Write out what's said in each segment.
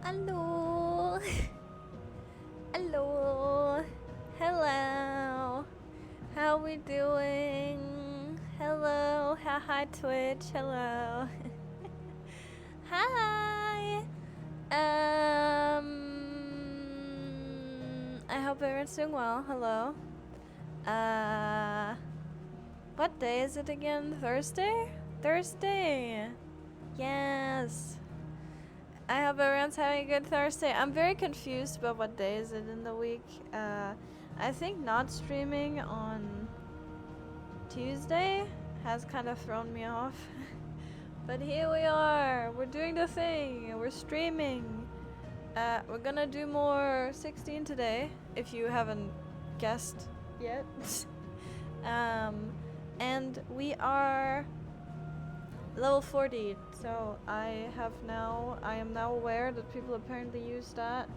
Hello. Hello. Hello. How we doing? Hello. Hi Twitch. Hello. Hi. I hope everyone's doing well. Hello. What day is it again? Thursday? Thursday. Yes. I hope everyone's having a good Thursday. I'm very confused about what day is it in the week. I think not streaming on Tuesday has kind of thrown me off. But here we are. We're doing the thing. We're streaming. We're gonna do more 16 today, if you haven't guessed yet. And we are level 40, so I am now aware that people apparently use that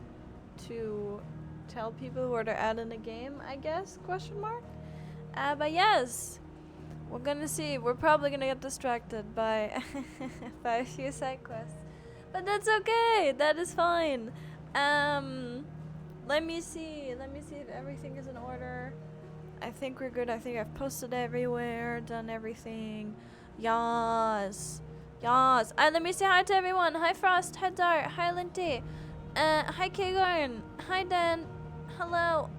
to tell people where they're at in the game, I guess, question mark? But yes, we're gonna see. We're probably gonna get distracted by by a few side quests. But that's okay, that is fine. Let me see if everything is in order. I think we're good. I think I've posted everywhere, done everything. Yes. Yes. Let me say hi to everyone. Hi Frost. Hi Dart. Hi Linty. Hi Kagarn. Hi Dan. Hello.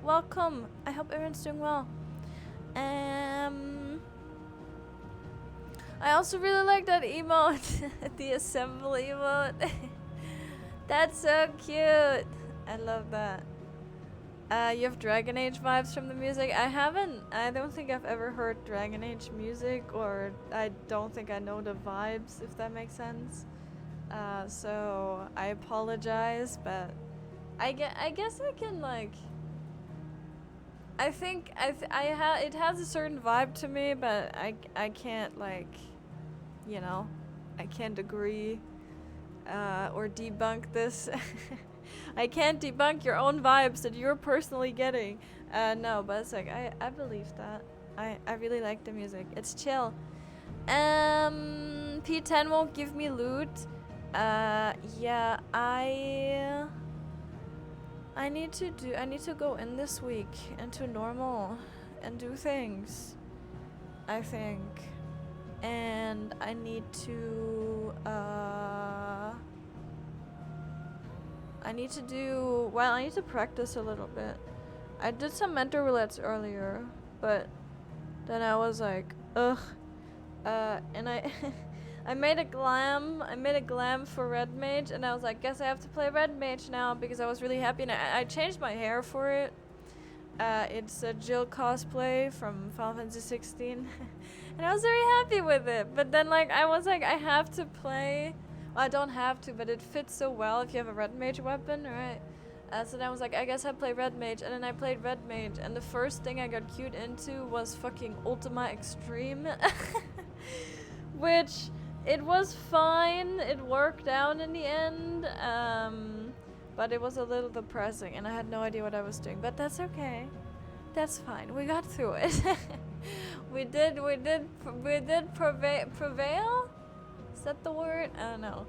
Welcome. I hope everyone's doing well. I also really like that emote. The assemble emote. That's so cute. I love that. You have Dragon Age vibes from the music? I don't think I've ever heard Dragon Age music, or I don't think I know the vibes, if that makes sense. So I apologize, but I guess I can, like, I think it has a certain vibe to me, but I can't, like, you know, I can't agree or debunk this. I can't debunk your own vibes that you're personally getting. No, but it's like, I believe that. I really like the music. It's chill. P10 won't give me loot. Yeah, I need to go in this week into normal and do things, I think. And I need to I need to practice a little bit. I did some mentor roulettes earlier, but then I was like, ugh. And I I made a glam for Red Mage, and I was like, guess I have to play Red Mage now, because I was really happy, and I changed my hair for it. It's a Jill cosplay from Final Fantasy 16. And I was very happy with it. But then, like, I was like, I have to play. Well, I don't have to, but it fits so well if you have a Red Mage weapon, right? So then I was like, I guess I play Red Mage. And then I played Red Mage, and the first thing I got cued into was fucking Ultima Extreme. Which, it was fine. It worked out in the end. But it was a little depressing, and I had no idea what I was doing. But that's okay. That's fine. We got through it. we did prevail? Is that the word? I don't know.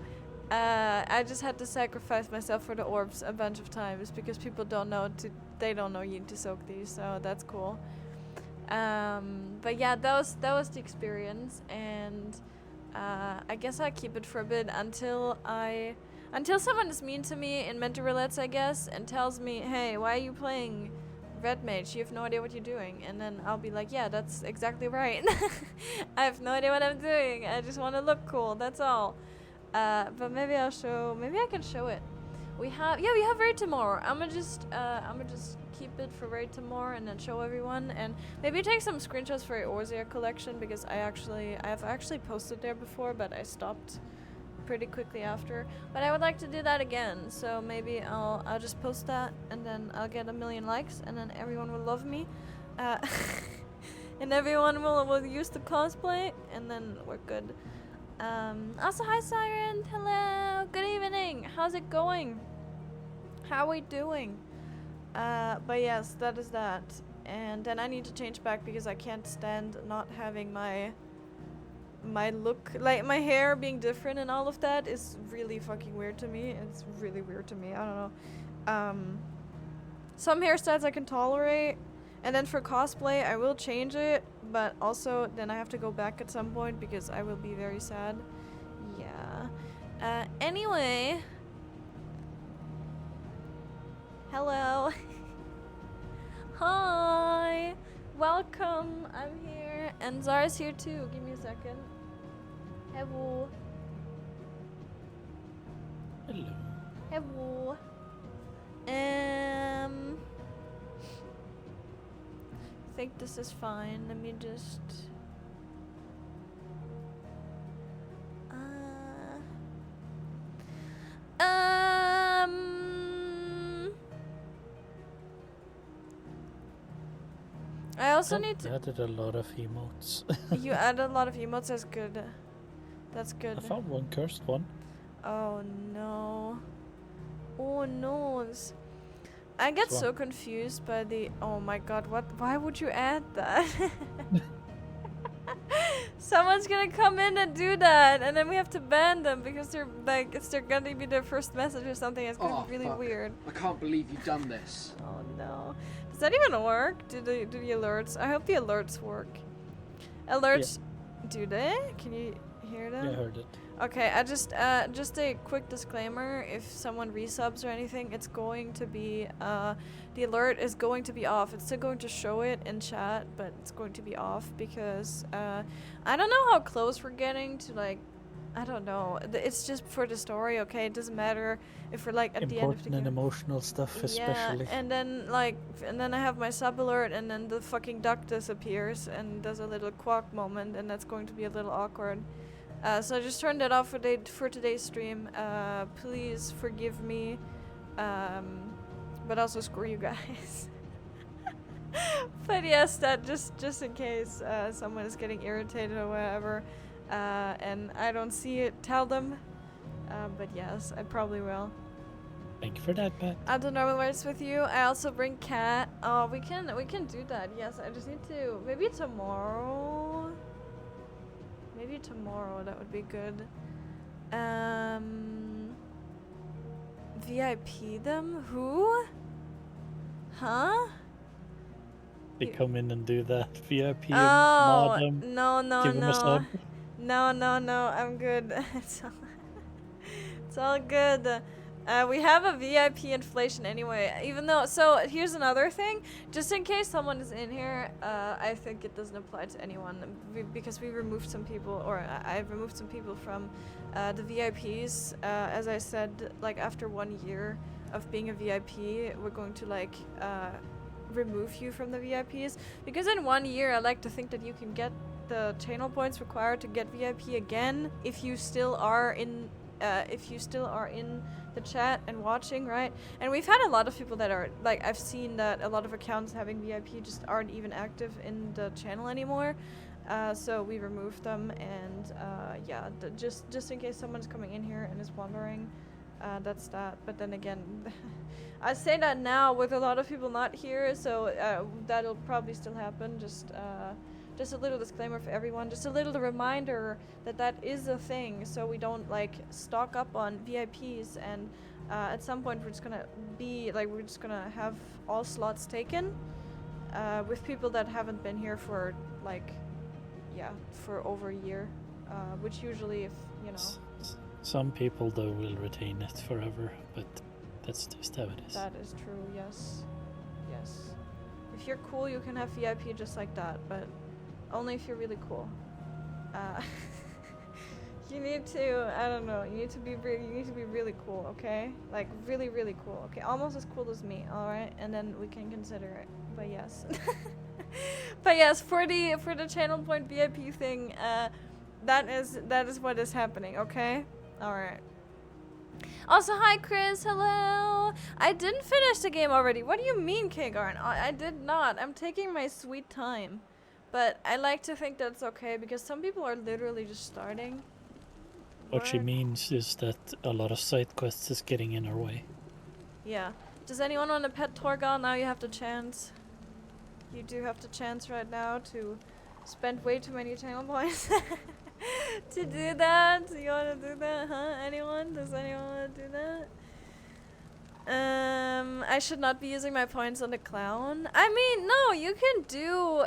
I just had to sacrifice myself for the orbs a bunch of times, because people don't know you to soak these, so that's cool. But yeah, that was the experience, and I guess I'll keep it for a bit until someone is mean to me in mentor roulettes, I guess, and tells me, hey, why are you playing Red Mage? You have no idea what you're doing. And then I'll be like, yeah, that's exactly right. I have no idea what I'm doing. I just want to look cool, that's all. But maybe I can show it. We have Raid tomorrow. I'ma just keep it for Raid tomorrow and then show everyone, and maybe take some screenshots for your Orzia collection, because I've actually posted there before, but I stopped pretty quickly after. But I would like to do that again, so maybe I'll just post that, and then I'll get 1 million likes, and then everyone will love me, and everyone will use the cosplay, and then we're good. Also, hi Siren, hello, good evening, how's it going? How are we doing? But yes, that is that. And then I need to change back, because I can't stand not having my my look, like my hair being different and all of that is really fucking weird to me. It's really weird to me. I don't know. Some hairstyles I can tolerate, and then for cosplay I will change it, but also then I have to go back at some point because I will be very sad. Yeah. Anyway. Hello. Hi. Welcome. I'm here. And Zara's here too. Give me a second. Hello. Hello. Hello. I think this is fine. Let me just... I also need to... added a lot of emotes. You added a lot of emotes, that's good. That's good. I found one cursed one. Oh no. Oh no. I get so confused by the... Oh my god, what? Why would you add that? Someone's gonna come in and do that, and then we have to ban them because they're like, it's gonna be their first message or something. It's gonna be really weird. I can't believe you've done this. Oh no. Does that even work? Do the alerts? I hope the alerts work. Alerts, do they? Can you hear them? Yeah, I heard it. Okay, I just a quick disclaimer, if someone resubs or anything, it's going to be, the alert is going to be off. It's still going to show it in chat, but it's going to be off because, I don't know how close we're getting to, like, I don't know. It's just for the story, okay? It doesn't matter if we're, like, at the end of the game. Important and emotional stuff, especially. Yeah, and then, like, and then I have my sub alert, and then the fucking duck disappears, and there's a little quack moment, and that's going to be a little awkward. So I just turned it off for today's stream. Please forgive me, but also screw you guys. But yes, that just in case someone is getting irritated or whatever, and I don't see it, tell them. But yes, I probably will. Thank you for that, Pat. I'll do normal words with you. I also bring cat. Oh, we can do that. Yes, I just need to. Maybe tomorrow. Maybe tomorrow, that would be good. VIP them? Who? Huh? They come in and do that VIP and Oh, mod them. no, Give them a sub. No, I'm good. It's all good. We have a VIP inflation anyway, even though, so here's another thing, just in case someone is in here, I think it doesn't apply to anyone, because we removed some people, or I've removed some people from the VIPs, as I said, like after 1 year of being a VIP, we're going to like remove you from the VIPs, because in 1 year I like to think that you can get the channel points required to get VIP again if you still are in the chat and watching, right? And we've had a lot of people that are like, I've seen that a lot of accounts having VIP just aren't even active in the channel anymore, so we removed them, and yeah, just in case someone's coming in here and is wondering, that's that. But then again, I say that now with a lot of people not here, so that'll probably still happen. Just a little disclaimer for everyone, just a little reminder that is a thing, so we don't like stock up on VIPs, and at some point we're just gonna have all slots taken with people that haven't been here for like, yeah, for over a year, which usually, if you know. Some people though will retain it forever, but that's just how it is. That is true, yes. If you're cool, you can have VIP just like that, but only if you're really cool. You need to, I don't know, you need to be really cool, okay? Like really, really cool, okay? Almost as cool as me, alright? And then we can consider it, but yes. But yes, for the channel point VIP thing, that is what is happening, okay? Alright. Also, hi Chris, hello! I didn't finish the game already. What do you mean, Kagarn? I did not. I'm taking my sweet time. But I like to think that's okay, because some people are literally just starting. What she means is that a lot of side quests is getting in our way. Yeah. Does anyone want to pet Torgal? Now you have the chance. You do have the chance right now to spend way too many channel points. to do that? You want to do that, huh? Anyone? Does anyone want to do that? I should not be using my points on the clown. I mean, no, you can do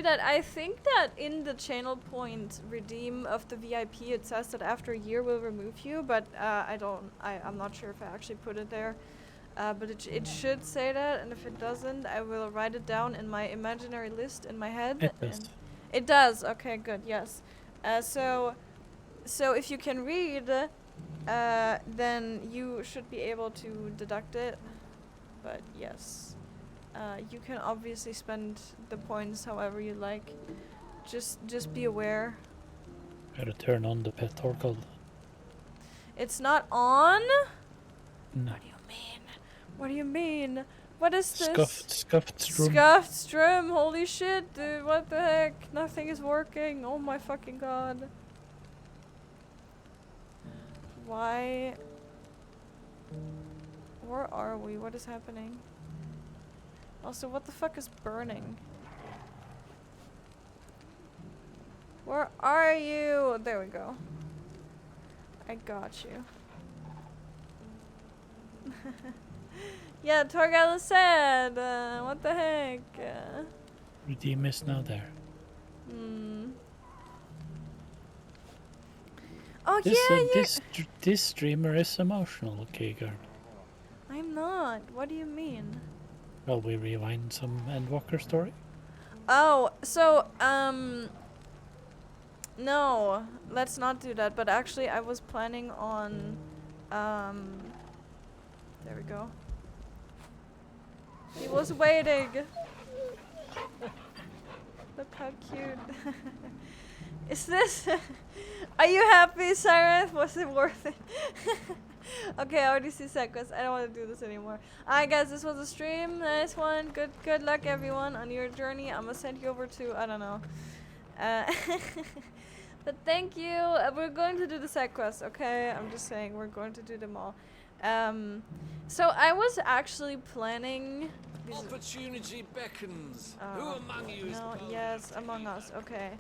that. I think that in the channel point redeem of the VIP, it says that after a year will remove you, but I'm not sure if I actually put it there. But it should say that, and if it doesn't, I will write it down in my imaginary list in my head. It does. And it does. Okay, good. Yes. So if you can read, then you should be able to deduct it. But yes, you can obviously spend the points however you like. Just be aware. Gotta turn on the pet Torkel. It's not on. No. What do you mean? What do you mean? What is this? Scuffed strum. Scuffed strum, holy shit, dude, what the heck? Nothing is working, oh my fucking god. Why? Where are we? What is happening? Also, what the fuck is burning? Where are you? There we go. I got you. Yeah, Torgal is sad. What the heck? Redeem is now there. Oh yeah. This streamer is emotional, okay, girl. I'm not. What do you mean? Well, we rewind some Endwalker story. Oh, so no, let's not do that. But actually, I was planning on there we go. He was waiting. Look how cute. Is this... Are you happy, Siren? Was it worth it? Okay, I already see seconds. I don't want to do this anymore. Alright guys, this was a stream. Nice one. Good luck everyone on your journey. I'm gonna send you over to... I don't know. But thank you. We're going to do the side quests, okay? I'm just saying, we're going to do them all. So I was actually planning... Opportunity beckons. Who among you is no, bold? yes, among us, okay.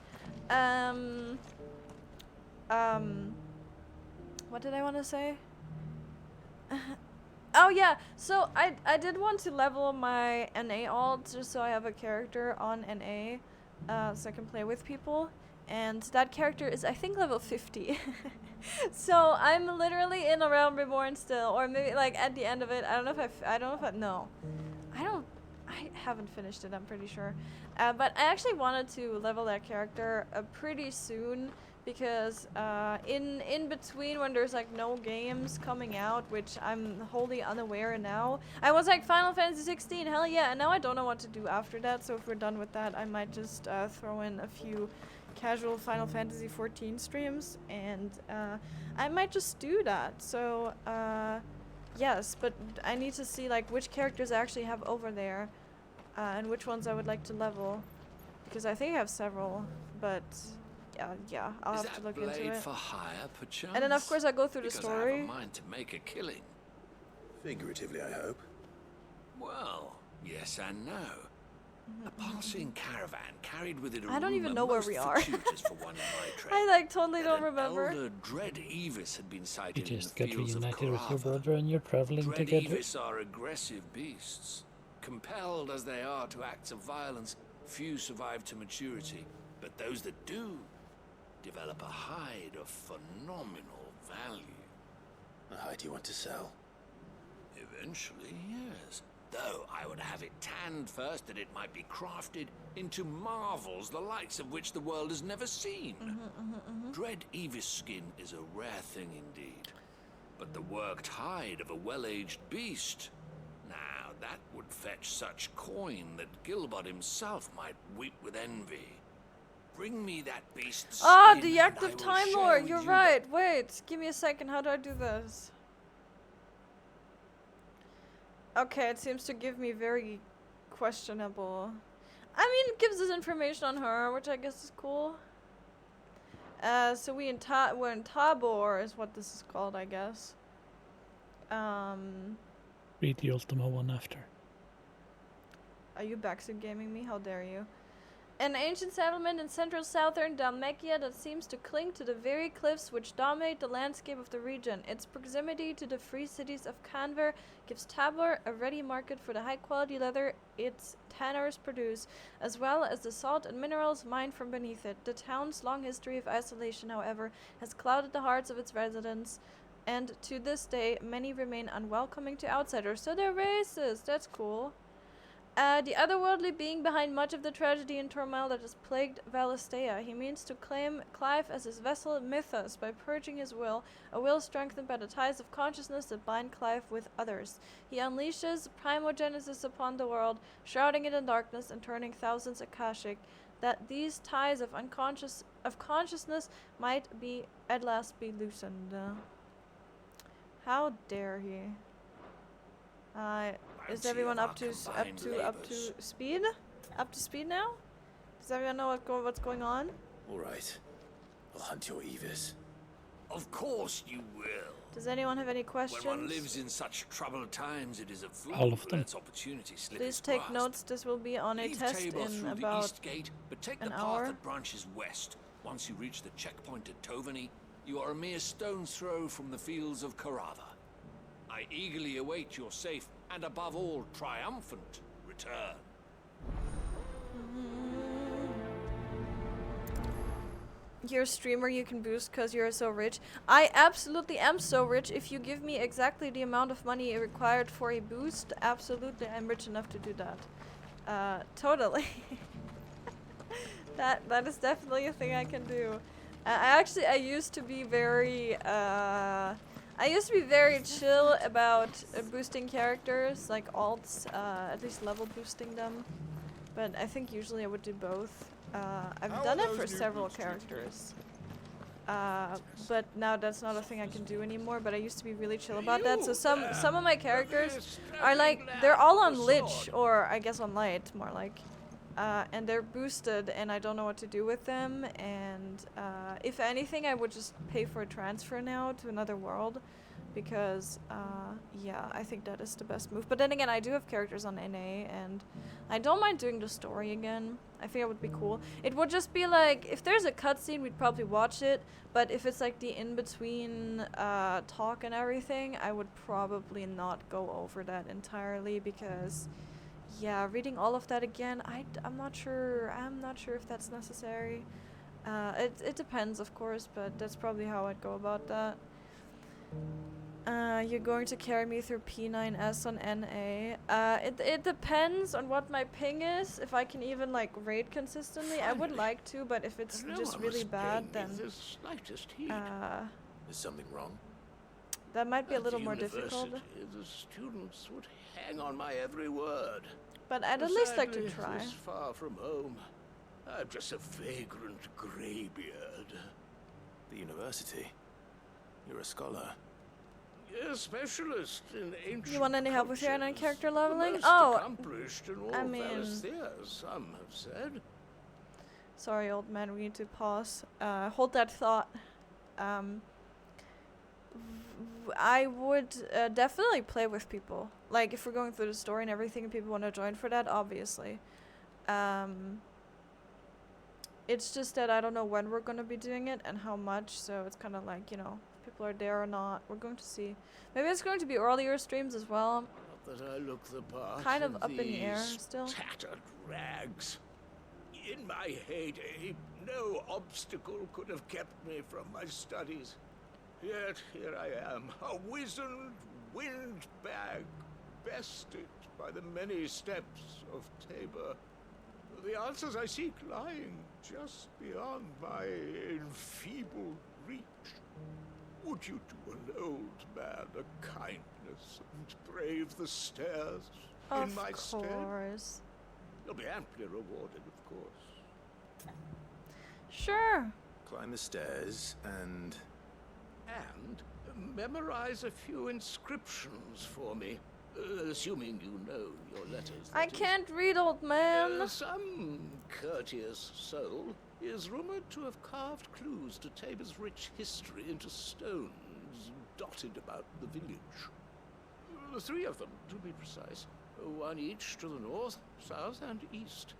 What did I want to say? Oh yeah, so I did want to level my NA alt just so I have a character on NA, so I can play with people. And that character is, I think, level 50. So I'm literally in a Realm Reborn still, or maybe like at the end of it. I don't know if I haven't finished it, I'm pretty sure. But I actually wanted to level that character pretty soon, because in between when there's like no games coming out, which I'm wholly unaware now, I was like Final Fantasy 16, hell yeah, and now I don't know what to do after that. So if we're done with that, I might just throw in a few casual Final Fantasy 14 streams, and I might just do that. So yes, but I need to see like which characters I actually have over there, and which ones I would like to level, because I think I have several, but yeah, I'll have to look into it. For hire, perchance? And then of course I go through because the story. I have a mind to make a killing. Figuratively, I hope. Well, yes and no. A passing caravan carried with it a I don't even know where we are. For one in my trade. I like totally don't An remember. elder Dread Evis had been You sighted just in got the fields of reunited with your Karava. brother and you're traveling Dread together. Evis are aggressive beasts. Compelled as they are to acts of violence, few survive to maturity. But those that do develop a hide of phenomenal value. A hide you want to sell? Eventually, yes. Though I would have it tanned first that it might be crafted into marvels the likes of which the world has never seen. Dread Evis skin is a rare thing indeed. But the worked hide of a well-aged beast, now that would fetch such coin that Gilbert himself might weep with envy. Bring me that beast's Ah, skin, the Act and I of will Time share Lord, with you're you right. Wait, give me a second. How do I do this? Okay, it seems to give me very questionable... I mean, it gives us information on her, which I guess is cool. So we're in Tabor is what this is called, I guess. Read the Ultima one after. Are you backseat gaming me? How dare you? An ancient settlement in central southern Dalmatia that seems to cling to the very cliffs which dominate the landscape of the region. Its proximity to the free cities of Canver gives Tabor a ready market for the high-quality leather its tanners produce, as well as the salt and minerals mined from beneath it. The town's long history of isolation, however, has clouded the hearts of its residents, and to this day, many remain unwelcoming to outsiders. So they're racist. That's cool. The otherworldly being behind much of the tragedy and turmoil that has plagued Valistea. He means to claim Clive as his vessel Mythos by purging his will, a will strengthened by the ties of consciousness that bind Clive with others. He unleashes primogenesis upon the world, shrouding it in darkness and turning thousands Akashic, that these ties of consciousness might be at last be loosened. How dare he? Is everyone up to speed? Up to speed now? Does everyone know what's going on? All right. I'll hunt your Evis. Of course you will. Does anyone have any questions? When one lives in such troubled times, it is a fool All of who them. lets opportunity slip Please his take grasp. notes. This will be on a Leave test Tabor in through the about east gate, but take an the path hour. that branches west. Once you reach the checkpoint at Tovany, you are a mere stone's throw from the fields of Carava. I eagerly await your safe and, above all, triumphant return. You're a streamer, you can boost because you're so rich. I absolutely am so rich. If you give me exactly the amount of money required for a boost, absolutely I'm rich enough to do that. Totally. That is definitely a thing I can do. I used to be very chill about boosting characters, like alts, at least level boosting them. But I think usually I would do both. I've done it for several characters. But now that's not a thing I can do anymore, but I used to be really chill about that. So some of my characters are like, they're all on Lich, or I guess on Light, more like. And they're boosted, and I don't know what to do with them. And if anything, I would just pay for a transfer now to another world, because yeah, I think that is the best move. But then again, I do have characters on NA, and I don't mind doing the story again. I think it would be cool. It would just be like, if there's a cutscene, we'd probably watch it. But if it's like the in-between talk and everything, I would probably not go over that entirely, because yeah, reading all of that again, I'm not sure if that's necessary. It depends, of course, but that's probably how I'd go about that. You're going to carry me through P9S on NA. It depends on what my ping is. If I can even like raid consistently, I would like to, but if it's just really bad, then There's something wrong? that might be a little more difficult. The students would hang on my every word. But I'd at least like to Sadly, try. this far from home, I'm just a vagrant greybeard. The university? You're a scholar. A specialist in ancient You want any help with your cultures. character The leveling? most Oh, accomplished in all I mean- Valisthea, some have said. sorry, old man, we need to pause. Hold that thought. I would definitely play with people. Like, if we're going through the story and everything and people want to join for that, obviously. It's just that I don't know when we're going to be doing it and how much, so it's kind of like, you know, if people are there or not. We're going to see. Maybe it's going to be earlier streams as well. Not that I look the part Kind of up in the air these still. tattered rags. In my heyday, no obstacle could have kept me from my studies. Yet here I am, a wizened windbag, bested by the many steps of Tabor. The answers I seek lying just beyond my enfeebled reach. Would you do an old man a kindness and brave the stairs in my Of stead? course. You'll be amply rewarded, of course. Sure. Climb the stairs and memorize a few inscriptions for me, assuming you know your letters. I that is. can't read, old man. Some courteous soul is rumored to have carved clues to Tabor's rich history into stones dotted about the village. 3 of them, to be precise. 1 each to the north, south, and east.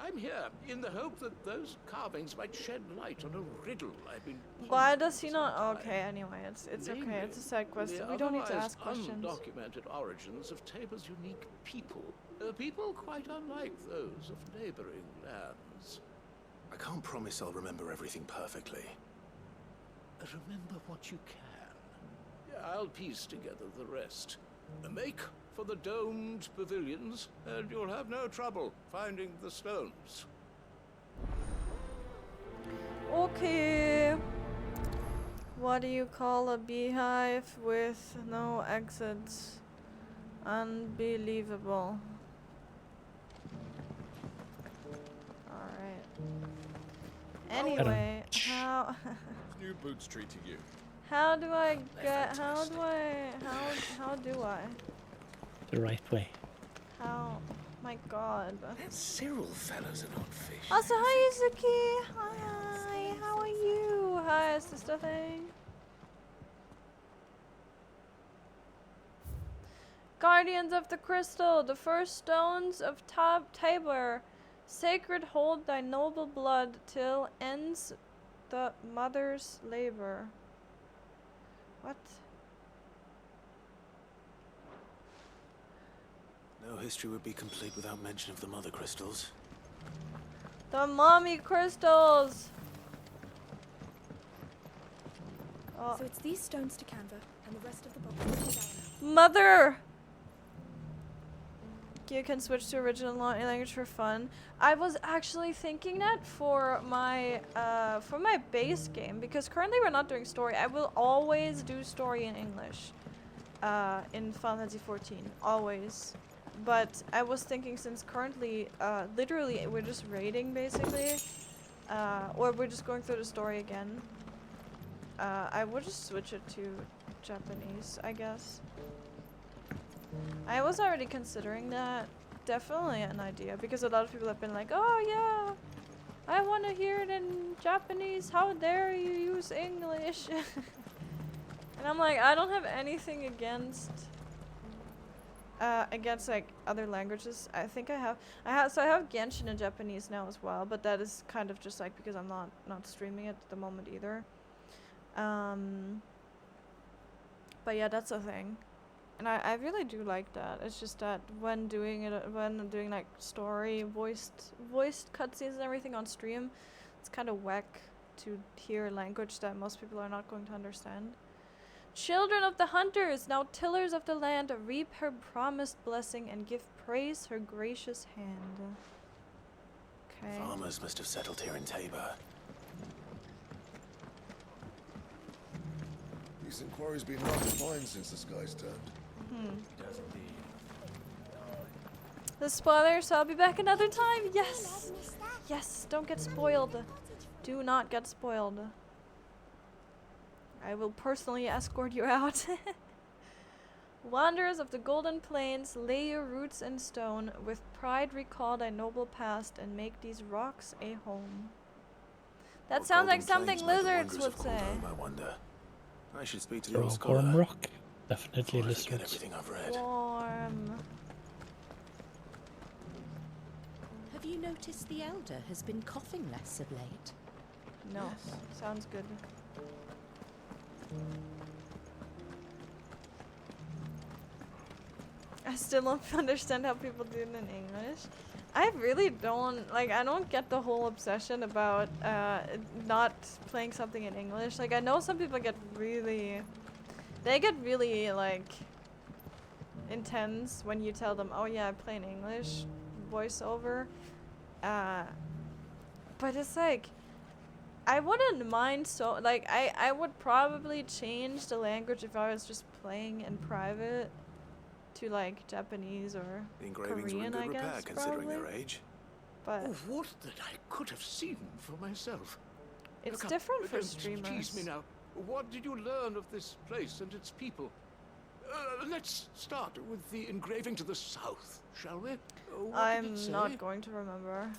I'm here in the hope that those carvings might shed light on a riddle I've been Why pondering does he for some not? time. Okay, anyway, it's okay. Namely, It's a side quest. the We don't need to otherwise ask questions. undocumented origins of Tabor's unique people. People quite unlike those of neighboring lands. I can't promise I'll remember everything perfectly. Remember what you can. I'll piece together the rest. Make for the domed pavilions, and you'll have no trouble finding the stones. Okay. What do you call a beehive with no exits? Unbelievable. Alright. Anyway, how New boots treating you. how do I get how do I The right way. how my god. That Cyril fellow's an odd fish. Also, hi Yuzuki. Hi, how are you? Hi, sister thing. Guardians of the Crystal, the first stones of Tabor. Sacred, hold thy noble blood till ends the mother's labor. What? No history would be complete without mention of the mother crystals. The mommy crystals! Oh. So it's these stones to Canva, and the rest of the box is to Diana. Mother! You can switch to original language for fun. I was actually thinking that for my base game, because currently we're not doing story. I will always do story in English in Final Fantasy 14, always. But I was thinking, since currently literally we're just raiding basically, or we're just going through the story again, I would just switch it to Japanese, I guess. I was already considering that. Definitely an idea, because a lot of people have been like, oh yeah, I want to hear it in Japanese, how dare you use English. And I'm like, I don't have anything against like other languages. I think I have Genshin in Japanese now as well, but that is kind of just like because I'm not streaming it at the moment either. But yeah, that's a thing. And I really do like that. It's just that when doing like story voiced cutscenes and everything on stream, it's kind of whack to hear a language that most people are not going to understand. Children of the hunters, now tillers of the land, reap her promised blessing and give praise her gracious hand. Okay. Farmers must have settled here in Tabor. These inquiries been hard to find since the skies turned. The spoilers, so I'll be back another time. Yes! Yes, don't get spoiled. Do not get spoiled. I will personally escort you out. Wanderers of the Golden Plains, lay your roots in stone. With pride recall thy noble past and make these rocks a home. That sounds like something lizards would say. I wonder. I should speak to the old Warm scholar. rock. Definitely Before I forget lizards. everything I've read. Warm. Have you noticed the elder has been coughing less of late? No, sounds good. I still don't understand how people do it in English. I really don't, like, I don't get the whole obsession about not playing something in English. Like, I know some people get really, like, intense when you tell them, oh yeah, I play in English voiceover. But it's like, I wouldn't mind so, like, I would probably change the language if I was just playing in private to, like, Japanese or The engravings were in Korean, good I repair guess, considering probably. their age. But Oh, what that I could have seen for myself. it's Look up. different for Don't streamers. Tease me now. What did you learn of this place and its people? Let's start with the engraving to the south, shall we? What did I'm it say? not going to remember.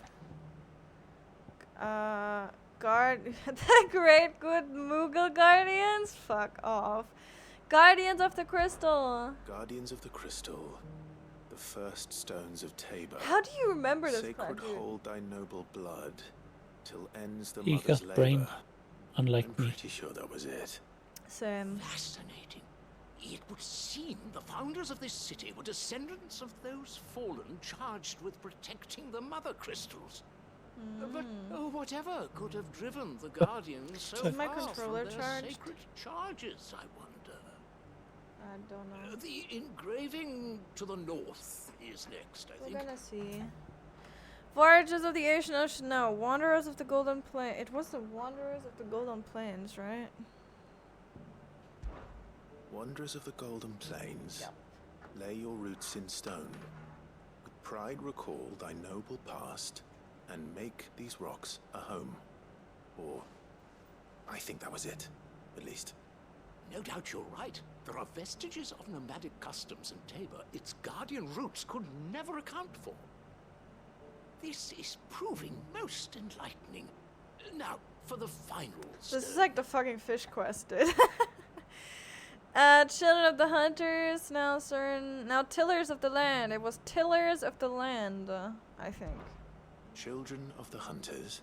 The great good Moogle Guardians? Fuck off. Guardians of the Crystal. Guardians of the Crystal. The first stones of Tabor. How do you remember this Sacred plant, dude? hold thy noble blood, till ends the He mother's got brain, labour. unlike I'm me. pretty sure that was it. Same. Fascinating. It would seem the founders of this city were descendants of those fallen charged with protecting the mother crystals. But whatever could have driven the Guardians so Is my far controller from their charged? sacred charges, I wonder. I don't know. The engraving to the north is next, I We're think. gonna see. Voyages of the Asian Ocean. No, Wanderers of the Golden Plain. It was the Wanderers of the Golden Plains, right? Wanderers of the Golden Plains, Yep. lay your roots in stone. With pride recall thy noble past, and make these rocks a home. Or, I think that was it, at least. No doubt you're right. There are vestiges of nomadic customs in Tabor its guardian roots could never account for. This is proving most enlightening. Now, for the finals. This is like the fucking fish quest, dude. Children of the Hunters, now Tillers of the Land. It was Tillers of the Land, I think. Children of the hunters,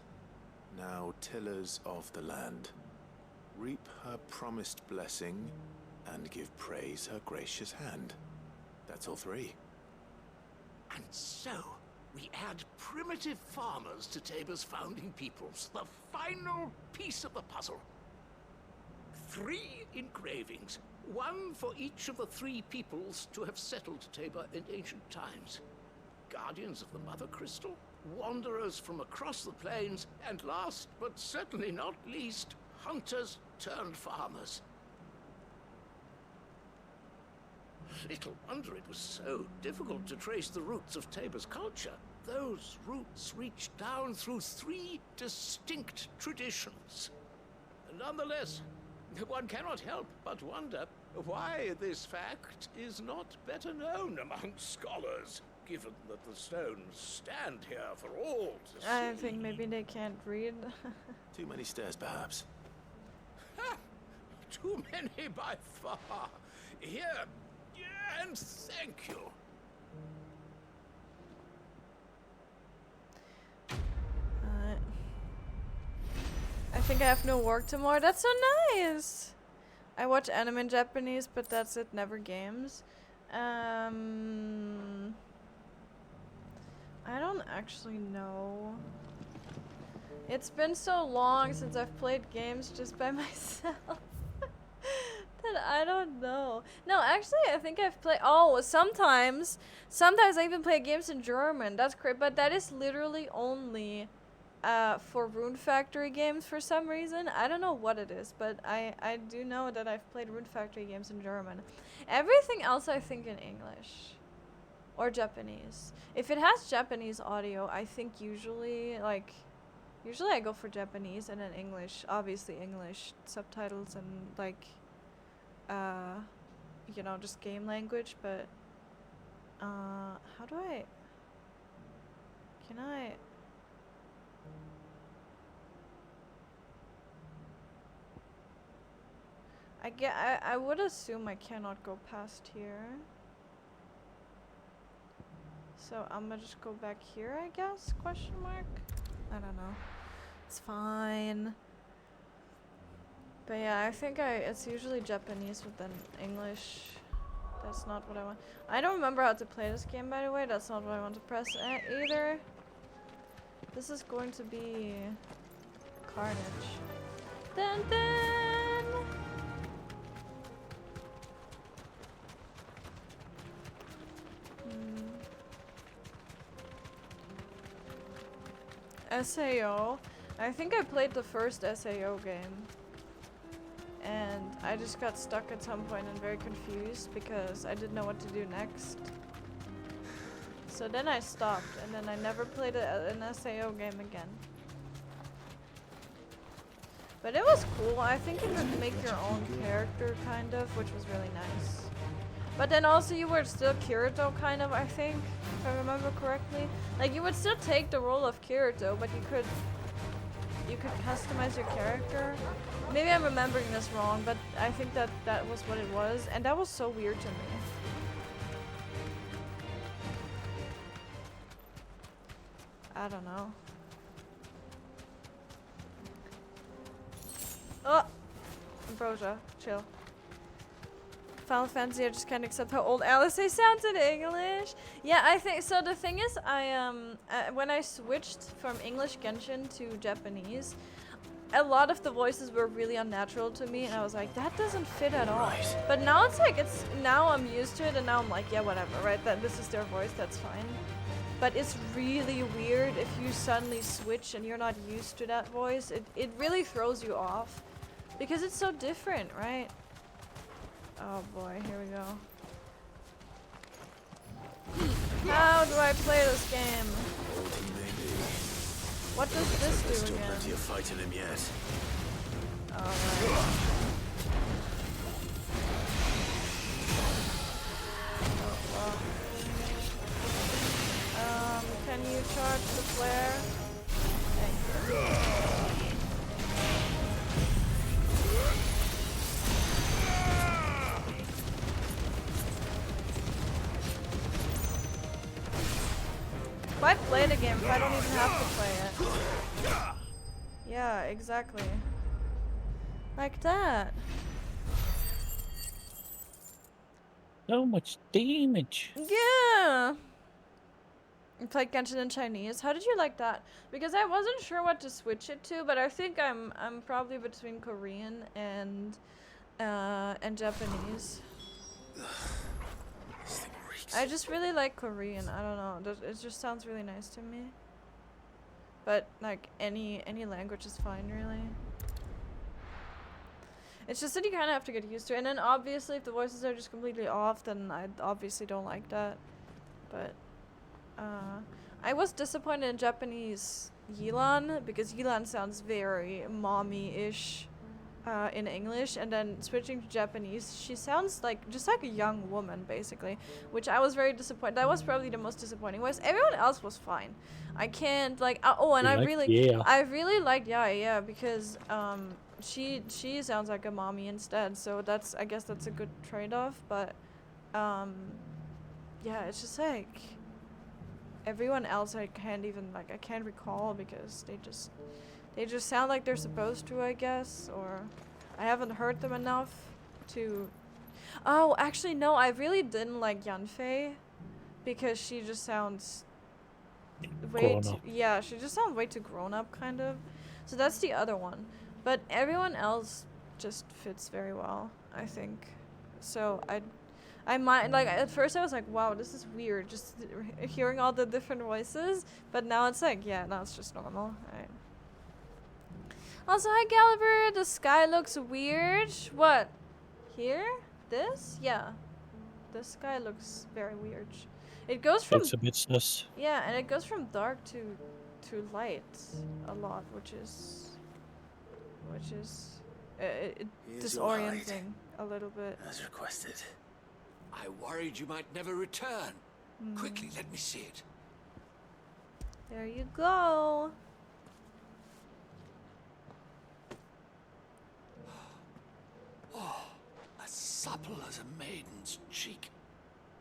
now tillers of the land. Reap her promised blessing, and give praise her gracious hand. That's all three. And so, we add primitive farmers to Tabor's founding peoples, the final piece of the puzzle. 3 engravings, one for each of the 3 peoples to have settled Tabor in ancient times. Guardians of the Mother Crystal, wanderers from across the plains, and last but certainly not least, hunters turned farmers. Little wonder it was so difficult to trace the roots of Tabor's culture. Those roots reach down through 3 distinct traditions. Nonetheless, one cannot help but wonder why this fact is not better known among scholars, given that the stones stand here for all to see. I think maybe they can't read. Too many stairs, perhaps. Ha! Too many by far. Here, and thank you. I think I have no work tomorrow. That's so nice. I watch anime in Japanese, but that's it. Never games. I don't actually know. It's been so long since I've played games just by myself that I don't know. No, actually, I think I've played. Oh, sometimes I even play games in German. That's great, but that is literally only for Rune Factory games for some reason. I don't know what it is, but I do know that I've played Rune Factory games in German. Everything else I think in English or Japanese. If it has Japanese audio, I think usually I go for Japanese, and then English, obviously English subtitles and like you know, just game language. But how do I I would assume I cannot go past here. So I'm gonna just go back here, I guess? Question mark? I don't know. It's fine. But yeah, I think it's usually Japanese with then English. That's not what I want. I don't remember how to play this game, by the way. That's not what I want to press either. This is going to be carnage. Dun dun! SAO. I think I played the first SAO game. And I just got stuck at some point and very confused because I didn't know what to do next. So then I stopped, and then I never played an SAO game again. But it was cool. I think you could make your own character, kind of, which was really nice. But then also you were still Kirito, kind of, I think, if I remember correctly. Like, you would still take the role of Kirito, but you could customize your character. Maybe I'm remembering this wrong, but I think that was what it was, and that was so weird to me. I don't know. Oh! Ambrosia, chill. Final Fantasy, I just can't accept how old Alice sounds in English. Yeah, I think so. The thing is, when I switched from English Genshin to Japanese, a lot of the voices were really unnatural to me, and I was like, that doesn't fit at all. Right. But now it's like, now I'm used to it, and now I'm like, yeah, whatever, right? That this is their voice, that's fine. But it's really weird if you suddenly switch and you're not used to that voice. It really throws you off because it's so different, right? Oh boy, here we go. How do I play this game? What does this do Still again? plenty of fight in him yet. Alright. Can you charge the flare? Thank you. Why play the game if I don't even have to play it? Yeah, exactly. Like that. So much damage. Yeah! You played Genshin in Chinese. How did you like that? Because I wasn't sure what to switch it to, but I think I'm probably between Korean and Japanese. This thing reeks. I just really like Korean. I don't know. It just sounds really nice to me. But like any language is fine, really. It's just that you kind of have to get used to it. And then obviously if the voices are just completely off, then I obviously don't like that. But I was disappointed in Japanese Yilan because Yilan sounds very mommy-ish in English, and then switching to Japanese, she sounds like just like a young woman basically, which I was very disappointed. That was probably the most disappointing. Whereas everyone else was fine. I can't like oh, and I really liked yeah because she sounds like a mommy instead. So I guess that's a good trade-off. But yeah, it's just like everyone else I can't recall because they just sound like they're supposed to, I guess, or I haven't heard them enough to. Oh, actually no, I really didn't like Yanfei because she just sounds way too, yeah, she just sounds way too grown up kind of. So that's the other one. But everyone else just fits very well, I think. So I might, like, at first I was like, wow, this is weird, just hearing all the different voices, but now it's like, yeah, now it's just normal. Alright. Also, hi Gallagher, the sky looks weird. What? Here? This? Yeah. The sky looks very weird. It goes from... It's a bit sus. Yeah, and it goes from dark to light a lot, which is disorienting a little bit. As requested. I worried you might never return. Quickly, let me see it. There you go. Oh, as supple as a maiden's cheek,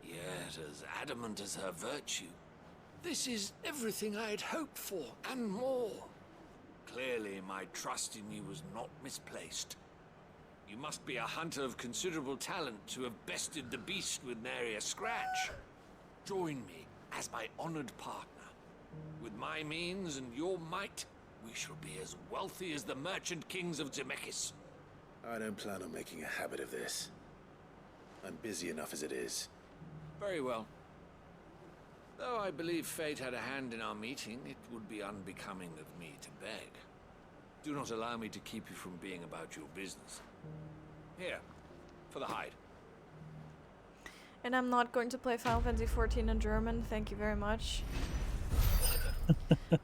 yet as adamant as her virtue. This is everything I had hoped for, and more. Clearly, my trust in you was not misplaced. You must be a hunter of considerable talent to have bested the beast with nary a scratch. Join me as my honored partner. With my means and your might, we shall be as wealthy as the merchant kings of Zemeckis. I don't plan on making a habit of this. I'm busy enough as it is. Very well. Though I believe fate had a hand in our meeting, it would be unbecoming of me to beg. Do not allow me to keep you from being about your business. Here, for the hide. And I'm not going to play Final Fantasy XIV in German, thank you very much.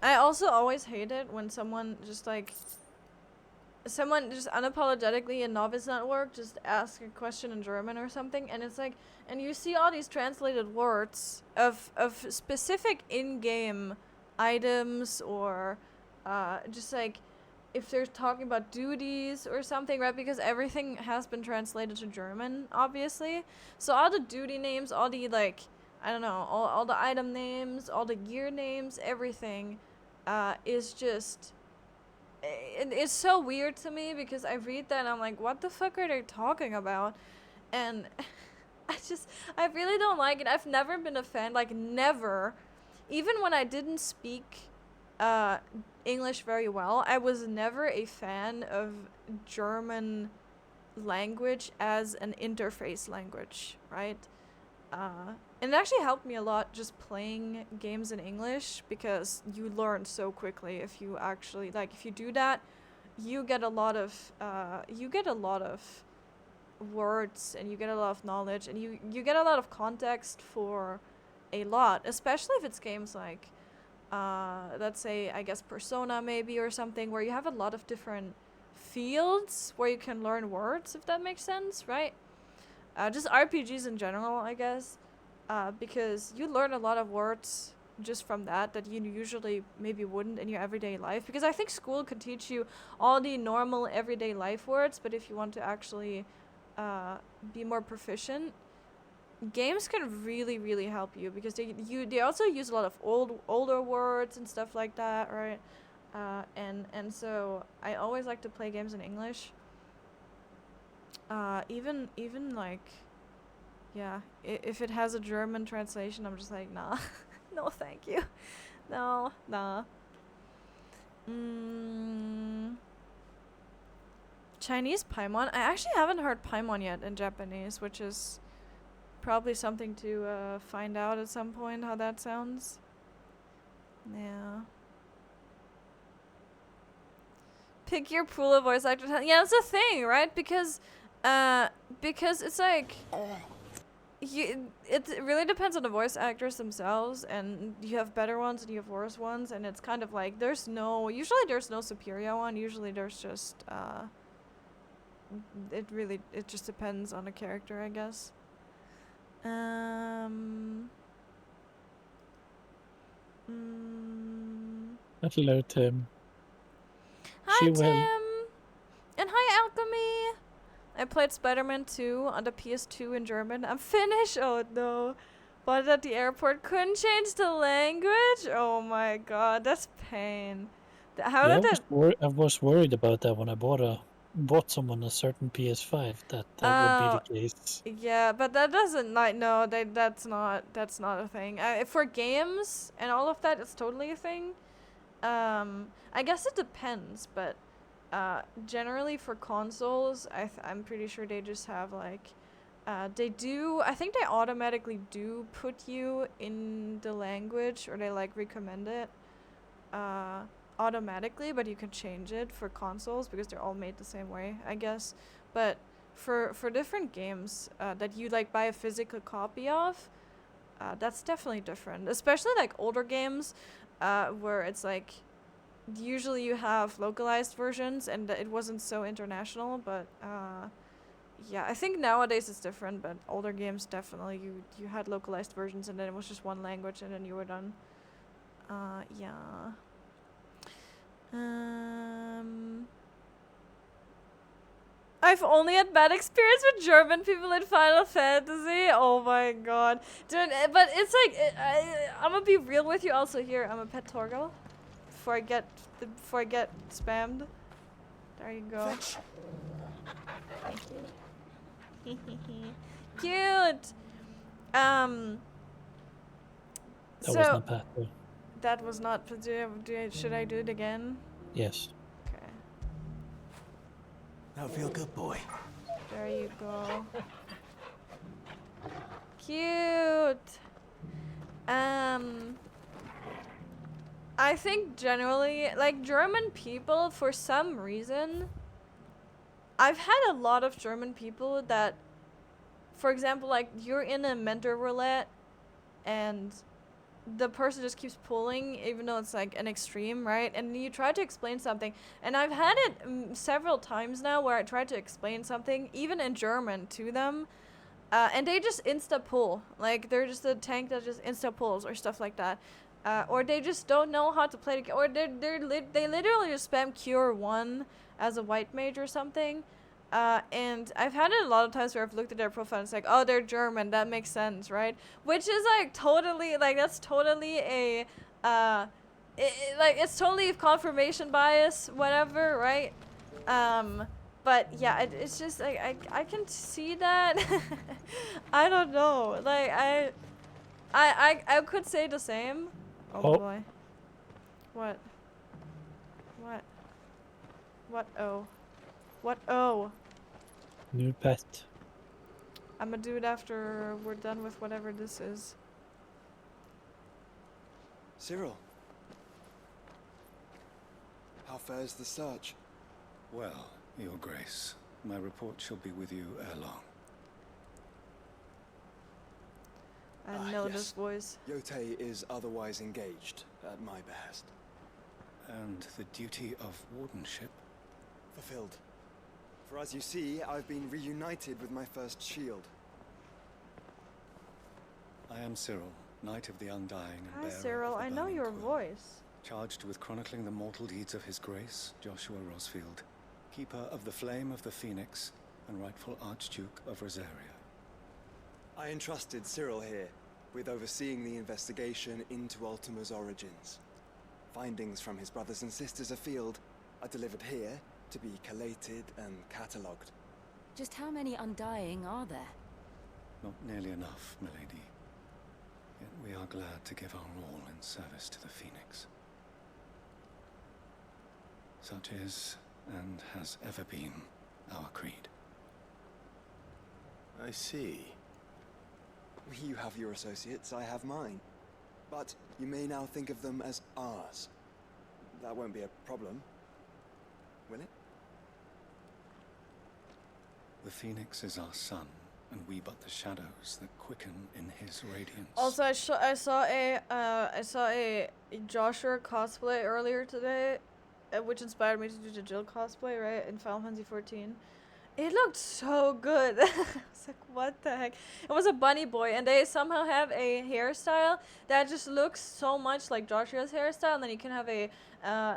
I also always hate it when someone just unapologetically in Novice Network just asks a question in German or something, and it's like, and you see all these translated words of specific in-game items or just like if they're talking about duties or something, right? Because everything has been translated to German, obviously. So all the duty names, all the like I don't know, all the item names, all the gear names, everything is just, it's so weird to me because I read that and I'm like, what the fuck are they talking about? And I really don't like it. I've never been a fan, like never. Even when I didn't speak English very well, I was never a fan of German language as an interface language, right? And it actually helped me a lot just playing games in English because you learn so quickly if you actually, like, if you do that, you get a lot of words and you get a lot of knowledge and you get a lot of context for a lot, especially if it's games like let's say, I guess, Persona maybe or something, where you have a lot of different fields where you can learn words, if that makes sense, right? Just RPGs in general, I guess, because you learn a lot of words just from that you usually maybe wouldn't in your everyday life, because I think school could teach you all the normal everyday life words, but if you want to actually be more proficient, games can really, really help you, because they also use a lot of older words and stuff like that, right? And so I always like to play games in English. Even like, yeah, if it has a German translation, I'm just like, nah, no, thank you, no, nah. Chinese Paimon. I actually haven't heard Paimon yet in Japanese, which is probably something to find out at some point how that sounds. Yeah. Pick your pool of voice actors. Yeah, that's the thing, right? Because it's like it really depends on the voice actors themselves, and you have better ones and you have worse ones, and it's kind of like usually there's no superior one. Usually there's just it just depends on the character, I guess. Hello, Tim. Hi, Tim! And hi, Alchemy! I played Spider-Man 2 on the PS2 in German. I'm Finnish! Oh no. Bought it at the airport. Couldn't change the language? Oh my god, that's pain. I was worried about that when I bought someone a certain PS5, that would be the case. Yeah, but that doesn't, like, no, that's not a thing. For games and all of that, it's totally a thing. I guess it depends, but generally for consoles, I'm pretty sure they just have, like, I think they automatically do put you in the language, or they, like, recommend it automatically, but you can change it for consoles because they're all made the same way, I guess. But for different games that you, like, buy a physical copy of, that's definitely different, especially, like, older games where it's like usually you have localized versions and it wasn't so international, but yeah, I think nowadays it's different, but older games definitely you had localized versions and then it was just one language and then you were done. Yeah. I've only had bad experience with German people in Final Fantasy. Oh my god. Dude, but it's like, I'm gonna be real with you also here. I'm a pet Torgal. Before I get spammed. There you go. Cute! That was not bad, though. That was not, should I do it again? Yes. Okay. Now feel good, boy. There you go. Cute! I think generally, like, German people, for some reason, I've had a lot of German people that, for example, like, you're in a mentor roulette and the person just keeps pulling even though it's like an extreme, right? And you try to explain something, and I've had it several times now where I tried to explain something even in German to them, and they just insta pull, like they're just a tank that just insta pulls or stuff like that, or they just don't know how to play the game, or they literally just spam cure 1 as a white mage or something, And I've had it a lot of times where I've looked at their profile and it's like, oh, they're German, that makes sense, right? Which is like totally, like, that's totally a, like, it's totally confirmation bias, whatever, right? But yeah, it's just like, I can see that. I don't know, like, I could say the same. Oh boy. What? What? What? Oh. What? Oh. New pet. I'm gonna do it after we're done with whatever this is. Cyril. How fares the search? Well, Your Grace, my report shall be with you ere long. I know yes. this voice. Yotei is otherwise engaged at my behest. And the duty of wardenship? Fulfilled. For as you see, I've been reunited with my first shield. I am Cyril, Knight of the Undying and Hi, bearer Cyril. of the I know Burning your Quill, voice. charged with chronicling the mortal deeds of His Grace, Joshua Rosfield, Keeper of the Flame of the Phoenix and rightful Archduke of Rosaria. I entrusted Cyril here with overseeing the investigation into Ultima's origins. Findings from his brothers and sisters afield are delivered here to be collated and catalogued. Just how many Undying are there? Not nearly enough, milady. Yet we are glad to give our all in service to the Phoenix. Such is, and has ever been, our creed. I see. You have your associates, I have mine. But you may now think of them as ours. That won't be a problem, will it? The Phoenix is our sun, and we but the shadows that quicken in his radiance. Also, I saw a Joshua cosplay earlier today, which inspired me to do the Jill cosplay, right, in Final Fantasy 14. It looked so good. I was like, what the heck? It was a bunny boy, and they somehow have a hairstyle that just looks so much like Joshua's hairstyle, and then you can have a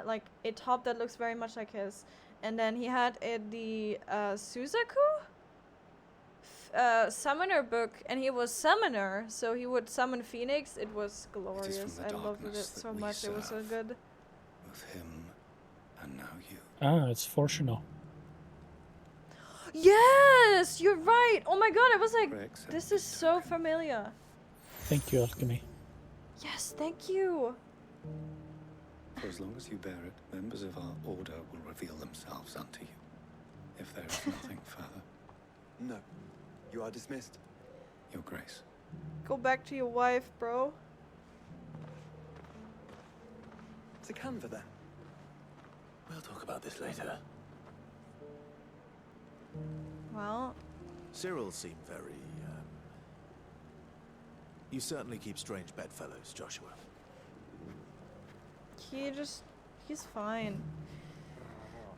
like a top that looks very much like his. And then he had the Suzaku summoner book, and he was summoner, so he would summon Phoenix. It was glorious. I loved it so much. It was so good. Both him and now you. Ah, it's Fortuno. Yes, you're right. Oh my god, I was like, Pray this accept is so familiar. Thank you, Alchemy. Yes, thank you. For as long as you bear it, members of our order will reveal themselves unto you. If there is nothing further, No. You are dismissed. Your Grace. Go back to your wife, bro. It's a Canva then. We'll talk about this later. Well, Cyril seemed very, You certainly keep strange bedfellows, Joshua. he's fine.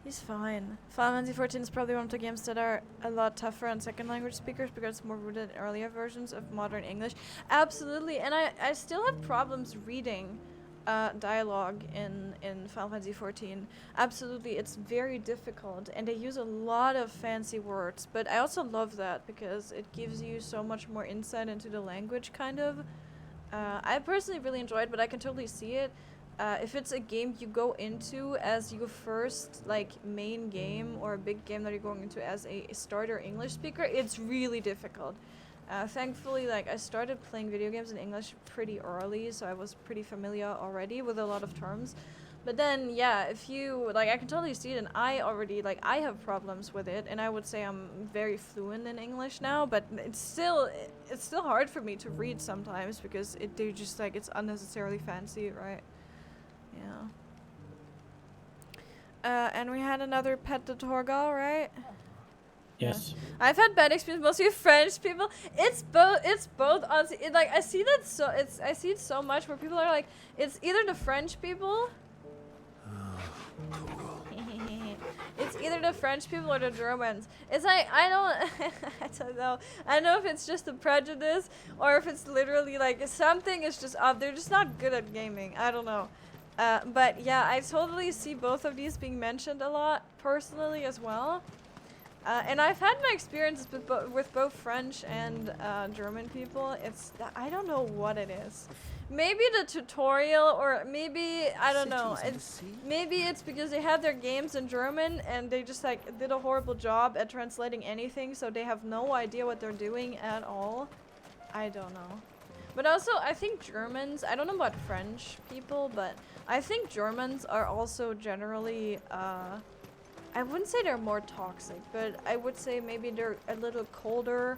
He's fine. Final Fantasy 14 is probably one of the games that are a lot tougher on second language speakers because it's more rooted in earlier versions of modern English. Absolutely, and I still have problems reading dialogue in Final Fantasy 14. Absolutely, it's very difficult, and they use a lot of fancy words, but I also love that because it gives you so much more insight into the language, kind of. I personally really enjoy it, but I can totally see it. If it's a game you go into as your first main game or a big game that you're going into as a starter English speaker, it's really difficult. Thankfully, I started playing video games in English pretty early, so I was pretty familiar already with a lot of terms. But then, yeah, if you, I can totally see it, and I already, I have problems with it, and I would say I'm very fluent in English now, but it's still hard for me to read sometimes, because they're just, it's unnecessarily fancy, right? Yeah. And we had another pet to Torgal, right? Yes. Yeah. I've had bad experience mostly with French people. It's both honestly. I see it so much where people are it's either the French people. It's either the French people or the Germans. It's I don't know. I don't know if it's just a prejudice or if it's literally something is just up. They're just not good at gaming. I don't know. But yeah, I totally see both of these being mentioned a lot personally as well. And I've had my experiences with both French and German people. I don't know what it is. Maybe the tutorial, or maybe I don't know. Maybe it's because they have their games in German and they just like did a horrible job at translating anything, so they have no idea what they're doing at all. I don't know. But also, I think Germans, I don't know about French people, but I think Germans are also generally, I wouldn't say they're more toxic, but I would say maybe they're a little colder.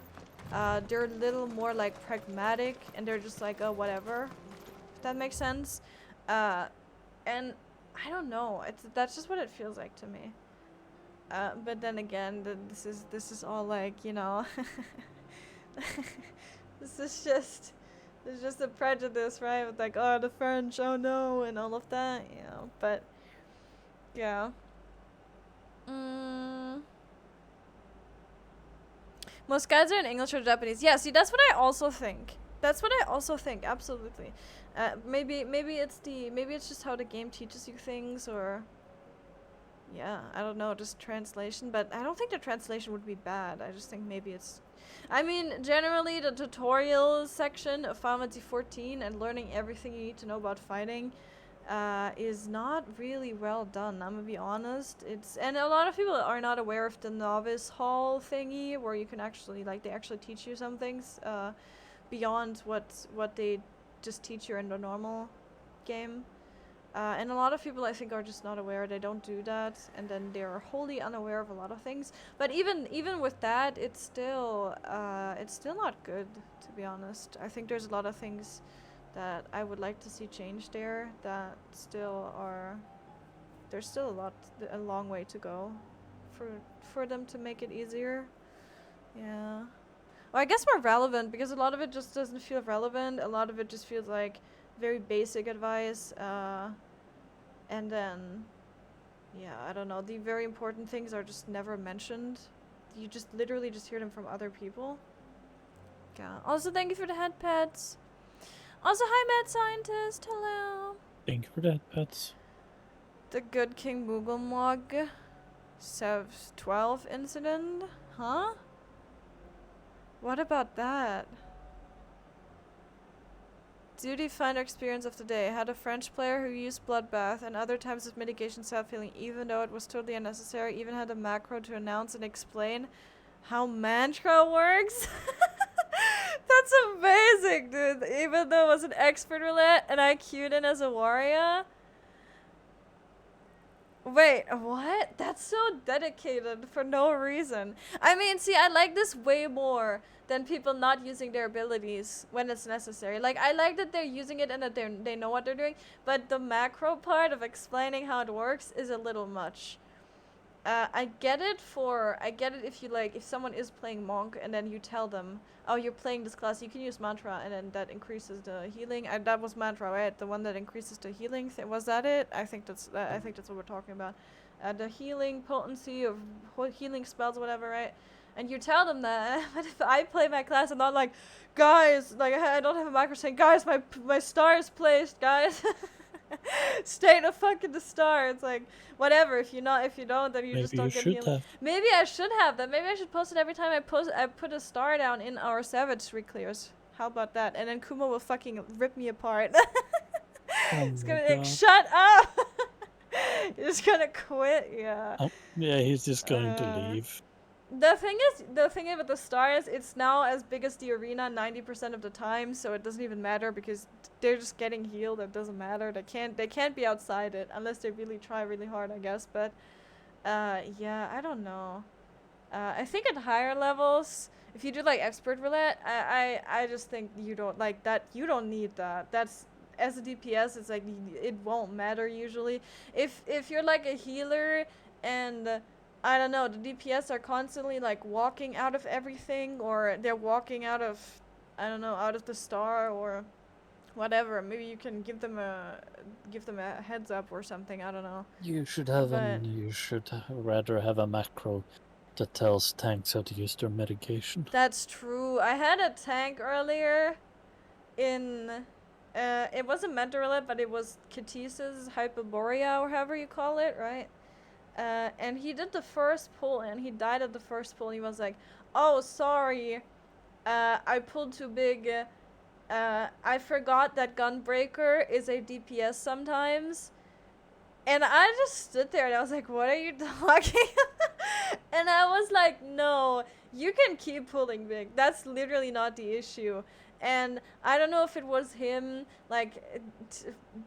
They're a little more like pragmatic, and they're just like, oh, whatever. If that makes sense. And I don't know. That's just what it feels like to me. But then again, this is all like, you know, this is just. There's just a prejudice, right? With like, oh, the French, oh no, and all of that, you know. But, yeah. Most guides are in English or Japanese. Yeah, see, that's what I also think. That's what I also think, absolutely. Maybe it's just how the game teaches you things, or... Yeah, I don't know, just translation. But I don't think the translation would be bad. I just think maybe it's... I mean, generally the tutorial section of Final Fantasy XIV and learning everything you need to know about fighting is not really well done, I'm gonna be honest. And a lot of people are not aware of the novice hall thingy, where you can actually, like, they actually teach you some things beyond what they just teach you in the normal game. And a lot of people, I think, are just not aware. They don't do that, and then they're wholly unaware of a lot of things. But even with that, it's still not good, to be honest. I think there's a lot of things that I would like to see change there that still are. There's still a long way to go for them to make it easier. Yeah. Well, I guess more relevant, because a lot of it just doesn't feel relevant. A lot of it just feels like very basic advice, and then, yeah, I don't know, the very important things are just never mentioned. You just literally just hear them from other people. Yeah. Also, thank you for the head pets. Also, hi, Mad Scientist. Hello. Thank you for that, pets. The Good King Mooglmog Sev 12 incident? Huh? What about that? Duty Finder experience of the day. Had a French player who used Bloodbath and other types of mitigation self-healing, even though it was totally unnecessary. Even had a macro to announce and explain how mantra works. That's amazing, dude. Even though it was an expert roulette and I queued in as a warrior. Wait, what? That's so dedicated for no reason. I mean, see, I like this way more than people not using their abilities when it's necessary. Like, I like that they're using it and that they know what they're doing, but the macro part of explaining how it works is a little much. I get it if you like, if someone is playing Monk and then you tell them, oh, you're playing this class, you can use mantra and then that increases the healing. That was mantra, right? The one that increases the healing. Was that it? I think that's what we're talking about. The healing potency of healing spells, whatever, right? And you tell them that. But if I play my class, I'm not like, guys, like I don't have a macro saying, guys, my star is placed, guys. Stay the fuck in the star. It's like, whatever. If you don't, then you just don't get healed. Maybe I should have that. Maybe I should post it every time I put a star down in our Savage reclears. How about that? And then Kuma will fucking rip me apart. He's gonna be like, shut up. He's gonna quit. Yeah. Yeah, he's just going to leave. The thing with the star is it's now as big as the arena 90% of the time, so it doesn't even matter because they're just getting healed. It doesn't matter. They can't be outside it unless they really try really hard, I guess. But yeah, I don't know. I think at higher levels, if you do like expert roulette, I just think you don't like that. You don't need that. That's as a DPS, it's like it won't matter usually. If you're like a healer and I don't know, the DPS are constantly like walking out of everything, or they're walking out of, I don't know, out of the star or whatever. Maybe you can give them a heads up or something. I don't know. You should rather have a macro that tells tanks how to use their mitigation. That's true. I had a tank earlier in it wasn't Mentorlet, but it was Katis's Hyperborea or however you call it, right? and he did the first pull, and he died at the first pull. And he was like, "Oh, sorry, I pulled too big. I forgot that Gunbreaker is a DPS sometimes." And I just stood there and I was like, "What are you talking?" And I was like, "No, you can keep pulling big. That's literally not the issue." And I don't know if it was him, like,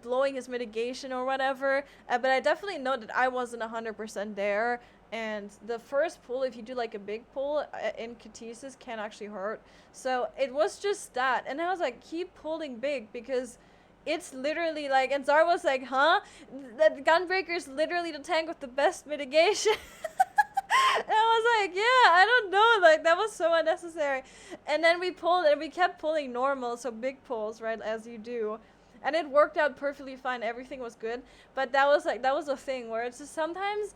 blowing his mitigation or whatever, but I definitely know that I wasn't 100% there. And the first pull, if you do like a big pull in Katesis, can actually hurt. So it was just that. And I was like, keep pulling big, because it's literally like, and Zara was like, huh? That Gunbreaker is literally the tank with the best mitigation. And I was like, yeah, I don't know, like, that was so unnecessary. And then we pulled, and we kept pulling normal, so big pulls, right, as you do. And it worked out perfectly fine, everything was good. But that was like, that was a thing where it's just sometimes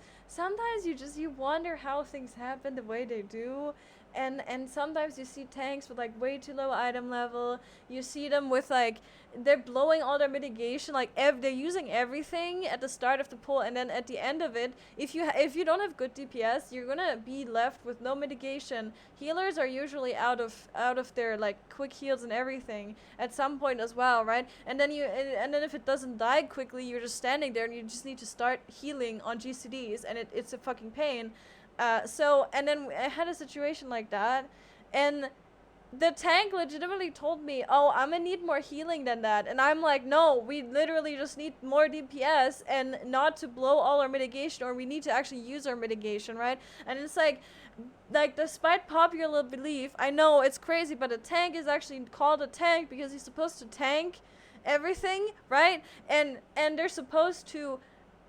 you wonder how things happen the way they do. And sometimes you see tanks with like way too low item level. You see them with like, they're blowing all their mitigation, like they're using everything at the start of the pull, and then at the end of it, if you don't have good DPS, you're gonna be left with no mitigation. Healers are usually out of their like quick heals and everything at some point as well, right? And then if it doesn't die quickly, you're just standing there and you just need to start healing on GCDs, and it's a fucking pain. And then I had a situation like that, and the tank legitimately told me, "Oh, I'm gonna need more healing than that." And I'm like, "No, we literally just need more DPS and not to blow all our mitigation, or we need to actually use our mitigation," right? And it's like despite popular belief, I know it's crazy, but a tank is actually called a tank because he's supposed to tank everything, right? And they're supposed to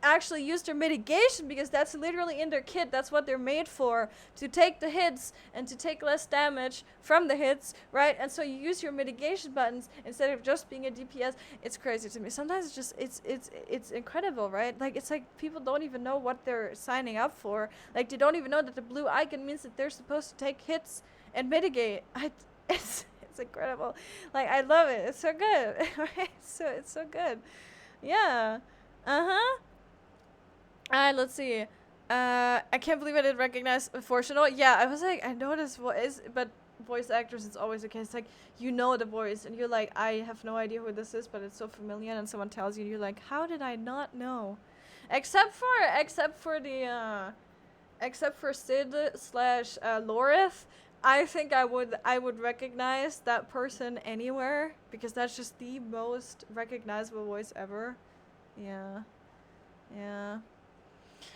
actually use their mitigation because that's literally in their kit. That's what they're made for, to take the hits and to take less damage from the hits, right? And so you use your mitigation buttons instead of just being a DPS. It's crazy to me. Sometimes it's just it's incredible, right? Like, it's like people don't even know what they're signing up for. Like, they don't even know that the blue icon means that they're supposed to take hits and mitigate. It's incredible. Like, I love it. It's so good. Right? So it's so good. Yeah. Let's see. I can't believe I didn't recognize Fortunate. Yeah, I was like, I know this voice, but voice actors, it's always the case. Like, you know the voice, and you're like, I have no idea who this is, but it's so familiar, and someone tells you, and you're like, how did I not know? Except for Sid / Lorith, I think I would recognize that person anywhere, because that's just the most recognizable voice ever. Yeah. Yeah.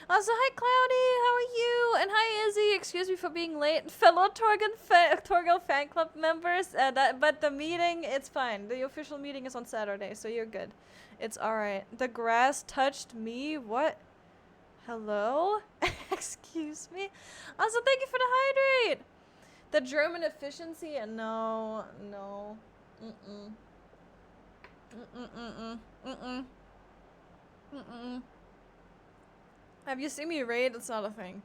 Also, hi Cloudy, how are you? And hi Izzy, excuse me for being late. Fellow Torgal fan club members, but the meeting, it's fine. The official meeting is on Saturday, so you're good. It's alright. The grass touched me? What? Hello? Excuse me? Also, thank you for the hydrate! The German efficiency? No. Have you seen me raid? It's not a thing.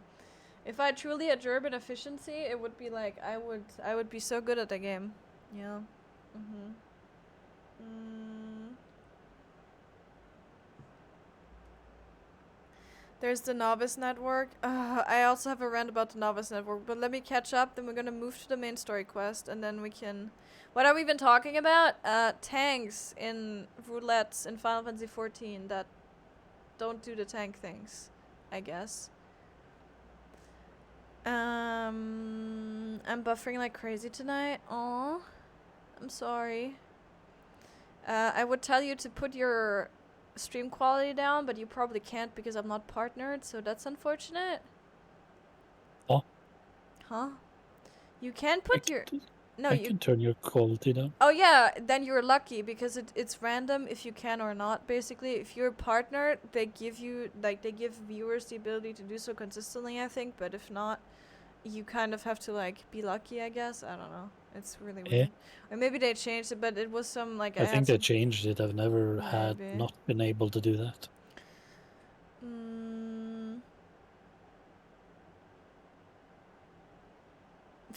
If I truly had German efficiency, it would be like, I would be so good at the game. Yeah. There's the Novice Network. I also have a rant about the Novice Network, but let me catch up, then we're gonna move to the main story quest, and then we can... What are we even talking about? Tanks in roulettes in Final Fantasy XIV that don't do the tank things, I guess. I'm buffering like crazy tonight. Aw. I'm sorry. I would tell you to put your stream quality down, but you probably can't because I'm not partnered, so that's unfortunate. Oh. Huh? You can put your... No, I can turn your quality down. Oh yeah, then you're lucky because it's random if you can or not. Basically, if you're a partner, they give viewers the ability to do so consistently, I think. But if not, you kind of have to like be lucky, I guess. I don't know. It's really weird. Or maybe they changed it, but it was some like I think they changed it. I've never had not been able to do that.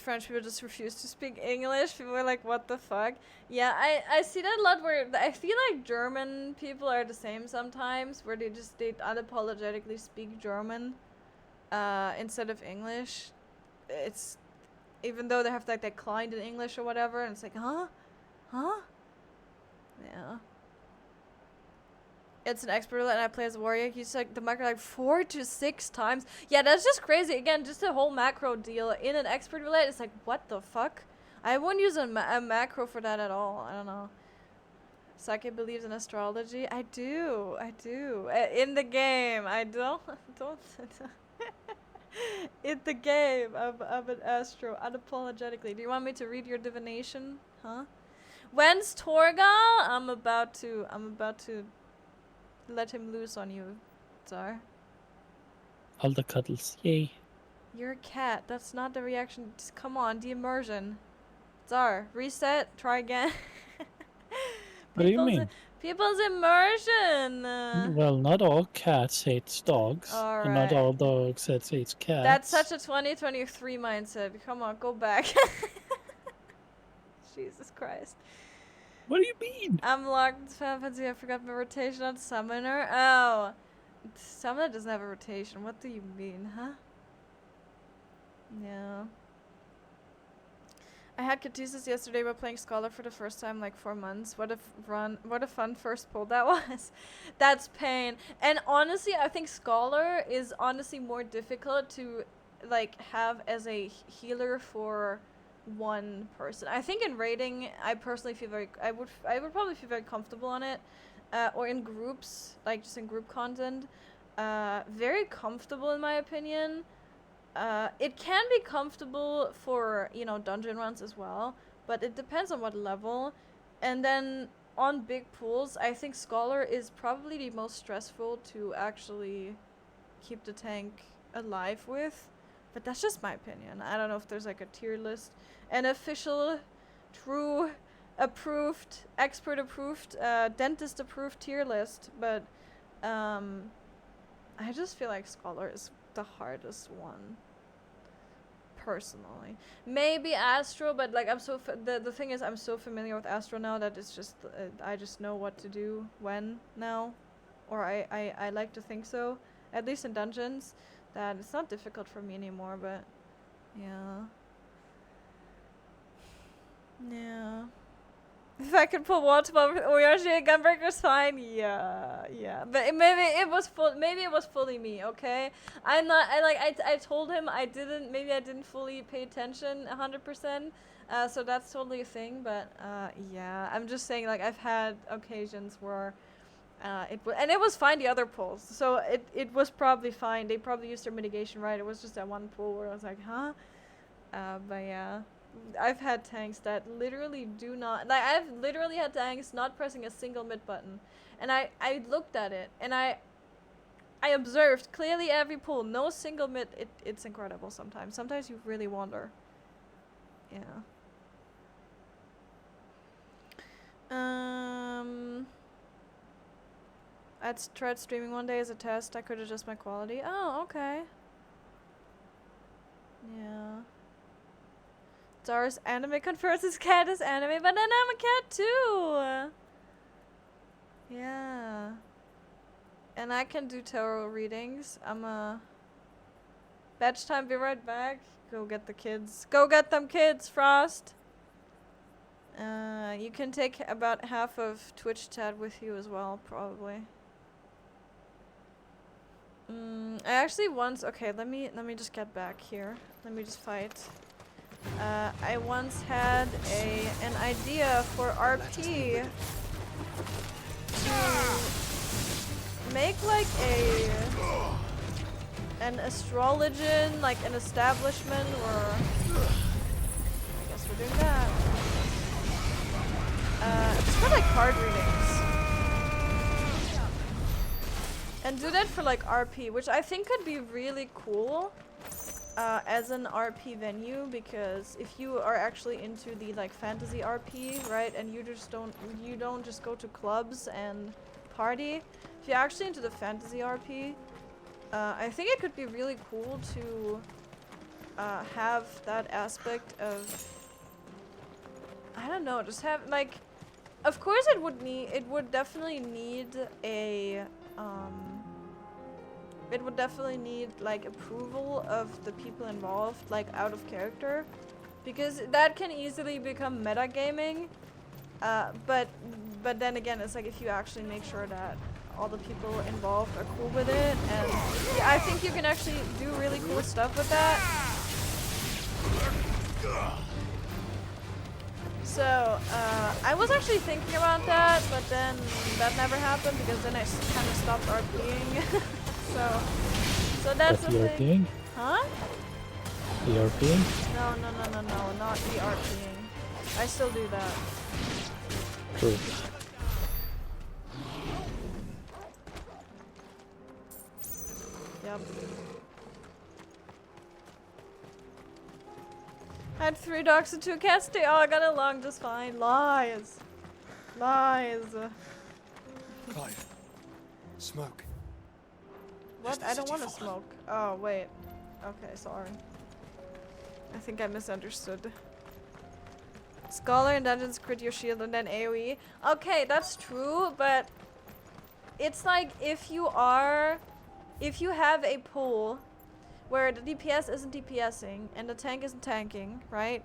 French people just refuse to speak English. People are like, what the fuck? Yeah, I see that a lot where I feel like German people are the same sometimes, where they unapologetically speak German instead of English. It's even though they have like that client in English or whatever, and it's like, huh? Yeah. It's an expert roulette and I play as a warrior. He's like the macro like 4 to 6 times. Yeah, that's just crazy. Again, just the whole macro deal in an expert roulette. It's like, what the fuck? I wouldn't use a macro for that at all. I don't know. Sake believes in astrology. I do. In the game. I don't. In the game of an astro unapologetically. Do you want me to read your divination? Huh? When's Torgal? I'm about to let him loose on you, Tsar. All the cuddles. Yay. You're a cat. That's not the reaction. Just come on, the immersion. Tsar, reset. Try again. What do you mean? People's immersion. Well, not all cats hate dogs. All And not right. all dogs hate cats. That's such a 2023 mindset. Come on, go back. Jesus Christ. What do you mean? I'm locked in Final Fantasy. I forgot my rotation on Summoner. Oh. Summoner doesn't have a rotation. What do you mean, huh? Yeah. I had Catesis yesterday while playing Scholar for the first time in like 4 months. What a fun first pull that was. That's pain. And honestly, I think Scholar is honestly more difficult to like have as a healer for one person. I think in raiding, I personally feel I would probably feel very comfortable on it, or in groups, like just in group content, very comfortable in my opinion. It can be comfortable for, you know, dungeon runs as well, but it depends on what level. And then on big pools, I think Scholar is probably the most stressful to actually keep the tank alive with. But that's just my opinion. I don't know if there's like a tier list. An official, true, approved, expert approved, dentist approved tier list. But I just feel like Scholar is the hardest one. Personally. Maybe Astro, but like I'm so... the thing is I'm so familiar with Astro now that it's just... I just know what to do when now. Or I like to think so. At least in dungeons. That it's not difficult for me anymore, but yeah. Yeah. If I could pull water bomb with Oyashi, Gunbreaker's fine. Yeah. But maybe it was fully me, okay? I told him I didn't fully pay attention 100%. So that's totally a thing, but yeah. I'm just saying, like, I've had occasions where it was fine the other pulls, so it was probably fine. They probably used their mitigation right. It was just that one pull where I was like, huh? But yeah, I've had tanks that literally do not, like, I've literally had tanks not pressing a single mid button, and I looked at it and I observed clearly every pull, no single mid. It's incredible. Sometimes you really wonder. Yeah. I'd tried streaming one day as a test. I could adjust my quality. Oh, okay. Yeah. Zara's anime confirms his cat is anime, but then I'm a cat too! Yeah. And I can do tarot readings. I'm a... Batch time, be right back. Go get the kids. Go get them kids, Frost! You can take about half of Twitch chat with you as well, probably. I actually once... Okay, let me just get back here. Let me just fight. I once had an idea for RP to make like an astrologian, like an establishment, or I guess we're doing that. It's for like card readings. And do that for like RP, which I think could be really cool as an RP venue, because if you are actually into the like fantasy RP, right, and you don't just go to clubs and party. If you're actually into the fantasy RP, I think it could be really cool to have that aspect of, I don't know, just have like, of course it would definitely need a it would definitely need like approval of the people involved, like out of character, because that can easily become metagaming. But then again, it's like if you actually make sure that all the people involved are cool with it, and yeah, I think you can actually do really cool stuff with that. So, I was actually thinking about that, but then that never happened because then I kind of stopped RPing. so that's the thing. ERPing? Huh? ERPing? No, not ERPing. I still do that. True. Yep. I had 3 dogs and 2 cats today. Oh, I got along just fine. Lies. Lies. Clive, smoke. What? I don't want to smoke. Oh, wait. Okay, sorry. I think I misunderstood. Scholar and dungeons crit your shield and then AoE. Okay, that's true, but it's like if you have a pull where the DPS isn't DPSing and the tank isn't tanking, right?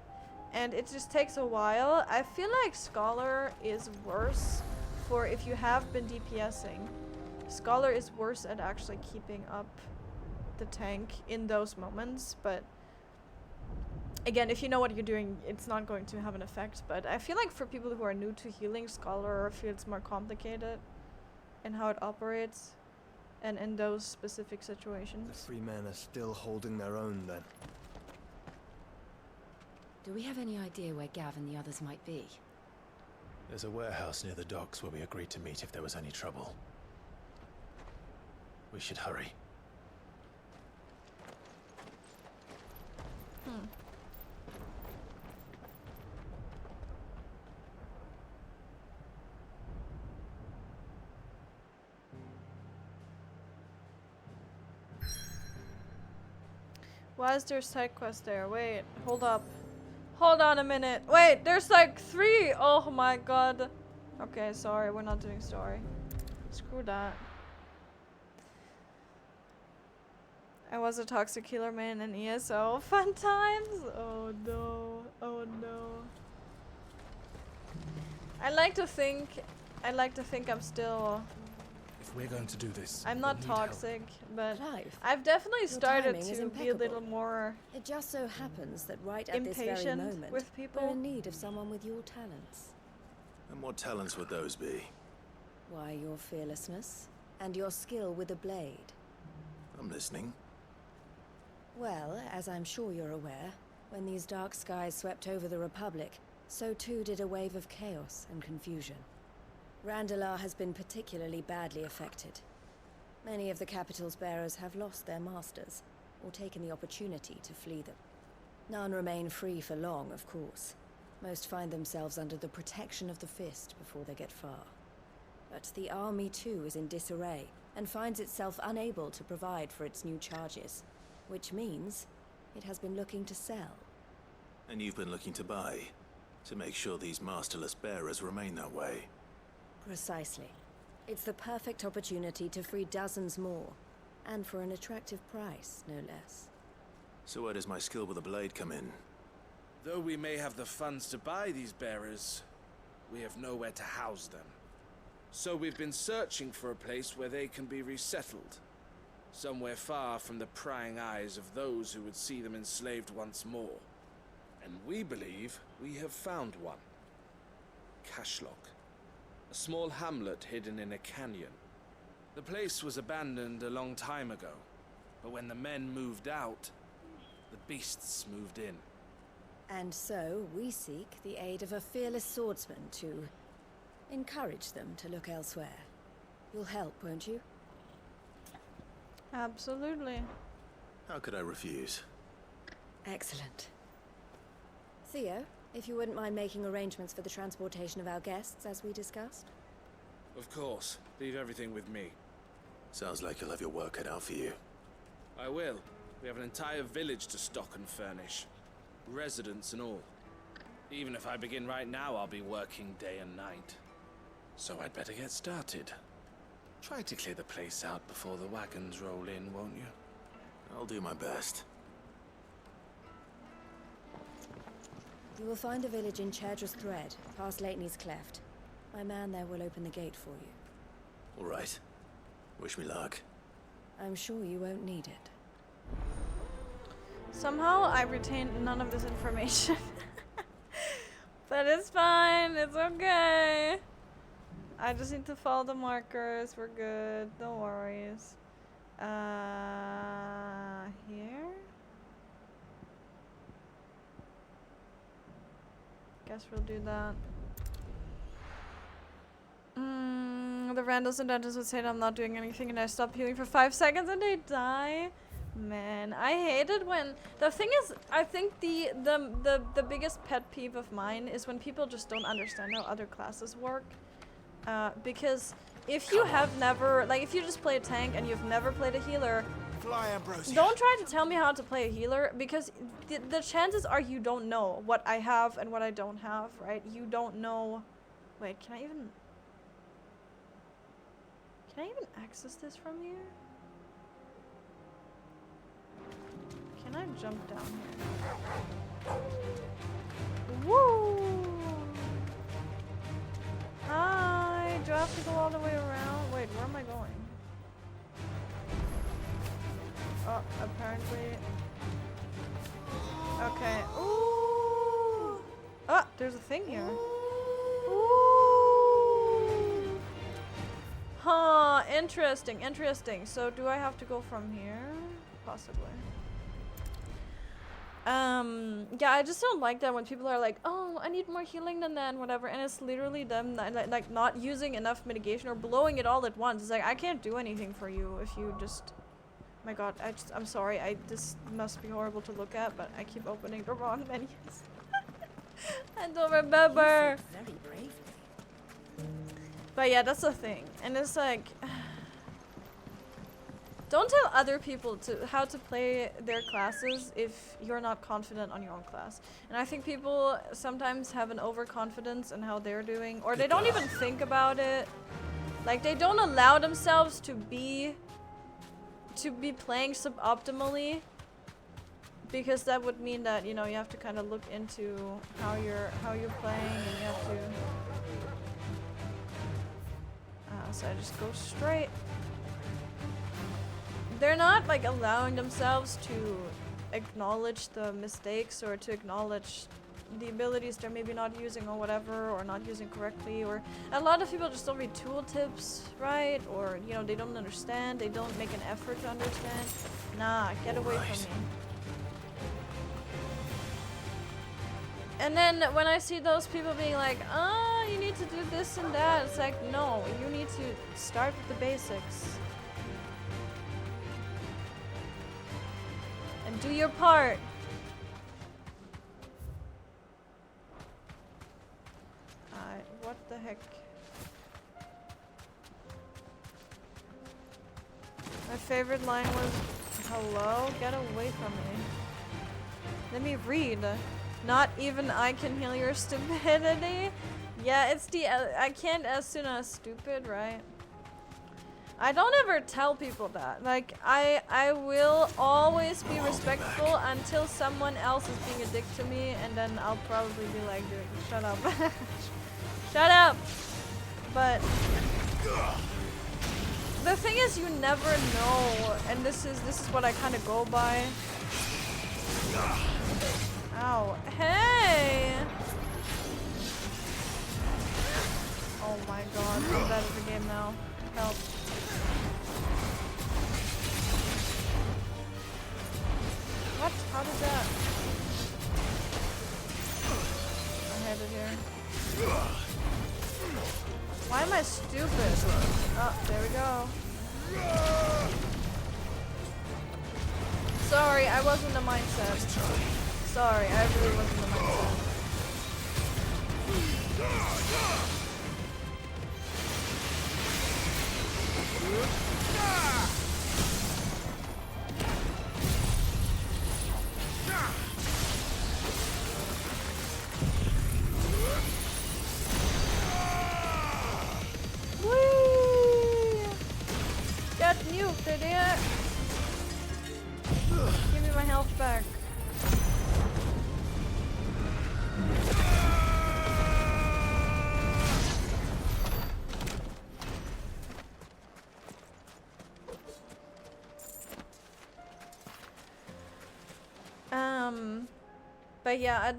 And it just takes a while. I feel like Scholar is worse for if you have been DPSing. Scholar is worse at actually keeping up the tank in those moments, but again, if you know what you're doing, it's not going to have an effect. But I feel like for people who are new to healing, Scholar feels more complicated in how it operates and in those specific situations. The 3 men are still holding their own then. Do we have any idea where Gav and the others might be? There's a warehouse near the docks where we agreed to meet if there was any trouble. We should hurry. Why is there a side quest there? Wait, hold up. Hold on a minute. Wait, there's like 3! Oh my god. Okay, sorry, we're not doing story. Screw that. I was a toxic healer main in ESO. Fun times! Oh no. Oh no. I like to think I'm still... If we're going to do this, I'm not toxic, but Clive, I've definitely your started timing is to be a little impeccable. more It just so happens that right at this very impatient moment, with we're people. in need of someone with your talents. And what talents would those be? Why, your fearlessness and your skill with a blade. I'm listening. Well, as I'm sure you're aware, when these dark skies swept over the Republic, so too did a wave of chaos and confusion. Randalar has been particularly badly affected. Many of the capital's bearers have lost their masters, or taken the opportunity to flee them. None remain free for long, of course. Most find themselves under the protection of the Fist before they get far. But the army too is in disarray, and finds itself unable to provide for its new charges. Which means it has been looking to sell. And you've been looking to buy, to make sure these masterless bearers remain that way. Precisely. It's the perfect opportunity to free dozens more, and for an attractive price, no less. So where does my skill with a blade come in? Though we may have the funds to buy these bearers, we have nowhere to house them. So we've been searching for a place where they can be resettled. Somewhere far from the prying eyes of those who would see them enslaved once more. And we believe we have found one. Cashlock. A small hamlet hidden in a canyon. The place was abandoned a long time ago, but when the men moved out, the beasts moved in. And so we seek the aid of a fearless swordsman to encourage them to look elsewhere. You'll help, won't you? Absolutely. How could I refuse? Excellent. Theo, if you wouldn't mind making arrangements for the transportation of our guests, as we discussed. Of course. Leave everything with me. Sounds like you'll have your work cut out for you. I will. We have an entire village to stock and furnish. Residents and all. Even if I begin right now, I'll be working day and night. So I'd better get started. Try to clear the place out before the wagons roll in, won't you? I'll do my best. You will find a village in Chedra's Thread, past Lateney's Cleft. My man there will open the gate for you. All right. Wish me luck. I'm sure you won't need it. Somehow I retained none of this information. But it's fine, it's okay. I just need to follow the markers, we're good, no worries. Here? Guess we'll do that. The randos and dentists would say that I'm not doing anything and I stop healing for 5 seconds and they die. Man, I hate it when... The thing is, I think the biggest pet peeve of mine is when people just don't understand how other classes work. Because if you have never... Like, if you just play a tank and you've never played a healer... Fly, Ambrosia. Don't try to tell me how to play a healer, because the chances are you don't know what I have and what I don't have, right? You don't know... Wait, can I even access this from here? Can I jump down here? Woo! Hi! Do I have to go all the way around? Wait, where am I going? Oh, apparently... Okay. Ooh! Oh, there's a thing here. Ooh! Huh, interesting, interesting. So do I have to go from here? Possibly. Yeah, I just don't like that when people are like, oh, I need more healing than that and whatever, and it's literally them like not using enough mitigation or blowing it all at once. It's like, I can't do anything for you if you just... My god, I'm sorry, this must be horrible to look at, but I keep opening the wrong menus. I don't remember. Very brave. But yeah, that's the thing. And it's like... Don't tell other people how to play their classes if you're not confident on your own class. And I think people sometimes have an overconfidence in how they're doing, or they don't even think about it. Like, they don't allow themselves to be playing suboptimally, because that would mean that, you know, you have to kind of look into how you're playing, and you have to... so I just go straight. They're not like allowing themselves to acknowledge the mistakes or to acknowledge the abilities they're maybe not using or whatever, or not using correctly, or a lot of people just don't read tooltips, right? Or, you know, they don't understand, they don't make an effort to understand. Nah, get away from me. And then when I see those people being like, ah, you need to do this and that, it's like, no, you need to start with the basics. And do your part. What the heck? My favorite line was, hello? Get away from me. Let me read. Not even I can heal your stupidity? Yeah, it's the, I can't as soon as stupid, right? I don't ever tell people that. Like, I will always be respectful until someone else is being a dick to me, and then I'll probably be like, dude, shut up. Shut up! But the thing is, you never know, and this is what I kind of go by. Ow. Hey! Oh my god, I'm bad at the game now. Help. What? How did that? I had it here. Why am I stupid? Oh, there we go. Sorry, I wasn't in the mindset. Sorry, I really wasn't in the mindset. idiot! Give me my health back. But yeah,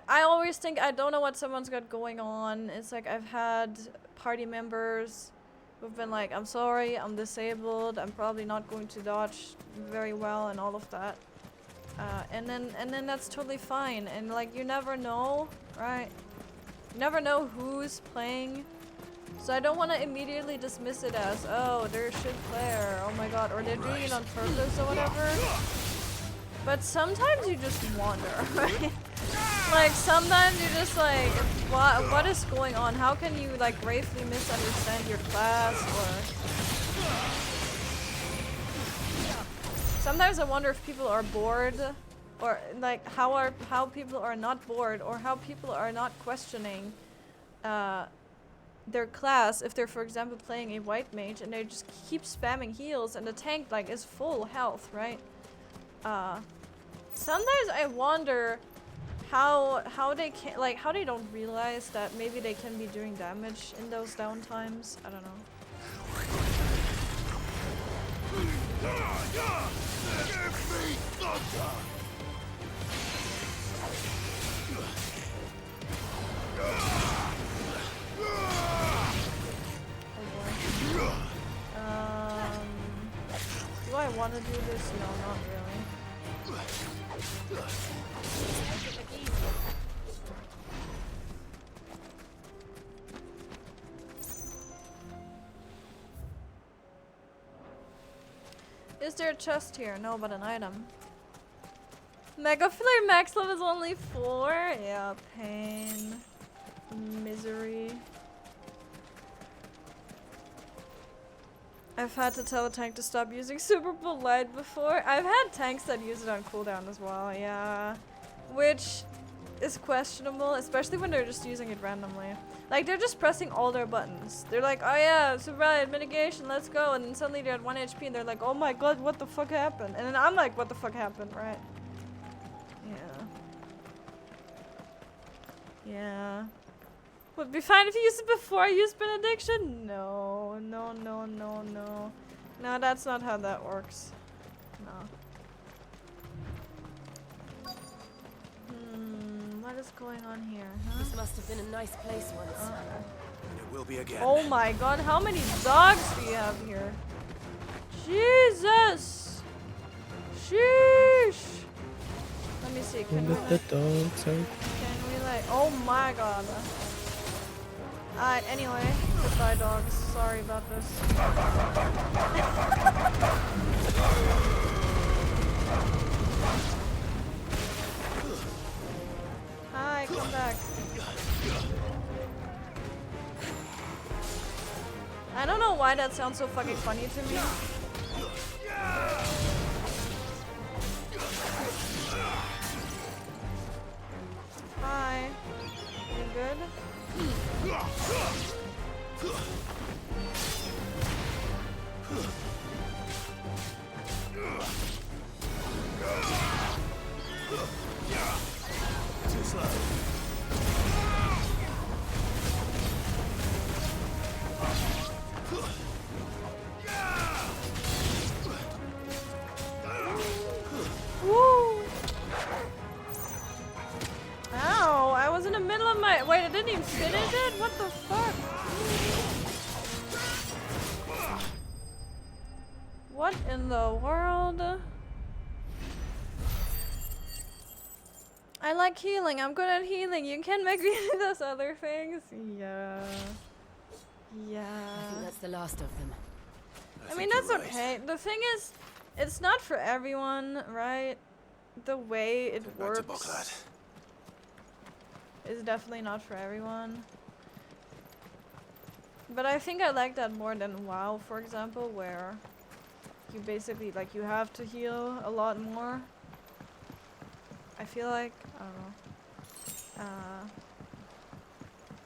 I always think I don't know what someone's got going on. It's like I've had party members who've been like, I'm sorry, I'm disabled, I'm probably not going to dodge very well and all of that. And then that's totally fine. And like, you never know, right? You never know who's playing. So I don't want to immediately dismiss it as, oh, they're a shit player, oh my god, or they're doing it on purpose or whatever. But sometimes you just wonder, right? Like, sometimes you're just like, what is going on? How can you, like, gravely misunderstand your class, or... Sometimes I wonder if people are bored, or, like, how people are not bored, or how people are not questioning, their class if they're, for example, playing a white mage, and they just keep spamming heals, and the tank, like, is full health, right? Sometimes I wonder how they can, like, how they don't realize that maybe they can be doing damage in those downtimes. I don't know. Do I want to do this? No, not really. Is there a chest here? No, but an item. Mega Filler max level is only 4? Yeah, pain. Misery. I've had to tell a tank to stop using Super Polite before. I've had tanks that use it on cooldown as well, yeah. Which is questionable, especially when they're just using it randomly. Like, they're just pressing all their buttons. They're like, oh yeah, Super mitigation, let's go. And then suddenly they're at 1 HP and they're like, oh my god, what the fuck happened? And then I'm like, what the fuck happened, right? Yeah. Yeah. Would be fine if you used it before I used Benediction? No, no, no, no, no. No, that's not how that works. No. What is going on here, huh? This must have been a nice place once. It will be again. Oh my god, how many dogs do you have here? Jesus! Sheesh! Let me see, can we Let the dogs out. Can we like... Oh my god. Alright, anyway. Goodbye, dogs. Sorry about this. Hi, come back. I don't know why that sounds so fucking funny to me. Hi. You good? Too slow. Woo! Ow! I was in the middle of my— wait, I didn't even finish it? What the fuck? What in the world? I like healing. I'm good at healing. You can't make me do those other things. Yeah. Yeah. I think that's the last of them. I mean, that's okay. The thing is, it's not for everyone, right? The way it works is definitely not for everyone. But I think I like that more than WoW, for example, where you basically, like, you have to heal a lot more. I feel like,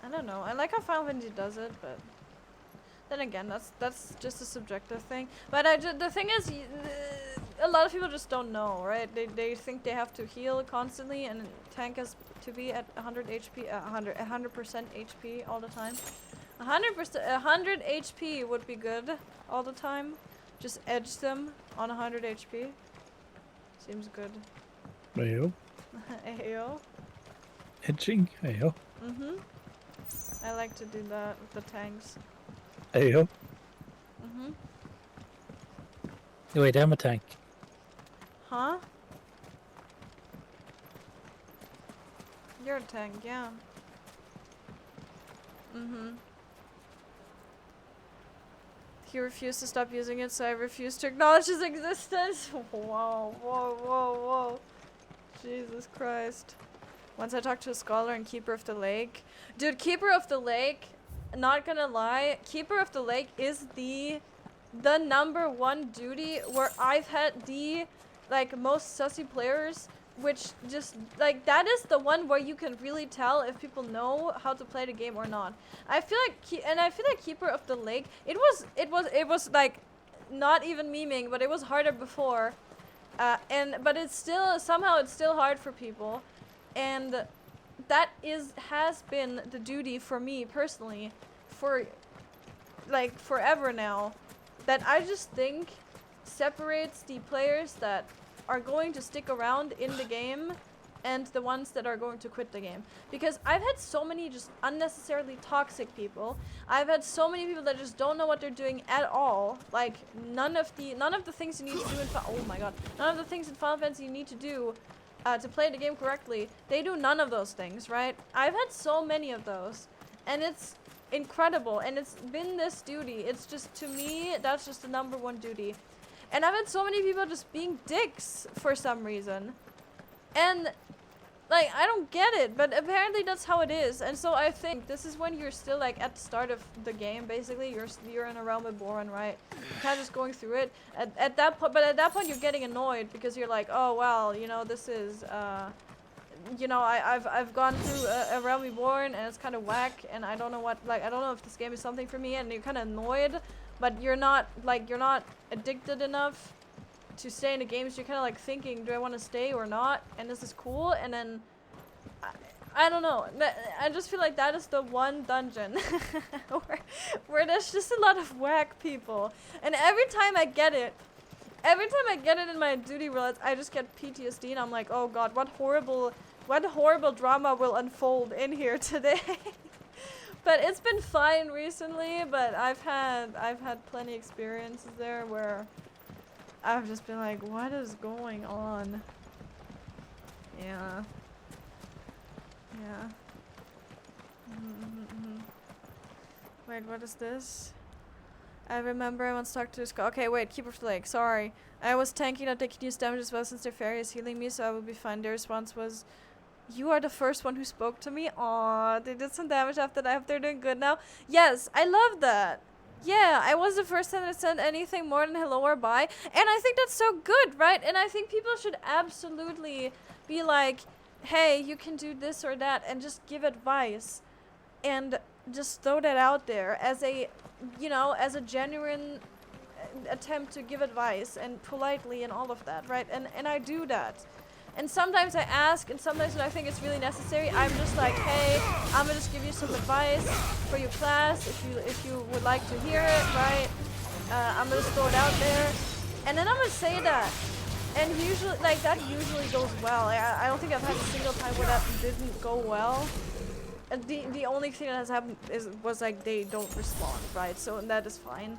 I don't know. I like how Final Fantasy does it, but Then again, that's just a subjective thing. But the thing is, a lot of people just don't know, right? They think they have to heal constantly, and tank has to be at 100 HP, 100% HP all the time. 100 HP would be good all the time. Just edge them on 100 HP. Seems good. Ayo. Ayo. Edging. Ayo. I like to do that with the tanks. Ayo. Wait, I'm a tank. Huh? You're a tank, yeah. He refused to stop using it, so I refused to acknowledge his existence. Whoa, whoa, whoa, whoa. Jesus Christ. Once I talked to a scholar and Keeper of the Lake. Dude, Keeper of the Lake, not gonna lie, Keeper of the Lake is the #1 duty where I've had the, like, most sussy players, which just, like, that is the one where you can really tell if people know how to play the game or not. I feel like Keeper of the Lake, it was like, not even memeing, but it was harder before. But it's still, somehow it's still hard for people. And that has been the duty for me personally for, like, forever now. That I just think separates the players that are going to stick around in the game and the ones that are going to quit the game. Because I've had so many just unnecessarily toxic people. I've had so many people that just don't know what they're doing at all. Like, none of the things you need to do in oh my god, none of the things in Final Fantasy you need to do to play the game correctly, they do none of those things, right? I've had so many of those, and it's incredible, and it's been this duty. It's just, to me, that's just the #1 duty. And I've had so many people just being dicks for some reason. And, like, I don't get it, but apparently that's how it is. And so I think this is when you're still, like, at the start of the game, basically. You're in a realm with Boron, right? You're kind of just going through it. At that point, but at that point you're getting annoyed because you're like, oh, well, you know, this is, you know, I've gone through a realm reborn and it's kind of whack, and I don't know what, like, I don't know if this game is something for me, and you're kind of annoyed, but you're not addicted enough to stay in the game, so you're kind of like thinking, do I want to stay or not, and this is cool, and then I don't know, I just feel like that is the one dungeon where there's just a lot of whack people, and every time I get it in my duty roulette, I just get PTSD, and I'm like, oh god, what horrible drama will unfold in here today. But it's been fine recently, but I've had plenty experiences there where I've just been like, what is going on? Yeah. Yeah. Wait, what is this? I remember I once talked to this guy. Okay, wait, Keeper of the Lake, sorry. I was tanking that they can use damage as well since their fairy is healing me, so I will be fine. Their response was, you are the first one who spoke to me. Aw, they did some damage after that. I hope they're doing good now. Yes, I love that. Yeah, I was the first time that sent anything more than hello or bye. And I think that's so good, right? And I think people should absolutely be like, hey, you can do this or that, and just give advice. And just throw that out there as a, you know, as a genuine attempt to give advice and politely and all of that, right? And I do that. And sometimes I ask, and sometimes when I think it's really necessary, I'm just like, hey, I'm gonna just give you some advice for your class if you would like to hear it, right? I'm gonna just throw it out there, and then I'm gonna say that. And usually, like, that usually goes well. I don't think I've had a single time where that didn't go well. The only thing that has happened was like they don't respond, right? So that is fine.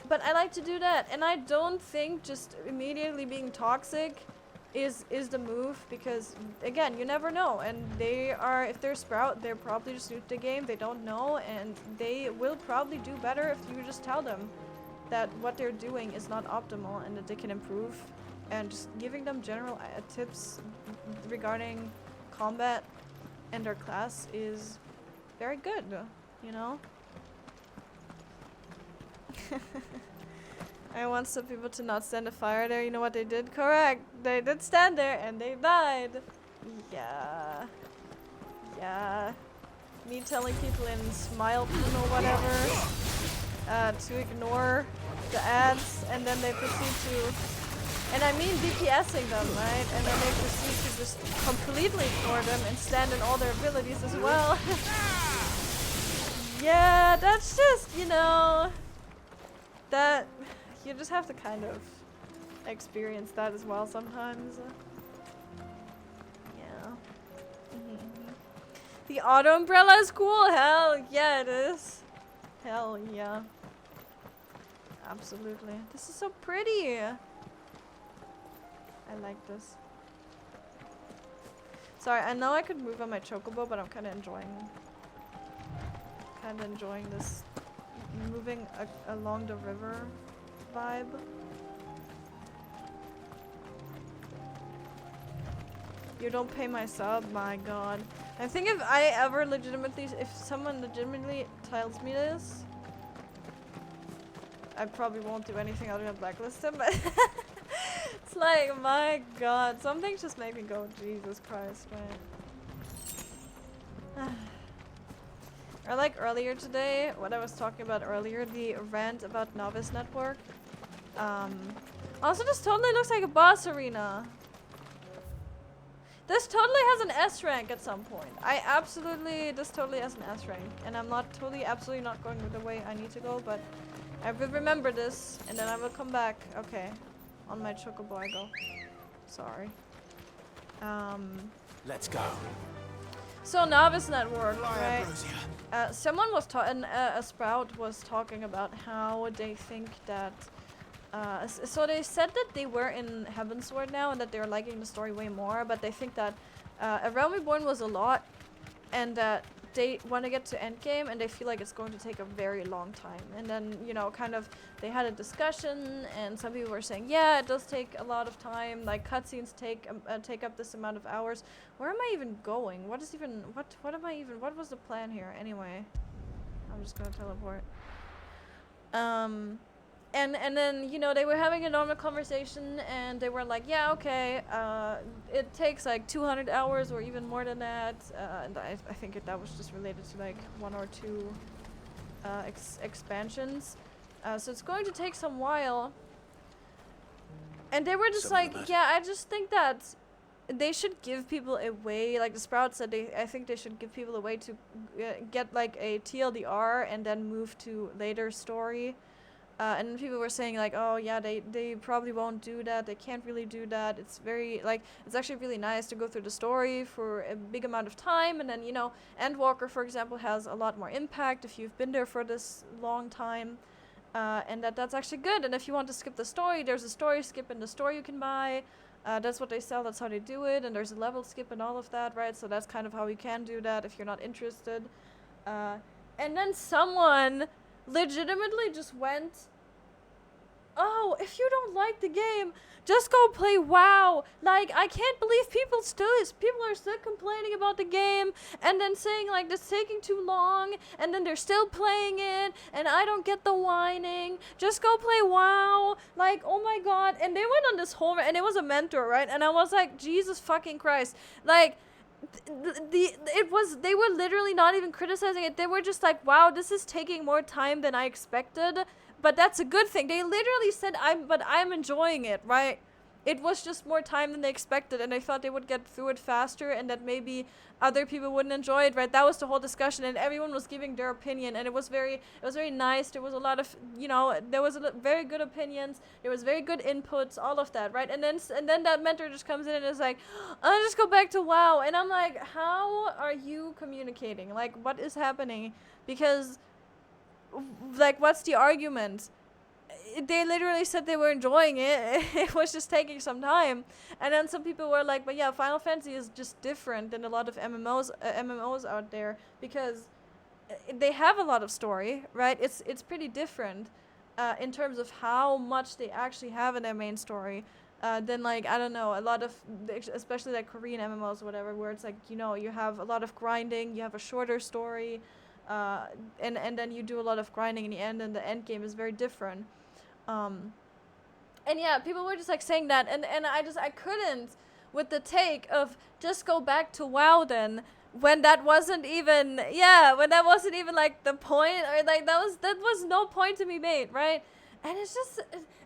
But I like to do that, and I don't think just immediately being toxic is the move, because again, you never know, and if they're Sprout, they're probably just new to the game, they don't know, and they will probably do better if you just tell them that what they're doing is not optimal and that they can improve, and just giving them general tips regarding combat and their class is very good, you know? I want some people to not stand a fire there. You know what they did? Correct. They did stand there and they died. Yeah. Yeah. me telling people in Smileton or whatever to ignore the ads, and then they proceed to, and I mean DPSing them, right? And then they proceed to just completely ignore them and stand in all their abilities as well. Yeah, that's just, you know, that you just have to kind of experience that as well sometimes. Yeah. The auto umbrella is cool. Hell yeah, it is. Hell yeah. Absolutely. This is so pretty. I like this. Sorry, I know I could move on my chocobo, but I'm kind of enjoying this moving along the river vibe. You don't pay my sub? My god. I think if I ever if someone legitimately tells me this, I probably won't do anything other than blacklist him, but it's like, my god, some things just make me go, Jesus Christ, man. Or like earlier today, what I was talking about earlier, the rant about Novice Network. Also, this totally looks like a boss arena. This totally has an S rank at some point. This totally has an S rank. And I'm not absolutely not going the way I need to go, but I will remember this, and then I will come back. Okay. On my chocobo I go. Sorry. Let's go. So Novice Network, right? Someone was a Sprout was talking about how they think that so they said that they were in Heavensward now and that they're liking the story way more, but they think that A Realm Reborn was a lot, and that they want to get to endgame and they feel like it's going to take a very long time. And then, you know, kind of they had a discussion, and some people were saying, yeah, it does take a lot of time, like cutscenes take up this amount of hours. Where am I even going? What was the plan here anyway? I'm just gonna teleport. And then, you know, they were having a normal conversation, and they were like, yeah, okay, it takes like 200 hours or even more than that, and I think that was just related to like 1 or 2 expansions, so it's going to take some while. And they were just like, yeah, I just think that they should give people a way, like the Sprout said, I think they should give people a way to get like a TLDR and then move to later story. And then people were saying like, oh yeah, they probably won't do that, they can't really do that, it's very, like, it's actually really nice to go through the story for a big amount of time, and then, you know, Endwalker, for example, has a lot more impact if you've been there for this long time, and that's actually good. And if you want to skip the story, there's a story skip in the store you can buy, that's what they sell, that's how they do it, and there's a level skip and all of that, right? So that's kind of how you can do that if you're not interested. And then someone legitimately just went, oh, if you don't like the game, just go play WoW. Like, I can't believe people are still complaining about the game, and then saying like this taking too long, and then they're still playing it, and I don't get the whining. Just go play WoW. Like, oh my god. And they went on this whole, and it was a mentor, right? And I was like, Jesus fucking Christ. Like, they were literally not even criticizing it. They were just like, wow, this is taking more time than I expected, but that's a good thing. They literally said, I'm enjoying it, right? It was just more time than they expected, and they thought they would get through it faster, and that maybe other people wouldn't enjoy it, right? That was the whole discussion, and everyone was giving their opinion, and it was very nice. There was a lot of, you know, there was very good opinions, there was very good inputs, all of that, right? And then that mentor just comes in and is like, I'll just go back to WoW, and I'm like, how are you communicating? Like, what is happening? Because, like, what's the argument? They literally said they were enjoying it. It was just taking some time. And then some people were like, but yeah, Final Fantasy is just different than a lot of MMOs out there, because they have a lot of story, right? It's pretty different in terms of how much they actually have in their main story than, like, I don't know, a lot of, especially like Korean MMOs or whatever, where it's like, you know, you have a lot of grinding, you have a shorter story, and then you do a lot of grinding in the end, and the end game is very different. And yeah, people were just like saying that, and I couldn't with the take of just go back to WoW then, when that wasn't even like the point, or like that was no point to be made, right? And it's just,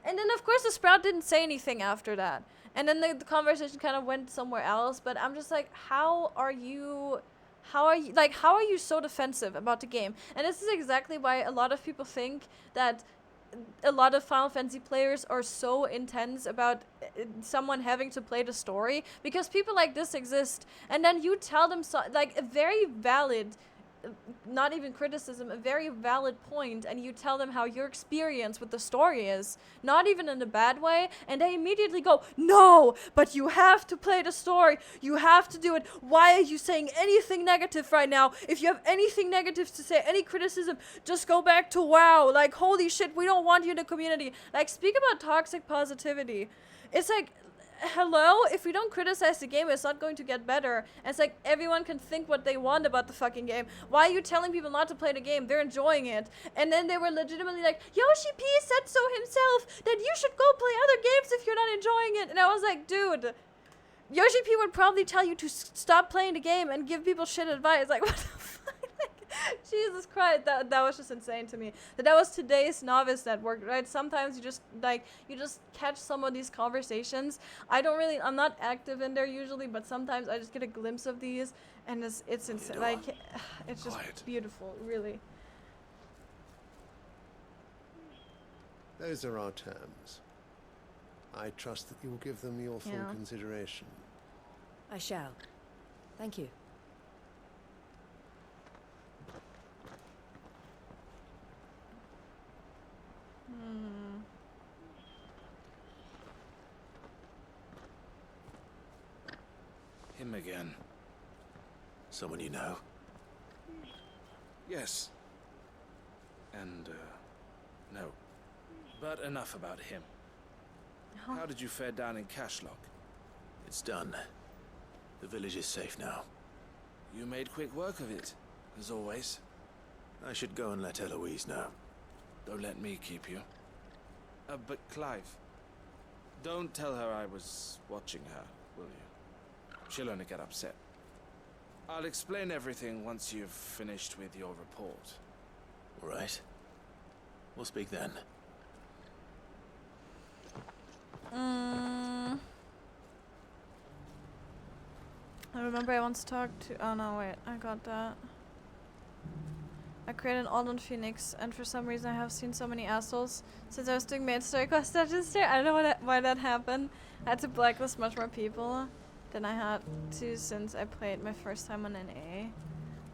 and then of course the Sprout didn't say anything after that, and then the conversation kind of went somewhere else. But I'm just like, how are you so defensive about the game? And this is exactly why a lot of people think that a lot of Final Fantasy players are so intense about someone having to play the story, because people like this exist, and then you tell them like a very valid, not even criticism, a very valid point, and you tell them how your experience with the story is, not even in a bad way, and they immediately go, no, but you have to play the story, you have to do it, why are you saying anything negative right now? If you have anything negative to say, any criticism, just go back to WoW, like, holy shit, we don't want you in the community. Like, speak about toxic positivity. It's like, hello, if we don't criticize the game, it's not going to get better. And it's like, everyone can think what they want about the fucking game. Why are you telling people not to play the game? They're enjoying it. And then they were legitimately like, Yoshi P said so himself, that you should go play other games if you're not enjoying it. And I was like, dude, Yoshi P would probably tell you to stop playing the game and give people shit advice. Like, what the fuck? Jesus Christ, that was just insane to me. That was today's novice network, right? Sometimes you just catch some of these conversations. I'm not active in there usually, but sometimes I just get a glimpse of these, and it's insane. Like, it's just beautiful, really. Those are our terms. I trust that you will give them your full consideration. I shall. Thank you. Him again. Someone you know? Yes. And, no. But enough about him. How did you fare down in Cashlock? It's done. The village is safe now. You made quick work of it, as always. I should go and let Eloise know. Don't let me keep you. But Clive, don't tell her I was watching her, will you? She'll only get upset. I'll explain everything once you've finished with your report. All right. We'll speak then. I remember I once talked to... Oh no, wait. I got that. I created an Alden Phoenix, and for some reason I have seen so many assholes since I was doing main story quest dungeons there. I don't know why that happened. I had to blacklist much more people than I had to since I played my first time on NA.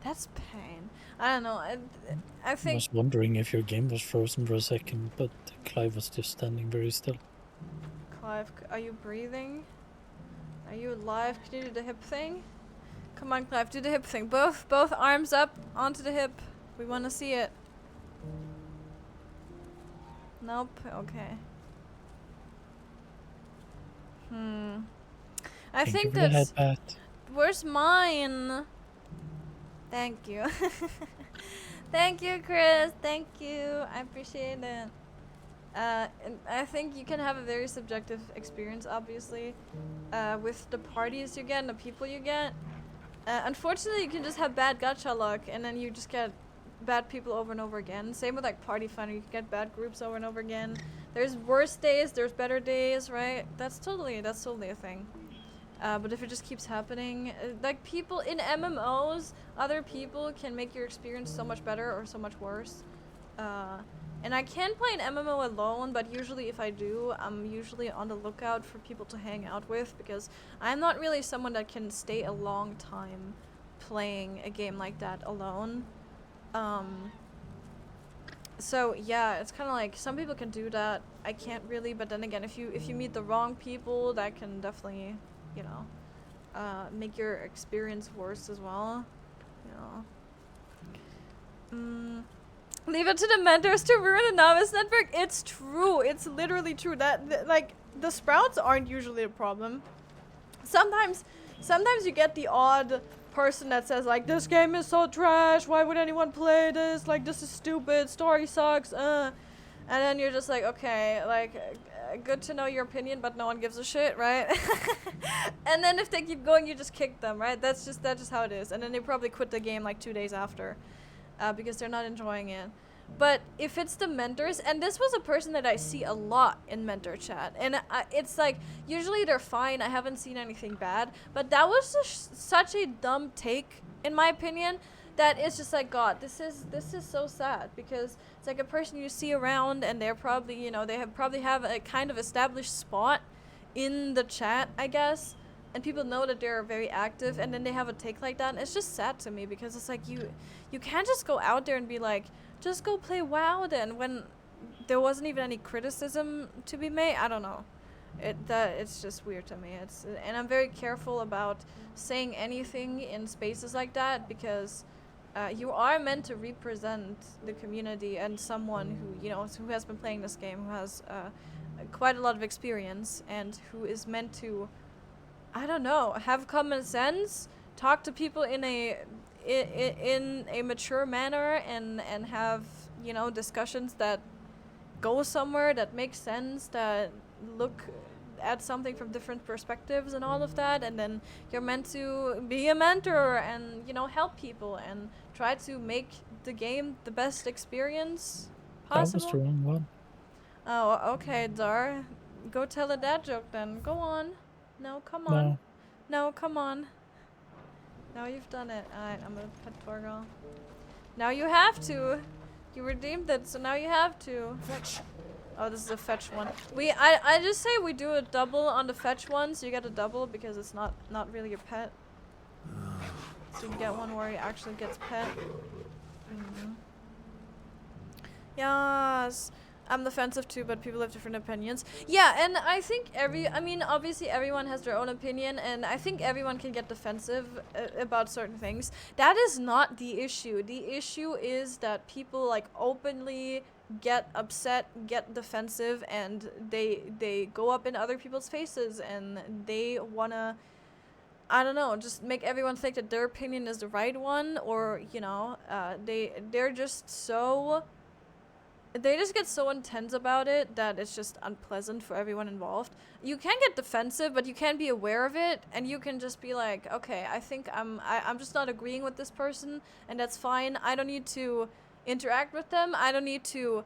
That's pain. I don't know. I think... I was wondering if your game was frozen for a second, but Clive was just standing very still. Clive, are you breathing? Are you alive? Can you do the hip thing? Come on, Clive, do the hip thing. Both arms up onto the hip. We want to see it. Nope. Okay. I think that's... Where's mine? Thank you. Thank you, Chris. Thank you. I appreciate it. And I think you can have a very subjective experience, obviously, with the parties you get and the people you get. Unfortunately, you can just have bad gacha luck, and then you just get bad people over and over again. Same with like Party Finder, you can get bad groups over and over again. There's worse days, there's better days, right? That's totally a thing. But if it just keeps happening, like people in MMOs, other people can make your experience so much better or so much worse. And I can play an MMO alone, but usually if I do, I'm usually on the lookout for people to hang out with, because I'm not really someone that can stay a long time playing a game like that alone. So yeah, it's kind of like some people can do that. I can't really, but then again, if you meet the wrong people, that can definitely, you know, make your experience worse as well. You know. Leave it to the mentors to ruin the novice network. It's true. It's literally true. That like the sprouts aren't usually a problem. Sometimes you get the odd person that says like, this game is so trash, why would anyone play this, like this is stupid, story sucks, and then you're just like, okay, like good to know your opinion, but no one gives a shit, right? And then if they keep going, you just kick them, right? That's just how it is. And then they probably quit the game like 2 days after, because they're not enjoying it. But if it's the mentors, and this was a person that I see a lot in mentor chat, and it's like, usually they're fine, I haven't seen anything bad, but that was just such a dumb take, in my opinion, that it's just like, God, this is so sad, because it's like a person you see around, and they're probably, you know, they probably have a kind of established spot in the chat, I guess, and people know that they're very active, and then they have a take like that, and it's just sad to me, because it's like, you can't just go out there and be like, just go play WoW then, when there wasn't even any criticism to be made. I don't know. It's just weird to me. And I'm very careful about saying anything in spaces like that, because you are meant to represent the community and someone who, you know, who has been playing this game, who has quite a lot of experience, and who is meant to, I don't know, have common sense, talk to people in a mature manner, and have, you know, discussions that go somewhere, that make sense, that look at something from different perspectives and all of that. And then you're meant to be a mentor and, you know, help people and try to make the game the best experience possible. That was the wrong one. Oh, okay, Dar. Go tell a dad joke then. Go on. No, come on. No, come on. Now you've done it. Alright, I'm gonna pet Torgal. Now you have to. You redeemed it, so now you have to. Fetch. Oh, this is a fetch one. I just say we do a double on the fetch one, so you get a double, because it's not really your pet. So you get one where he actually gets pet. Yes. I'm defensive too, but people have different opinions. Yeah, and I think obviously everyone has their own opinion, and I think everyone can get defensive about certain things. That is not the issue. The issue is that people like openly get upset, get defensive, and they go up in other people's faces, and they wanna, I don't know, just make everyone think that their opinion is the right one, or, you know, they're just so... They just get so intense about it that it's just unpleasant for everyone involved. You can get defensive, but you can be aware of it, and you can just be like, okay, I think I'm just not agreeing with this person, and that's fine. I don't need to interact with them. I don't need to,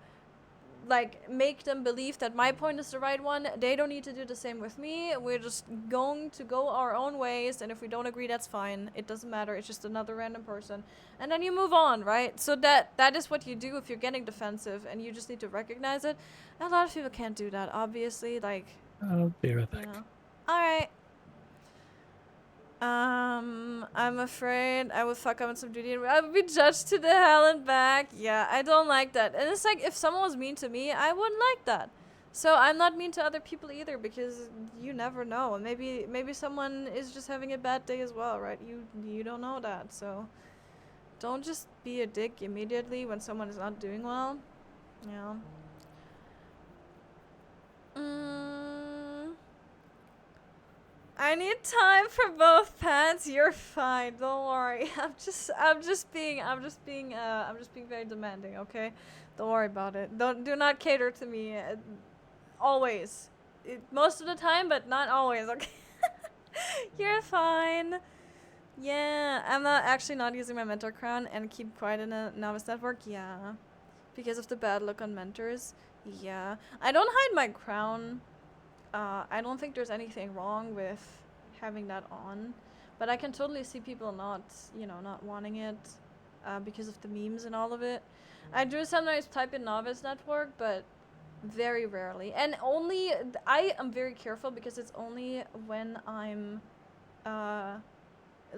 like, make them believe that my point is the right one. They don't need to do the same with me. We're just going to go our own ways, and if we don't agree, that's fine. It doesn't matter. It's just another random person. And then you move on, right? So that is what you do if you're getting defensive, and you just need to recognize it. A lot of people can't do that, obviously. Like, I'll be right back. you know. Alright. I'm afraid I would fuck up on some duty and I would be judged to the hell and back. Yeah, I don't like that. And it's like, if someone was mean to me, I wouldn't like that. So I'm not mean to other people either, because you never know. Maybe someone is just having a bad day as well, right? You don't know that, so don't just be a dick immediately when someone is not doing well. Yeah. I need time for both pets. You're fine. Don't worry. I'm just being very demanding, okay? Don't worry about it. Do not cater to me. Always. Most of the time, but not always, okay? You're fine. Yeah, I'm not using my mentor crown and keep quiet in a novice network. Yeah. Because of the bad look on mentors. Yeah. I don't hide my crown. I don't think there's anything wrong with having that on, but I can totally see people not wanting it, because of the memes and all of it. I do sometimes type in novice network, but very rarely, and only, I am very careful, because it's only when I'm,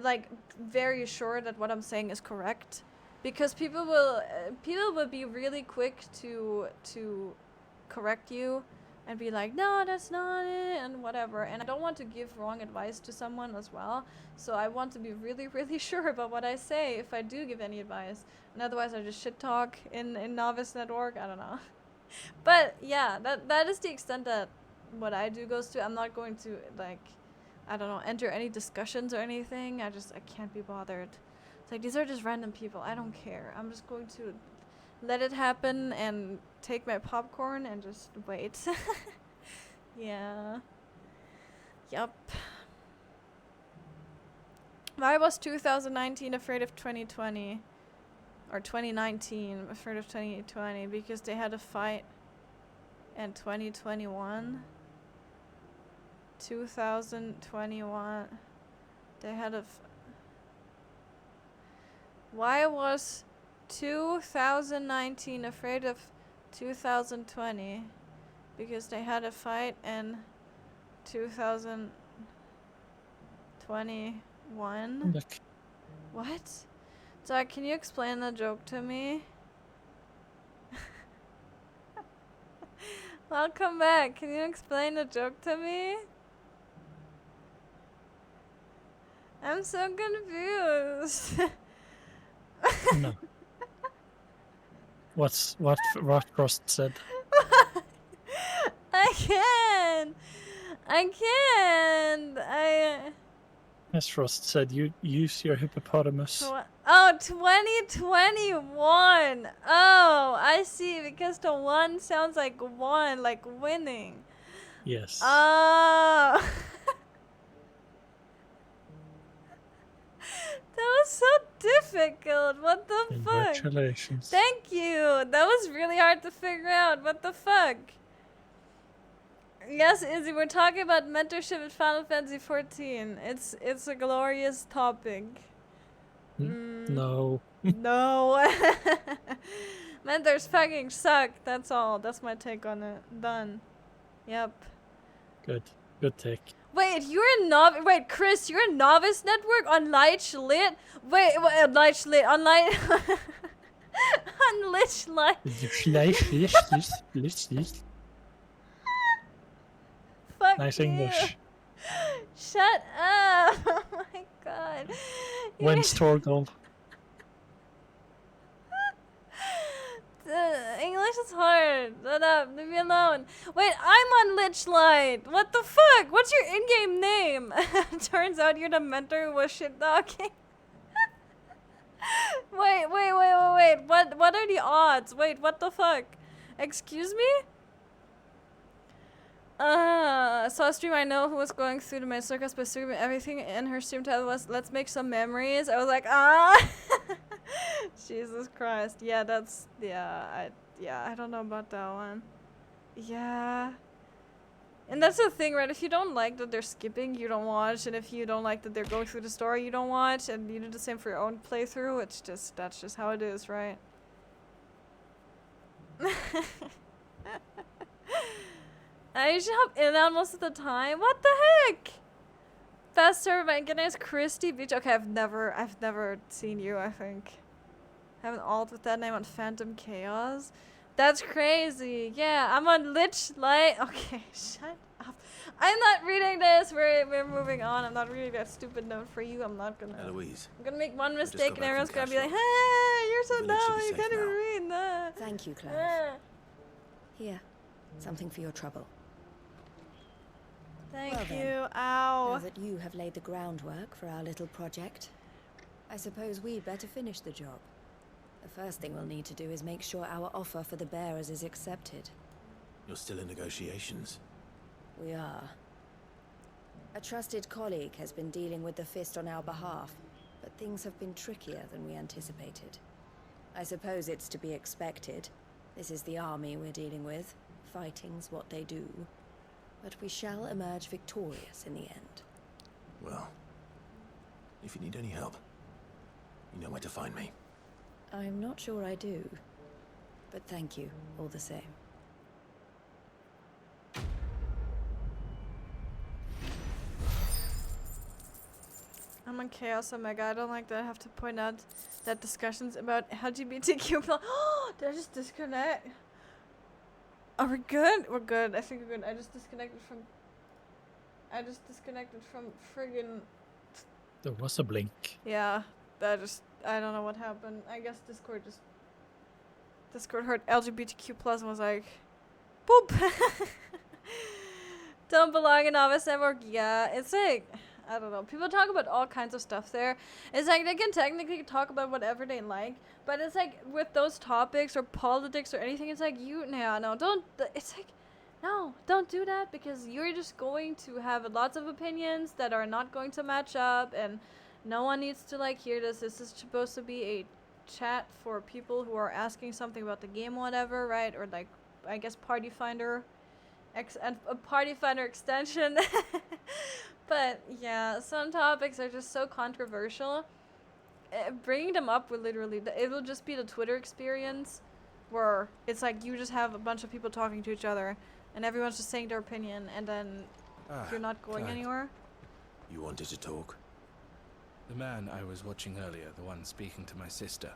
like, very sure that what I'm saying is correct, because people will be really quick to correct you and be like, no, that's not it, and whatever. And I don't want to give wrong advice to someone as well. So I want to be really, really sure about what I say if I do give any advice. And otherwise I just shit talk in Novice Network. I don't know. But yeah, that is the extent that what I do goes to. I'm not going to, like, I don't know, enter any discussions or anything. I can't be bothered. It's like, these are just random people. I don't care. I'm just going to let it happen and take my popcorn and just wait. Yeah. Yup. Why was 2019 afraid of 2020? Or 2019 afraid of 2020? Because they had a fight in 2021. 2021. They had a... Why was 2019 afraid of 2020? Because they had a fight in 2021. Look. What? Sorry, can you explain the joke to me? Welcome back. Can you explain the joke to me? I'm so confused. No. What Frost said? I can't. As Frost said, you use your hippopotamus. Oh, 2021. Oh, I see. Because the one sounds like one, like winning. Yes. Oh. That was so difficult. What the fuck? Congratulations. Thank you. That was really hard to figure out. What the fuck? Yes, Izzy, we're talking about mentorship in Final Fantasy XIV. It's a glorious topic. No. No. Mentors fucking suck. That's all. That's my take on it. Done. Yep. Good take. Wait, you're a novice. Wait, Chris, you're a novice network on Lich Lit? Wait, Lich Lit on Light. On Lich Lit. Fuck Nice you. English. Shut up. Oh my god. When's Torgal? English is hard. Shut up. Leave me alone. Wait, I'm on Lich Light. What the fuck? What's your in-game name? Turns out you're the mentor who was shit talking. Wait. What are the odds? Wait, what the fuck? Excuse me? I saw a stream I know who was going through the main circus by streaming everything, and her stream title was "Let's Make Some Memories." I was like, Jesus Christ. Yeah, that's I don't know about that one. Yeah. And that's the thing, right? If you don't like that they're skipping, you don't watch, and if you don't like that they're going through the story, you don't watch, and you do the same for your own playthrough. That's just how it is, right? I usually hop in and out most of the time. What the heck? Best server by goodness, Christy Beach. Okay, I've never seen you, I think. Have an alt with that name on Phantom Chaos. That's crazy. Yeah, I'm on Lich Light. Okay, shut up. I'm not reading this. We're moving on. I'm not reading that stupid note for you. I'm not gonna. Eloise. I'm gonna make one mistake and everyone's gonna be like, "Hey, you're so dumb. You can't even read that." Thank you, Clive. Here, something for your trouble. Thank well, you. Ow. Now that you have laid the groundwork for our little project, I suppose we'd better finish the job. The first thing we'll need to do is make sure our offer for the bearers is accepted. You're still in negotiations. We are. A trusted colleague has been dealing with the Fist on our behalf, but things have been trickier than we anticipated. I suppose it's to be expected. This is the army we're dealing with. Fighting's what they do. But we shall emerge victorious in the end. Well, if you need any help, you know where to find me. I'm not sure I do. But thank you, all the same. I'm on Chaos Omega. I don't like that I have to point out that discussions about LGBTQ+. Did I just disconnect? Are we good? We're good. I think we're good. I just disconnected from friggin'... There was a blink. Yeah. I don't know what happened. I guess Discord heard LGBTQ+ and was like, boop! Don't belong in Novice Network. Yeah, it's like, I don't know. People talk about all kinds of stuff there. It's like they can technically talk about whatever they like, but it's like with those topics or politics or anything, it's like don't. It's like No, don't do that, because you're just going to have lots of opinions that are not going to match up, and no one needs to like hear this. This is supposed to be a chat for people who are asking something about the game, whatever, right? Or like, I guess Party Finder, and a Party Finder extension. But yeah, some topics are just so controversial. Bringing them up will literally, it will just be the Twitter experience, where it's like you just have a bunch of people talking to each other, and everyone's just saying their opinion, and then you're not going Clyde. anywhere. You wanted to talk? The man I was watching earlier, the one speaking to my sister,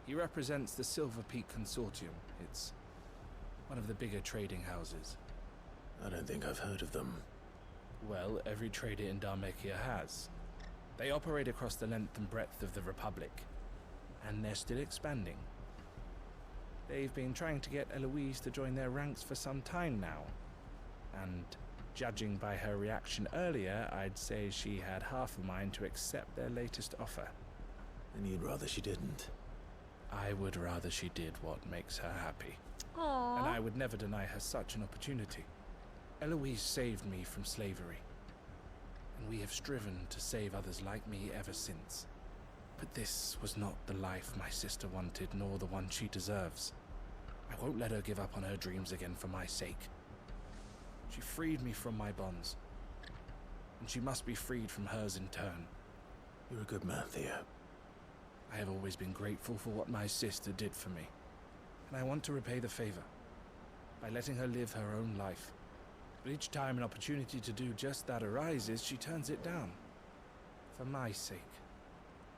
he represents the Silver Peak Consortium. It's one of the bigger trading houses. I don't think I've heard of them. Well, every trader in Dharmekia has. They operate across the length and breadth of the Republic, and they're still expanding. They've been trying to get Eloise to join their ranks for some time now, and judging by her reaction earlier, I'd say she had half a mind to accept their latest offer. And you'd rather she didn't? I would rather she did what makes her happy. Aww. And I would never deny her such an opportunity. Eloise saved me from slavery, and we have striven to save others like me ever since. But this was not the life my sister wanted, nor the one she deserves. I won't let her give up on her dreams again for my sake. She freed me from my bonds, and she must be freed from hers in turn. You're a good man, Theo. I have always been grateful for what my sister did for me, and I want to repay the favor by letting her live her own life. But each time an opportunity to do just that arises, she turns it down. For my sake.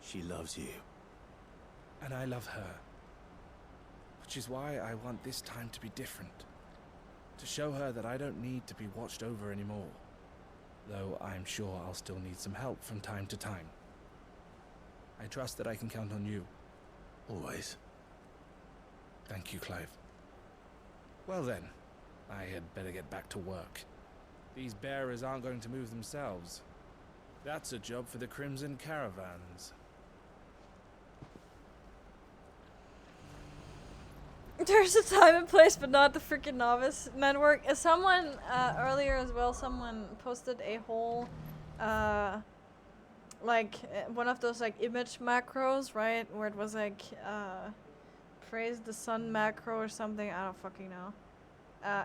She loves you. And I love her. Which is why I want this time to be different. To show her that I don't need to be watched over anymore. Though I'm sure I'll still need some help from time to time. I trust that I can count on you. Always. Thank you, Clive. Well then, I had better get back to work. These bearers aren't going to move themselves. That's a job for the Crimson Caravans. There's a time and place, but not the freaking novice network. Someone earlier as well, someone posted a whole one of those like image macros, right? Where it was like praise the sun macro or something. I don't fucking know.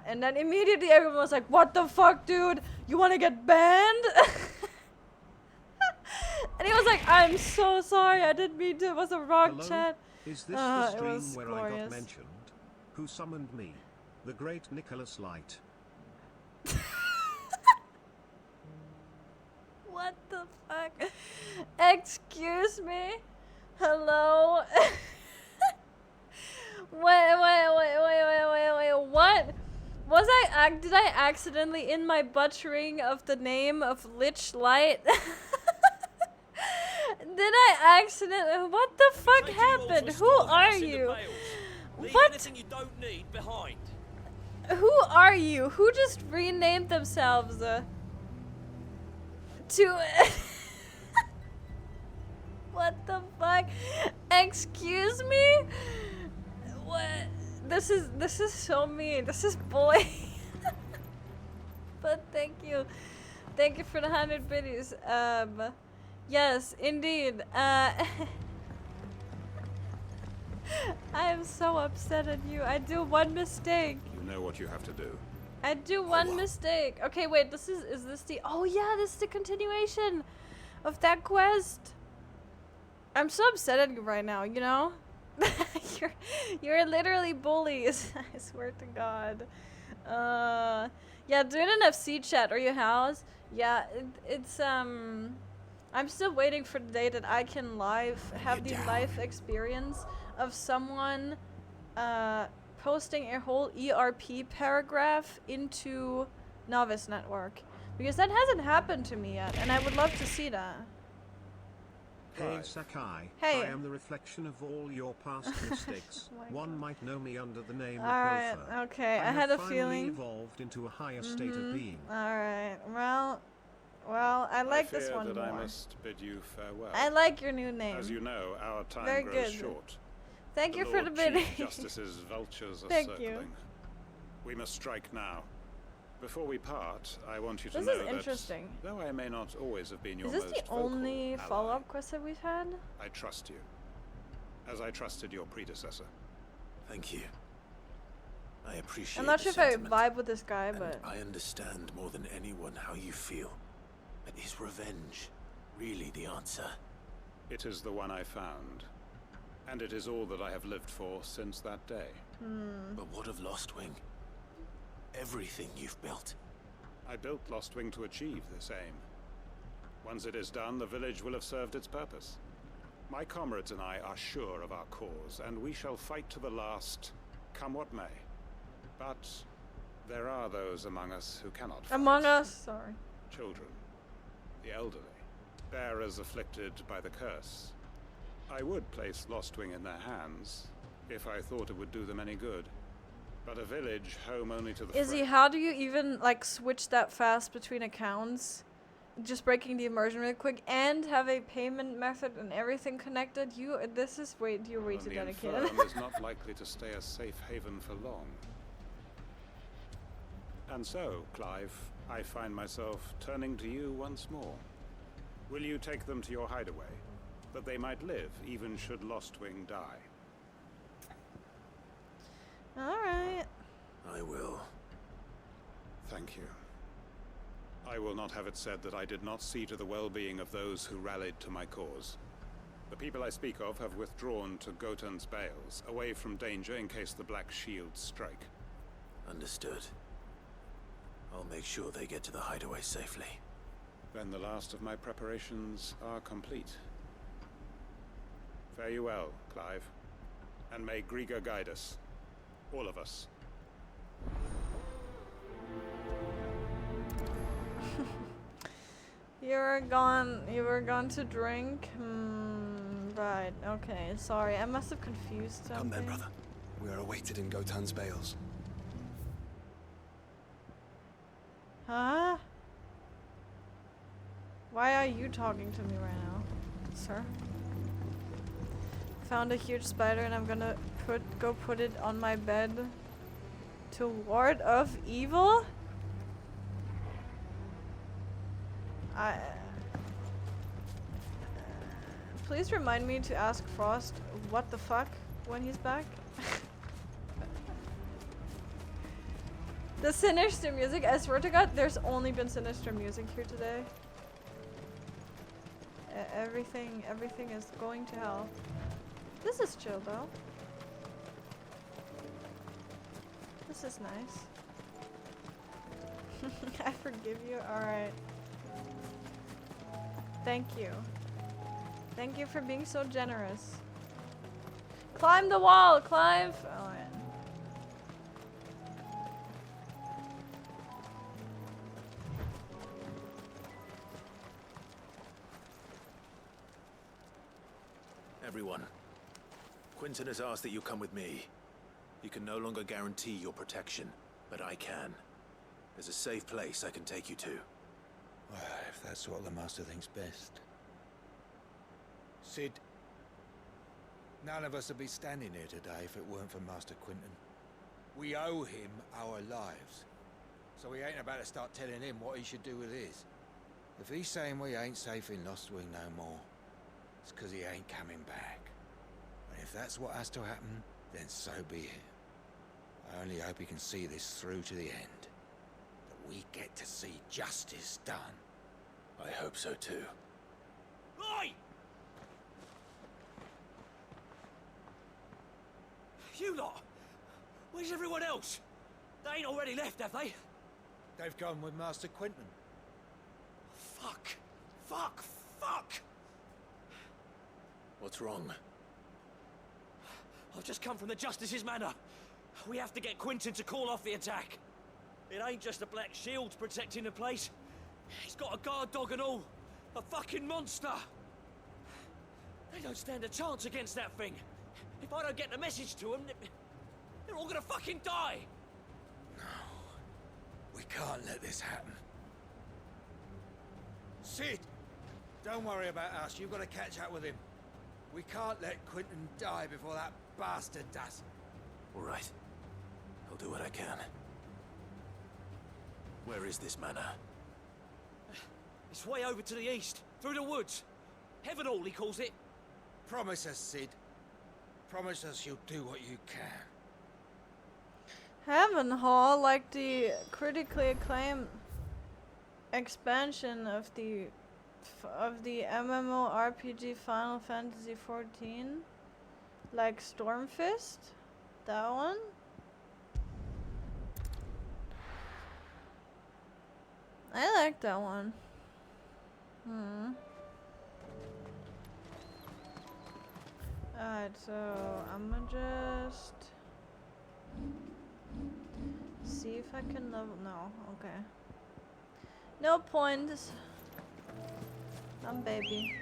And then immediately everyone was like, "What the fuck, dude? You want to get banned?" And he was like, "I'm so sorry. I didn't mean to. It was a wrong chat." Is this the stream where glorious. I got mentioned? Who summoned me? The great Nicholas Light. What the fuck? Excuse me? Hello? Wait, what? Was did I accidentally in my butchering of the name of Lich Light? Did I accidentally? What the fuck happened? Who are you? What? Anything you don't need behind. Who are you? Who just renamed themselves to what the fuck? Excuse me? What? This is so mean. This is bullying. But thank you for the 100 biddies. Yes, indeed. I am so upset at you. I do one mistake. You know what you have to do. I do one mistake. Okay, wait, is this the... Oh yeah, this is the continuation of that quest. I'm so upset at you right now, you know? you're literally bullies. I swear to God. Yeah, do an NFC chat or your house. Yeah, it's I'm still waiting for the day that I can have the live experience of someone posting a whole ERP paragraph into Novice Network. Because that hasn't happened to me yet, and I would love to see that. Hey Sakai, Hey. I am the reflection of all your past mistakes. One might know me under the name Alright, of Gopher. okay, I have had a finally feeling. evolved into a higher state of being. Alright, well, I like this one that I more. must bid you farewell. I like your new name. As you know, our time Very grows good. short. Thank you for the Lord bidding. Chief Justice's vultures are Thank circling. you. We must strike now. Before we part, I want you to This know is that interesting. though I may not always have been your Is this most the vocal only ally, follow-up quest that we've had? I trust you, as I trusted your predecessor. Thank you. I appreciate I'm not the sure if I sentiment, vibe with this guy, and but I understand more than anyone how you feel. But is revenge really the answer? It is the one I found, and it is all that I have lived for since that day. But what of Lostwing? Everything you've built. I built Lostwing to achieve this aim. Once it is done, the village will have served its purpose. My comrades and I are sure of our cause, and we shall fight to the last, come what may. But there are those among us who cannot fight. Among Us, sorry. Children, the elderly, bearers afflicted by the curse. I would place Lostwing in their hands, if I thought it would do them any good. But a village home only to the Izzy, how do you even like switch that fast between accounts? Just breaking the immersion really quick and have a payment method and everything connected. You're way too dedicated. The infirm is not likely to stay a safe haven for long. And so, Clive, I find myself turning to you once more. Will you take them to your hideaway, that they might live even should Lostwing die? Alright. I will. Thank you. I will not have it said that I did not see to the well-being of those who rallied to my cause. The people I speak of have withdrawn to Gotan's Bales, away from danger in case the Black Shields strike. Understood. I'll make sure they get to the hideaway safely. Then the last of my preparations are complete. Fare you well, Clive. And may Griga guide us. All of us. You were gone to drink? Right, okay, sorry, I must have confused something. Come then, brother. We are awaited in Gotan's Bales. Huh? Why are you talking to me right now, sir? Found a huge spider and I'm gonna go put it on my bed to ward off evil? Please remind me to ask Frost what the fuck when he's back. The sinister music, I swear to God, there's only been sinister music here today. Everything is going to hell. This is chill though. This is nice. I forgive you. Alright. Thank you. Thank you for being so generous. Climb the wall, Clive! Alright. Everyone, Quinton has asked that you come with me. He can no longer guarantee your protection, but I can. There's a safe place I can take you to. Well, if that's what the Master thinks best. Sid, none of us would be standing here today if it weren't for Master Quinton. We owe him our lives. So we ain't about to start telling him what he should do with his. If he's saying we ain't safe in Lostwing no more, it's because he ain't coming back. And if that's what has to happen, then so be it. I only hope he can see this through to the end. That we get to see justice done. I hope so too. Oi! You lot! Where's everyone else? They ain't already left, have they? They've gone with Master Quinton. Fuck! Fuck! Fuck! What's wrong? I've just come from the Justice's manor. We have to get Quinton to call off the attack. It ain't just the Black Shields protecting the place. He's got a guard dog and all. A fucking monster. They don't stand a chance against that thing. If I don't get the message to them, they're all gonna fucking die. No. We can't let this happen. Sid! Don't worry about us. You've got to catch up with him. We can't let Quinton die before that bastard does. All right. I'll do what I can. Where is this manor? It's way over to the east, through the woods. Heaven Hall, he calls it. Promise us, Sid. Promise us you'll do what you can. Heaven Hall, like the critically acclaimed expansion of the MMORPG Final Fantasy XIV, like Stormfist, that one. I like that one. Alright, so I'ma just see if I can level. No, okay. No points. I'm baby.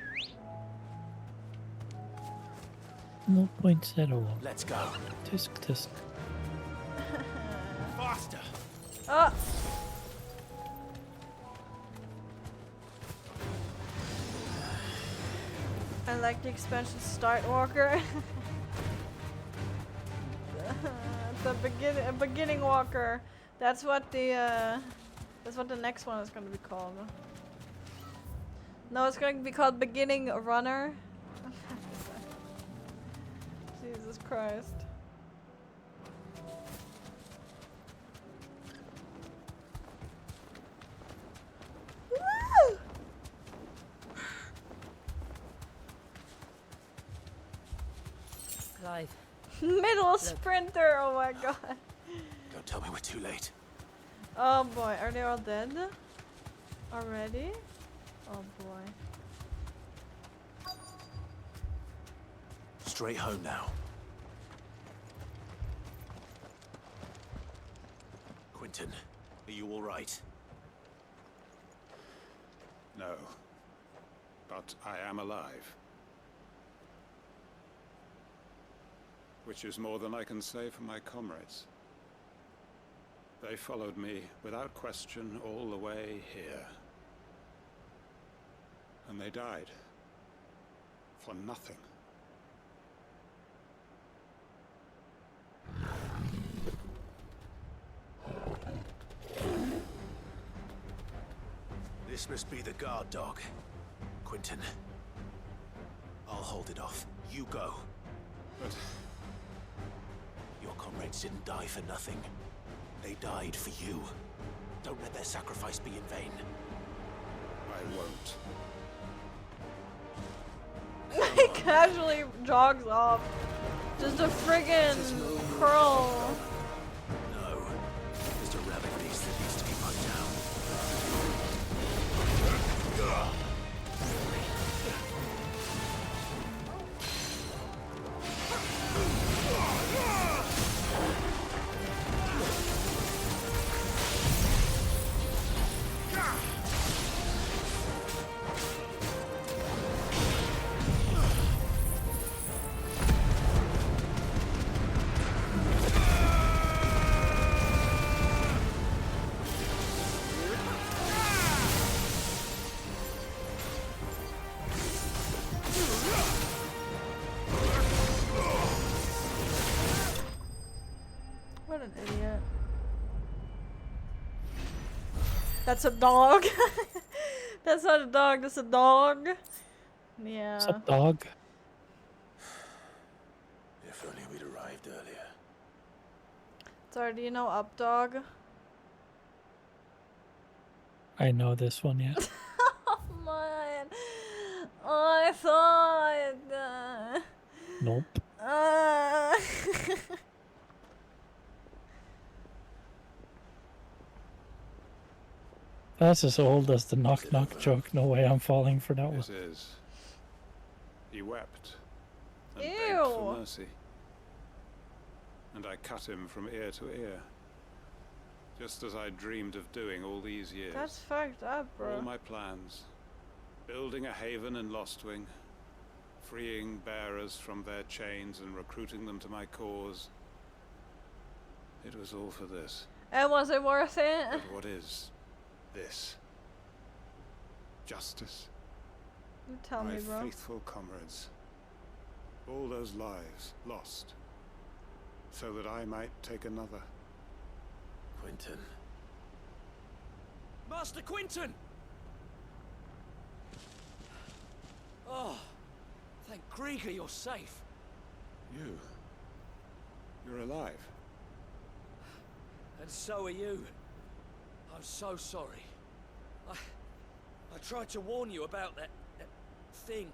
No points at all. Let's go. Tisk tisk. Faster. Oh! I like the expansion Start Walker. The beginning walker. That's what the next one is gonna be called. No, it's going to be called Beginning Runner. Jesus Christ. Woo! Clive. Middle sprinter, oh my god. Don't tell me we're too late. Oh boy, are they all dead? Already? Oh boy. Straight home now. Quentin, are you all right? No. But I am alive. Which is more than I can say for my comrades. They followed me without question all the way here. And they died. For nothing. This must be the guard dog. Quentin. I'll hold it off. You go. But your comrades didn't die for nothing. They died for you. Don't let their sacrifice be in vain. I won't. He casually jogs off. Just a friggin' curl. No. There's a relic piece that needs to be put down. What an idiot. That's a dog. That's not a dog, that's a dog. Yeah. What's up, dog? If only we'd arrived earlier. Sorry, do you know Up Dog? I know this one, yeah. Oh man. Oh, I thought. Nope. That's as old as the knock knock joke. No way I'm falling for that one. This is. He wept and begged for mercy. And I cut him from ear to ear. Just as I dreamed of doing all these years. That's fucked up, bro. All my plans. Building a haven in Lostwing. Freeing bearers from their chains and recruiting them to my cause. It was all for this. And was it worth it? But what is this? Justice? You tell me, bro. My faithful comrades. All those lives lost. So that I might take another. Quentin. Master Quinton! Oh, thank Grieger you're safe. You're alive. And so are you. I'm so sorry. I tried to warn you about that thing.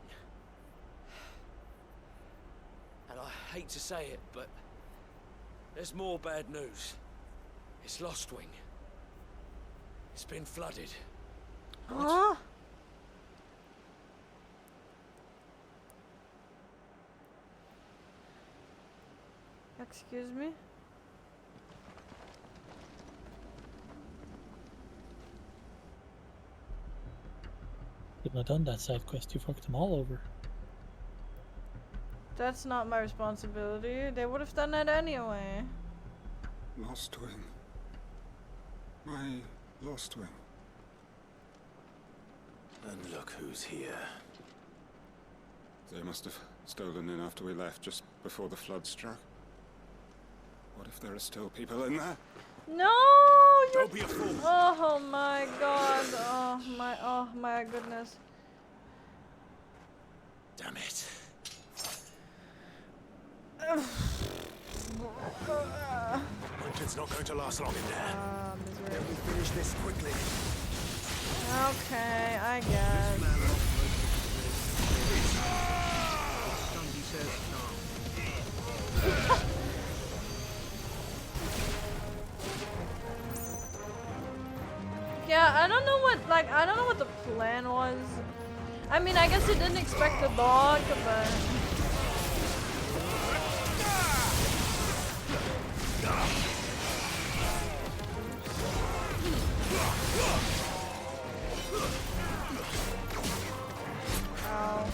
And I hate to say it, but there's more bad news. It's Lostwing. It's been flooded. Huh? Excuse me? Couldn't have done that side quest, you fucked them all over. That's not my responsibility. They would have done that anyway. Lostwing. My Lostwing. And look who's here. They must have stolen in after we left, just before the flood struck. What if there are still people in there? No! Don't be a fool! Oh my god. Oh my goodness. Damn it. Quinton's not going to last long in there. Let me finish this quickly. Okay, I guess. Yeah, I don't know what the plan was. I mean, I guess he didn't expect the dog, but... Ow.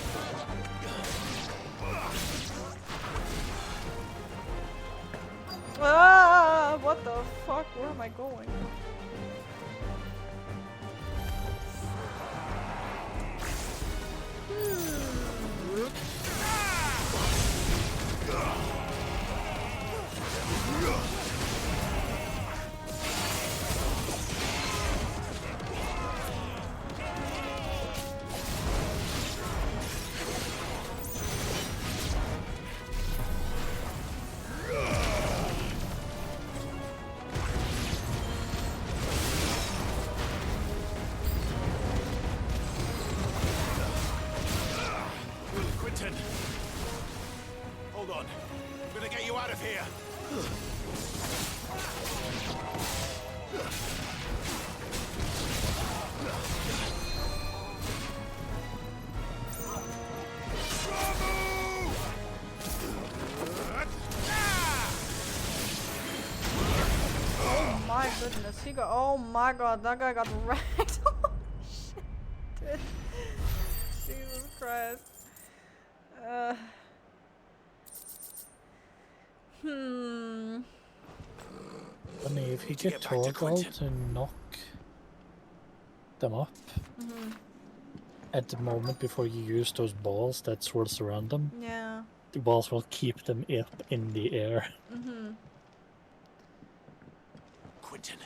Ah, what the fuck? Where am I going? Quinton! Hold on. I'm gonna get you out of here. Oh my goodness, he got. Oh my god, that guy got wrecked. Oh shit. Jesus Christ. I mean, if you get Torgal to knock them up at the moment before you use those balls that swirls around them, Yeah. the balls will keep them up in the air. Quinton!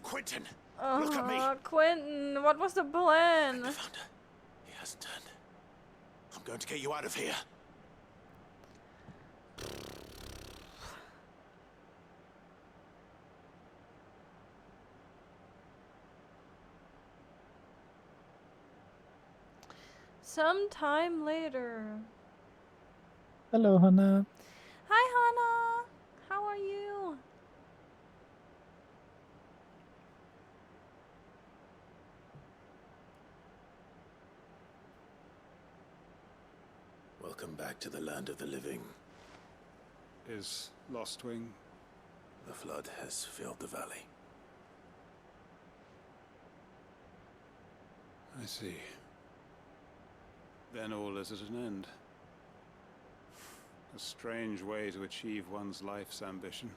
Quinton! Look at me! Quentin, what was the plan? He hasn't turned. I'm going to get you out of here. Sometime later. Hello, Hannah. Hi, Hannah. How are you? Welcome back to the land of the living. Is Lostwing? The flood has filled the valley. I see. Then all is at an end. A strange way to achieve one's life's ambition.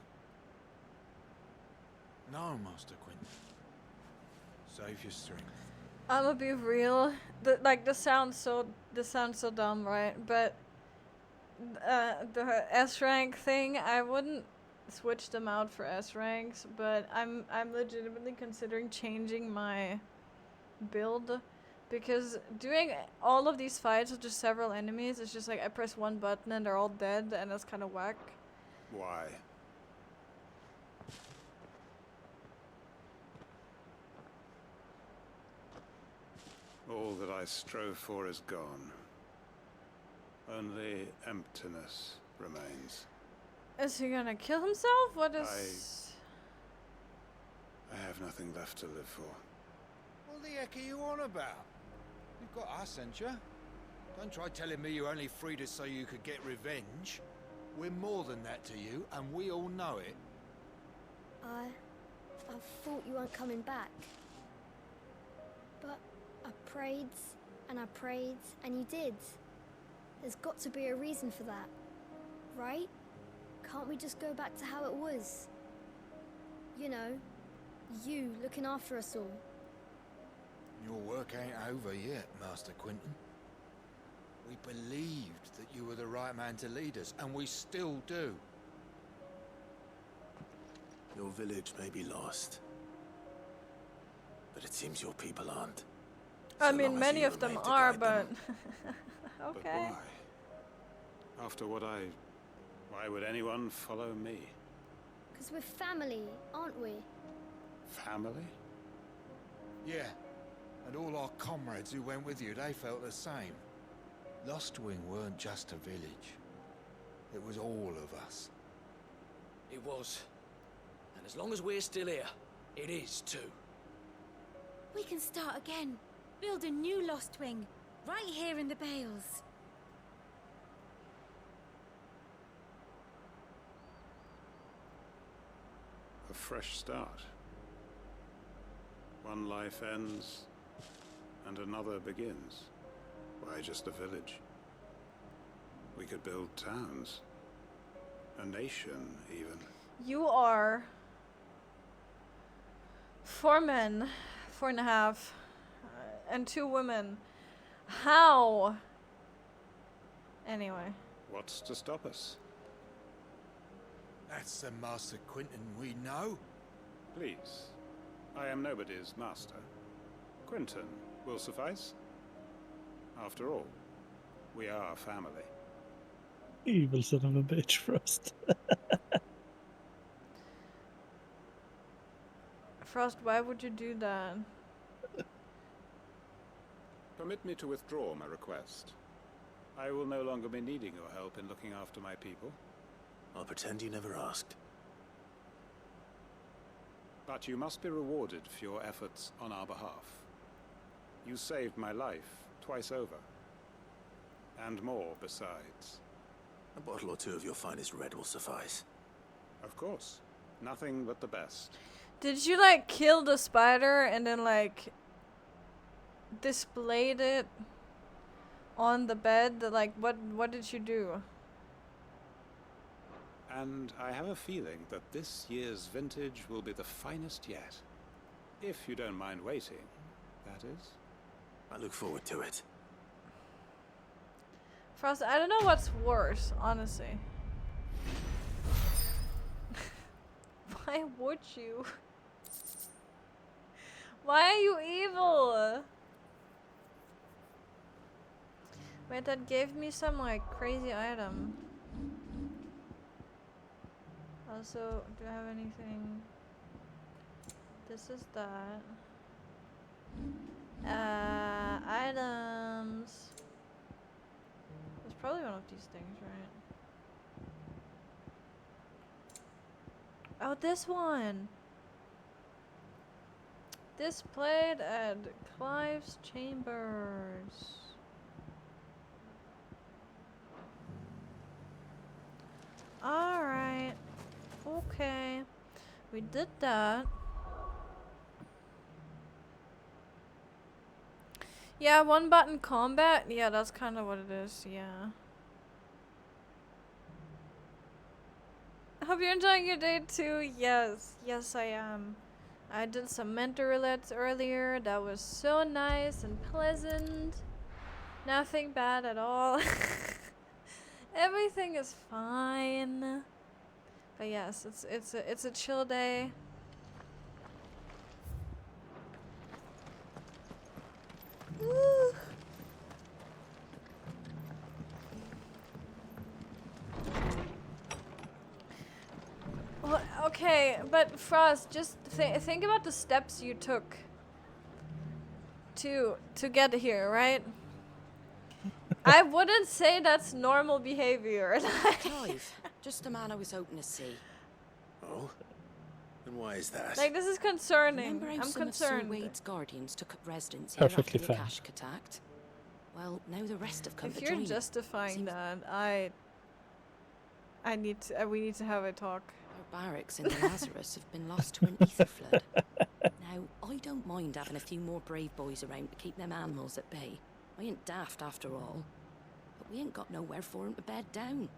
No, Master Quinton. Save your strength. I'ma be real. This sounds so dumb, right? But the S rank thing, I wouldn't switch them out for S ranks, but I'm legitimately considering changing my build, because doing all of these fights with just several enemies, it's just like I press one button and they're all dead, and that's kind of whack. Why? All that I strove for is gone. Only emptiness remains. Is he gonna kill himself? What is... I have nothing left to live for. What the heck are you on about? You've got us, ain't you? Don't try telling me you only freed us so you could get revenge. We're more than that to you, and we all know it. I thought you weren't coming back. But I prayed, and you did. There's got to be a reason for that, right? Can't we just go back to how it was? You know, you looking after us all. Your work ain't over yet, Master Quentin. We believed that you were the right man to lead us, and we still do. Your village may be lost, but it seems your people aren't. I mean, many of them are, but... But okay. why? After what why would anyone follow me? 'Cause we're family, aren't we? Family? Yeah, and all our comrades who went with you, they felt the same. Lostwing weren't just a village. It was all of us. It was. And as long as we're still here, it is too. We can start again. Build a new Lostwing. Right here in the Bales. A fresh start. One life ends, and another begins. Why just a village? We could build towns. A nation, even. You are 4 men, 4.5, and 2 women. How? Anyway. What's to stop us? That's the Master Quentin we know. Please. I am nobody's master. Quentin will suffice. After all, we are family. Evil son of a bitch, Frost. Frost, why would you do that? Permit me to withdraw my request. I will no longer be needing your help in looking after my people. I'll pretend you never asked. But you must be rewarded for your efforts on our behalf. You saved my life twice over. And more besides. A bottle or 2 of your finest red will suffice. Of course. Nothing but the best. Did you, like, kill the spider and then, like, displayed it on the bed? Like, what did you do? And I have a feeling that this year's vintage will be the finest yet. If you don't mind waiting, that is. I look forward to it. Frost, I don't know what's worse, honestly. Why would you? Why are you evil? Wait, that gave me some, like, crazy item. Also, do I have anything? This is that. Items. It's probably one of these things, right? Oh, this one! Displayed at Clive's Chambers. Alright. Okay. We did that. Yeah, 1-button combat. Yeah, that's kind of what it is. Yeah. I hope you're enjoying your day too. Yes. Yes, I am. I did some mentor roulettes earlier. That was so nice and pleasant. Nothing bad at all. Everything is fine. But yes, it's a chill day. Woo. Well, okay, but Frost, just think about the steps you took to get here, right? I wouldn't say that's normal behavior. Clive, just a man I was hoping to see. Oh? And why is that? Like, this is concerning. Remember how I'm some concerned. of Sir Wade's guardians took up residence here Perfectly after the fine. Akashic attacked? Well, now the rest have come If to you're join. justifying that, I need to. We need to have a talk. Our barracks in the Lazarus have been lost to an ether flood. Now, I don't mind having a few more brave boys around to keep them animals at bay. I ain't daft after all. But we ain't got nowhere for 'em to bed down.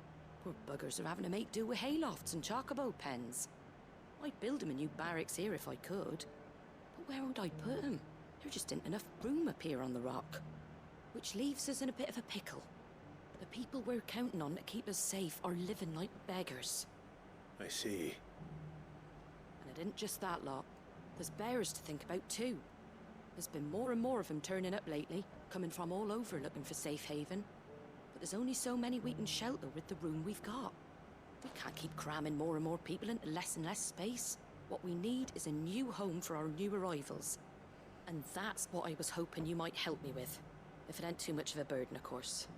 Poor buggers are having to make do with haylofts and chocobo pens. I'd build 'em a new barracks here if I could. But where would I put 'em? There just ain't enough room up here on the rock. Which leaves us in a bit of a pickle. The people we're counting on to keep us safe are living like beggars. I see. And it isn't just that lot. There's bears to think about too. There's been more and more of them turning up lately, coming from all over looking for safe haven. But there's only so many we can shelter with the room we've got. We can't keep cramming more and more people into less and less space. What we need is a new home for our new arrivals. And that's what I was hoping you might help me with. If it ain't too much of a burden, of course.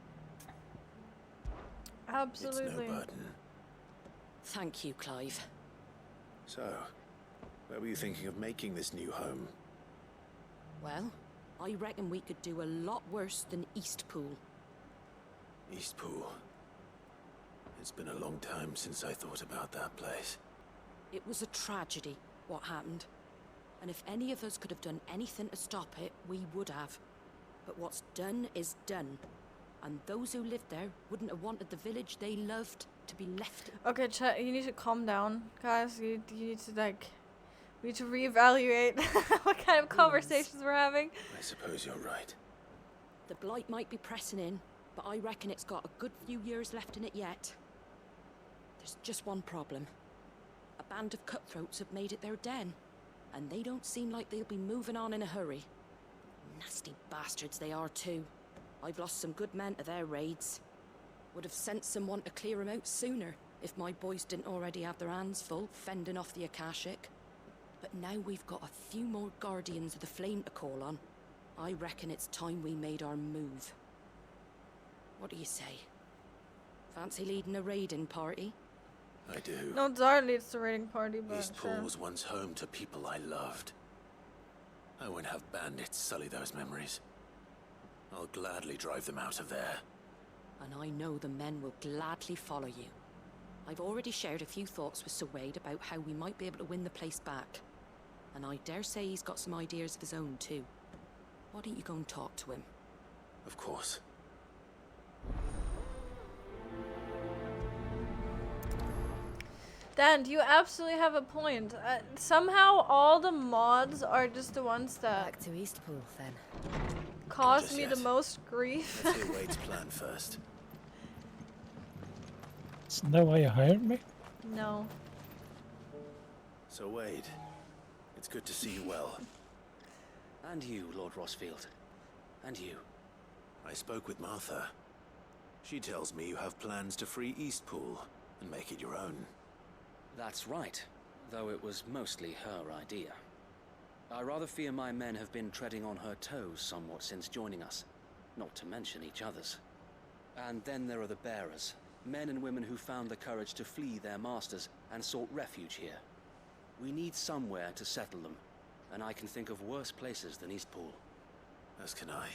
Absolutely. It's no burden. Thank you, Clive. So, where were you thinking of making this new home? Well, I reckon we could do a lot worse than Eastpool. Eastpool. It's been a long time since I thought about that place. It was a tragedy, what happened. And if any of us could have done anything to stop it, we would have. But what's done is done. And those who lived there wouldn't have wanted the village they loved to be left. Okay, chat. You need to calm down, guys. You need to we need to reevaluate what kind of conversations we're having. I suppose you're right. The blight might be pressing in, but I reckon it's got a good few years left in it yet. There's just one problem. A band of cutthroats have made it their den, and they don't seem like they'll be moving on in a hurry. Nasty bastards they are too. I've lost some good men to their raids. Would have sent someone to clear them out sooner if my boys didn't already have their hands full fending off the Akashic. But now we've got a few more guardians of the flame to call on. I reckon it's time we made our move. What do you say? Fancy leading a raiding party? I do. No, Zara leads the raiding party, but Eastpool sure. was once home to people I loved. I won't have bandits sully those memories. I'll gladly drive them out of there. And I know the men will gladly follow you. I've already shared a few thoughts with Sir Wade about how we might be able to win the place back. And I dare say he's got some ideas of his own too. Why don't you go and talk to him? Of course. Dan, you absolutely have a point. Somehow all the mods are just the ones that Back to Eastpool then. cause me the most grief. Let's hear Wade's plan first. Isn't that why you hired me? No. So Wade, it's good to see you well. And you, Lord Rosfield. And you. I spoke with Martha. She tells me you have plans to free Eastpool and make it your own. That's right, though it was mostly her idea. I rather fear my men have been treading on her toes somewhat since joining us, not to mention each other's. And then there are the bearers, men and women who found the courage to flee their masters and sought refuge here. We need somewhere to settle them, and I can think of worse places than Eastpool. As can I.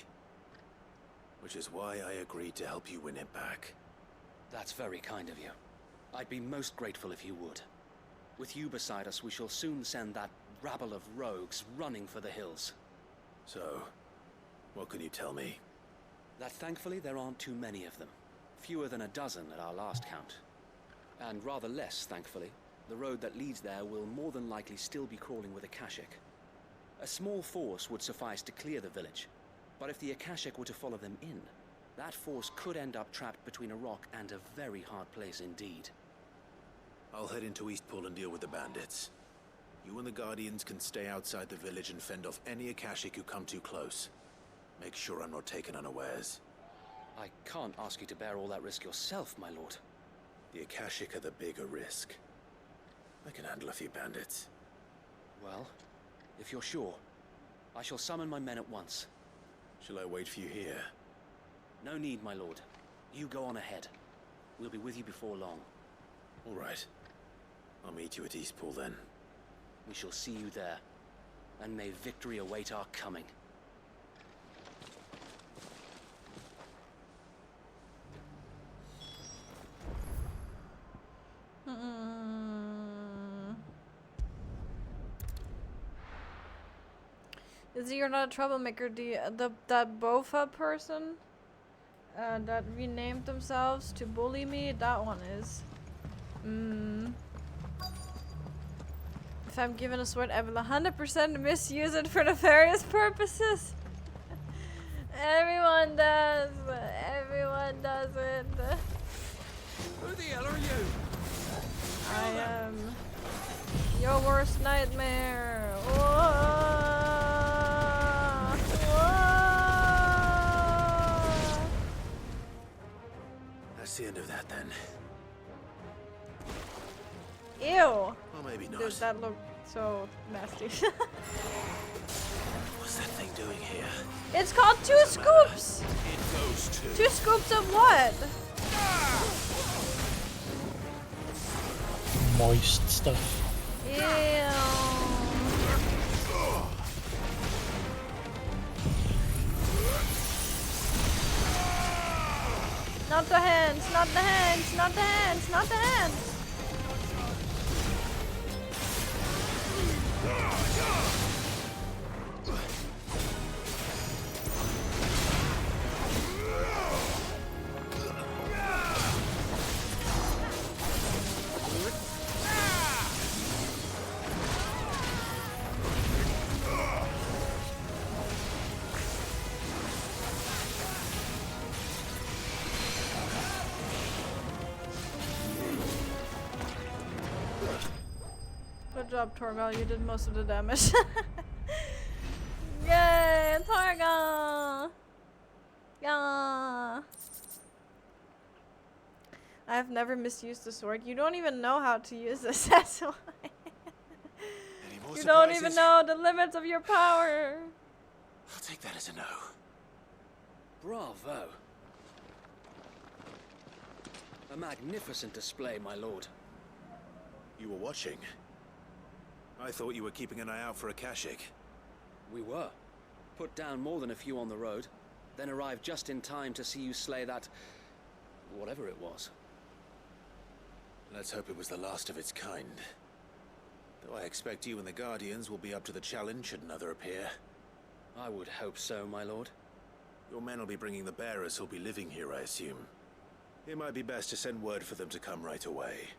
Which is why I agreed to help you win it back. That's very kind of you. I'd be most grateful if you would. With you beside us, we shall soon send that rabble of rogues running for the hills. So, what can you tell me? That thankfully there aren't too many of them. Fewer than a dozen at our last count. And rather less, thankfully, the road that leads there will more than likely still be crawling with Akashic. A small force would suffice to clear the village, but if the Akashic were to follow them in, that force could end up trapped between a rock and a very hard place indeed. I'll head into Eastpool and deal with the bandits. You and the Guardians can stay outside the village and fend off any Akashic who come too close. Make sure I'm not taken unawares. I can't ask you to bear all that risk yourself, my lord. The Akashic are the bigger risk. I can handle a few bandits. Well, if you're sure, I shall summon my men at once. Shall I wait for you here? No need, my lord. You go on ahead. We'll be with you before long. All right. I'll meet you at Eastpool then. We shall see you there. And may victory await our coming. Is You're Not a Troublemaker that Bofa person that renamed themselves to bully me? That one is. If I'm given a sword, I will 100% misuse it for nefarious purposes. Everyone does. Everyone does it. Who the hell are you? I am your worst nightmare. Whoa. That's the end of that then. Ew. Well, maybe not. Does that look so nasty? What's that thing doing here? It's called two scoops. It goes to... 2 scoops of what? Moist stuff. Ew. Not the hands, not the hands, not the hands, not the hands. Good job, Torgal. You did most of the damage. Yay, Torgal! Yeah. I've never misused the sword. You don't even know how to use this. That's why. You don't even know the limits of your power. I'll take that as a no. Bravo. A magnificent display, my lord. You were watching? I thought you were keeping an eye out for Akashic. We were. Put down more than a few on the road, then arrived just in time to see you slay that... whatever it was. Let's hope it was the last of its kind. Though I expect you and the Guardians will be up to the challenge should another appear. I would hope so, my lord. Your men will be bringing the bearers who'll be living here, I assume. It might be best to send word for them to come right away,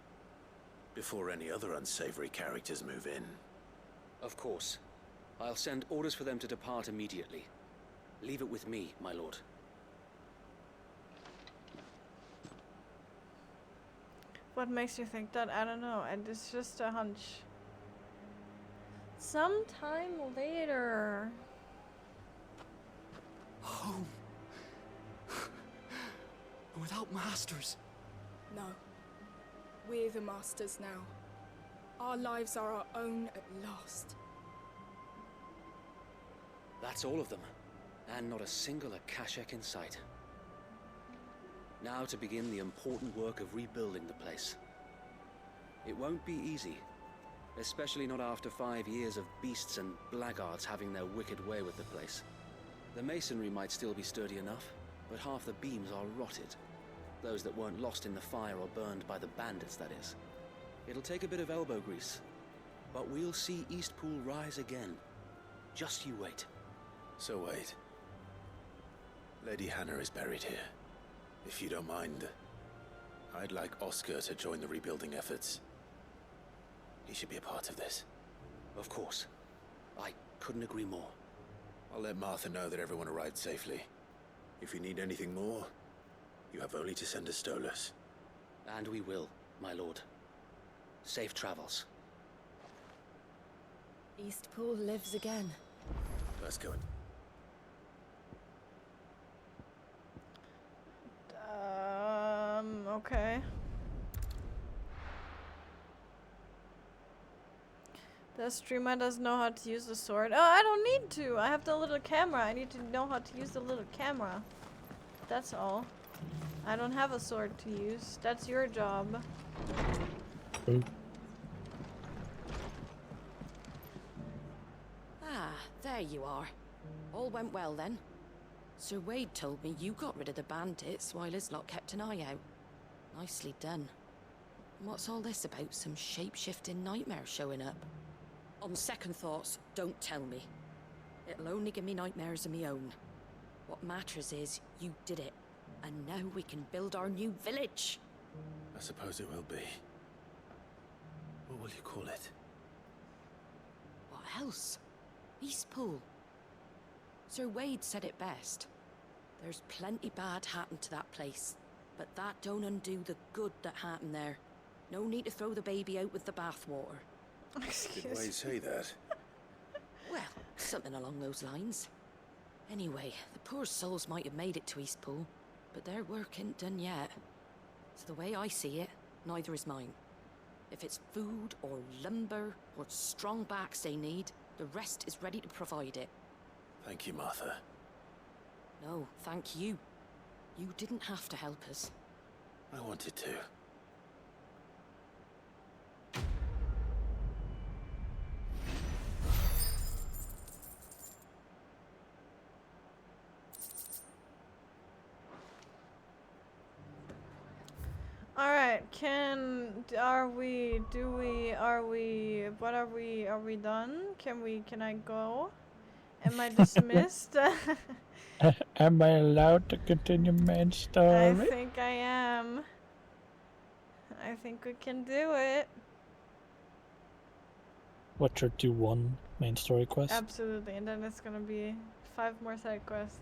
before any other unsavory characters move in. Of course. I'll send orders for them to depart immediately. Leave it with me, my lord. What makes you think that? I don't know. And it's just a hunch. Sometime later. Home. Without masters. No. We're the masters now. Our lives are our own at last. That's all of them. And not a single Akashic in sight. Now to begin the important work of rebuilding the place. It won't be easy. Especially not after 5 years of beasts and blackguards having their wicked way with the place. The masonry might still be sturdy enough, but half the beams are rotted. Those that weren't lost in the fire or burned by the bandits, that is. It'll take a bit of elbow grease, but we'll see Eastpool rise again. Just you wait. So wait. Lady Hannah is buried here. If you don't mind, I'd like Oscar to join the rebuilding efforts. He should be a part of this. Of course. I couldn't agree more. I'll let Martha know that everyone arrived safely. If you need anything more, you have only to send a Stolas. And we will, my lord. Safe travels. Eastpool lives again. Let's go. Okay. The streamer doesn't know how to use the sword. Oh, I don't need to. I have the little camera. I need to know how to use the little camera. That's all. I don't have a sword to use. That's your job. Ah, there you are. All went well then. Sir Wade told me you got rid of the bandits while his lot kept an eye out. Nicely done. And what's all this about some shape-shifting nightmare showing up? On second thoughts, don't tell me. It'll only give me nightmares of my own. What matters is you did it. And now we can build our new village. I suppose it will be. What will you call it? What else? Eastpool. Sir Wade said it best. There's plenty bad happened to that place, but that don't undo the good that happened there. No need to throw the baby out with the bathwater. Did Wade say that? Well, something along those lines. Anyway, the poor souls might have made it to Eastpool, but their work ain't done yet. So the way I see it, neither is mine. If it's food or lumber or strong backs they need, the rest is ready to provide it. Thank you, Martha. No, thank you. You didn't have to help us. I wanted to. Alright, are we done? Can I go? Am I dismissed? Am I allowed to continue main story? I think I am. I think we can do it. What's your 2-1 main story quest? Absolutely, and then it's gonna be 5 more side quests.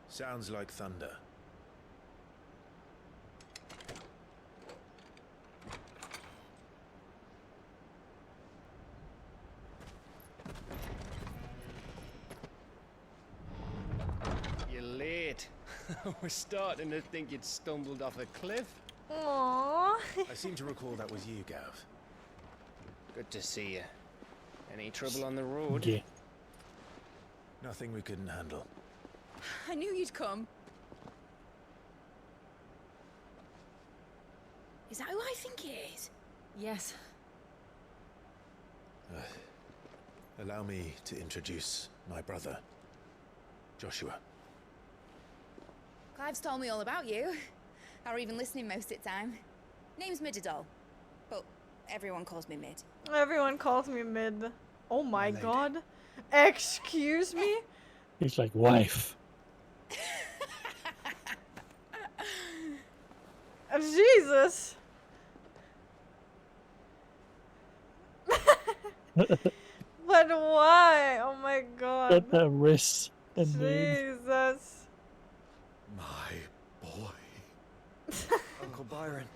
Sounds like thunder. You're late. We're starting to think you'd stumbled off a cliff. Aww. I seem to recall that was you, Gav. Good to see you. Any trouble on the road? Yeah. Nothing we couldn't handle. I knew you'd come. Is that who I think it is? Yes. Allow me to introduce my brother, Joshua. Clive's told me all about you. Or even listening most of the time. Name's Midadol. But everyone calls me Mid. Everyone calls me Mid. Oh my god. Excuse me? He's like, wife. Jesus. But why? Oh my god. Get the wrist and Jesus. My boy. Uncle Byron.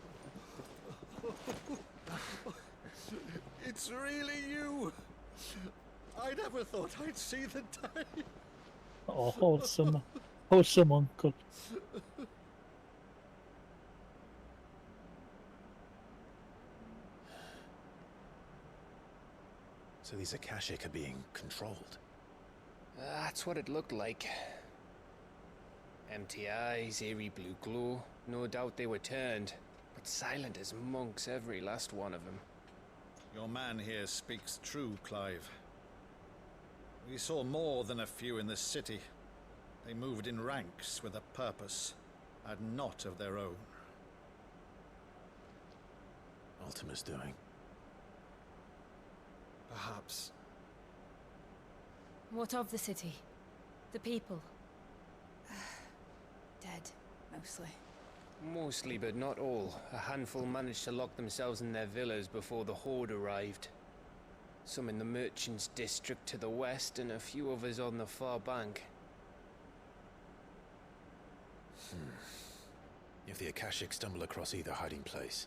It's really you. I never thought I'd see the day. Oh, wholesome uncle. So these Akashic are being controlled. That's what it looked like. Empty eyes, eerie blue glow. No doubt they were turned, but silent as monks, every last one of them. Your man here speaks true, Clive. We saw more than a few in this city. They moved in ranks with a purpose, and not of their own. Ultima's doing. Perhaps. What of the city? The people? Dead, mostly. Mostly, but not all. A handful managed to lock themselves in their villas before the Horde arrived. Some in the Merchants' District to the west, and a few others on the far bank. If the Akashic stumble across either hiding place,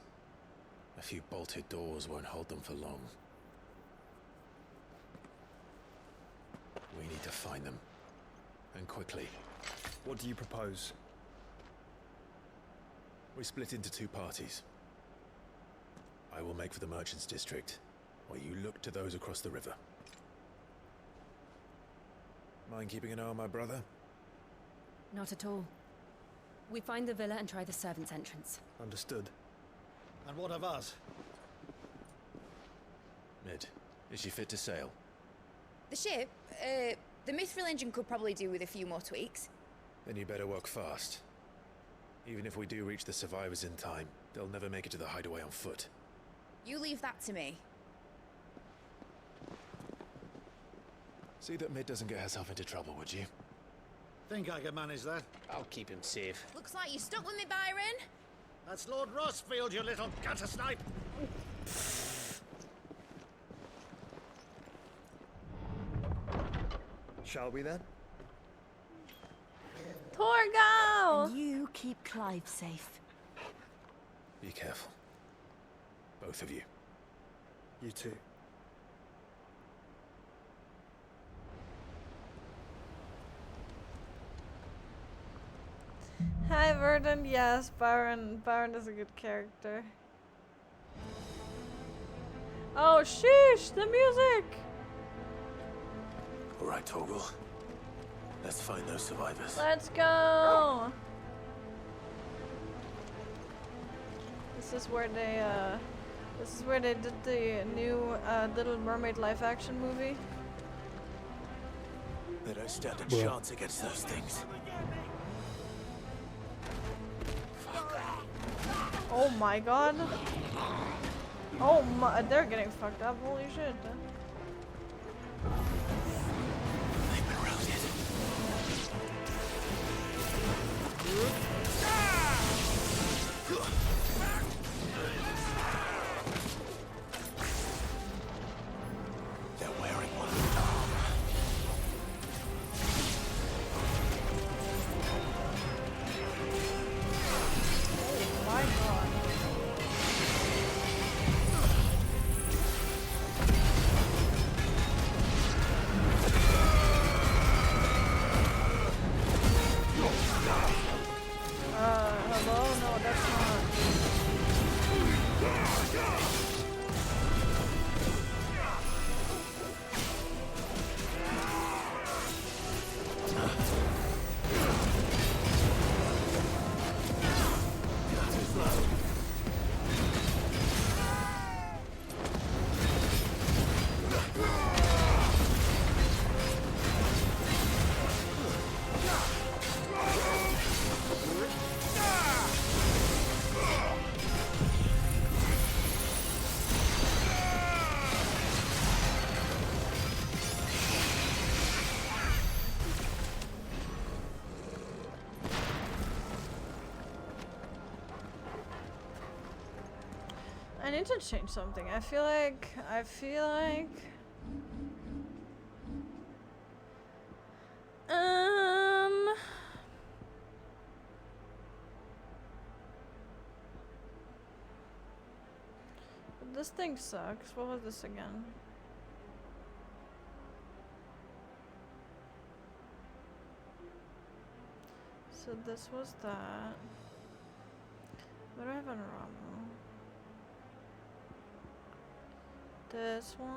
a few bolted doors won't hold them for long. We need to find them. And quickly. What do you propose? We split into two parties. I will make for the Merchants District, while you look to those across the river. Mind keeping an eye on my brother? Not at all. We find the villa and try the servants' entrance. Understood. And what of us? Mid, is she fit to sail? The ship, the Mithril engine could probably do with a few more tweaks. Then you better work fast. Even if we do reach the survivors in time, they'll never make it to the hideaway on foot. You leave that to me. See that Mid doesn't get herself into trouble, would you? Think I can manage that? I'll keep him safe. Looks like you stuck with me, Byron. That's Lord Rossfield, you little gutter snipe! Shall we then? Torgal! And you keep Clive safe. Be careful. Both of you. You too. Hi, Verdant. Yes, Byron is a good character. Oh, sheesh! The music! Alright, Torgal. Let's find those survivors. Let's go! This is where they did the new Little Mermaid live-action movie. They don't stand a chance against those things. Oh my god. Oh my, they're getting fucked up, holy shit. They've been routed. They're wearing one arm. Oh my god. Hello? No, that's not. I need to change something. I feel like this thing sucks. What was this again? So this was that. What do I have on Ramu? This one.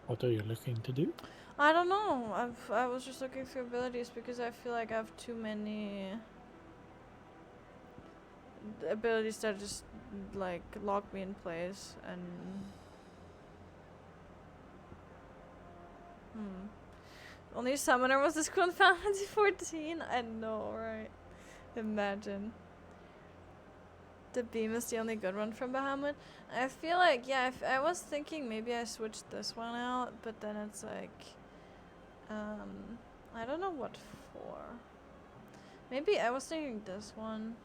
What are you looking to do? I don't know. I was just looking through abilities because I feel like I have too many abilities that just like lock me in place and only summoner was this cool in Final Fantasy 14. I know, right? Imagine. The beam is the only good one from Bahamut. I feel like, yeah, if I was thinking maybe I switched this one out, but then it's like, I don't know what for. Maybe I was thinking this one,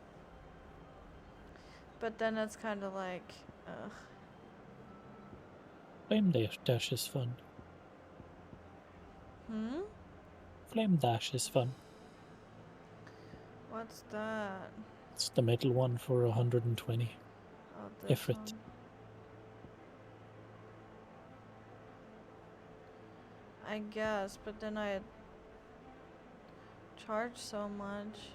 but then it's kind of like, ugh. Flame dash is fun. Flame dash is fun. What's that? It's the middle one for 120 effort. One. I guess, but then I charge so much.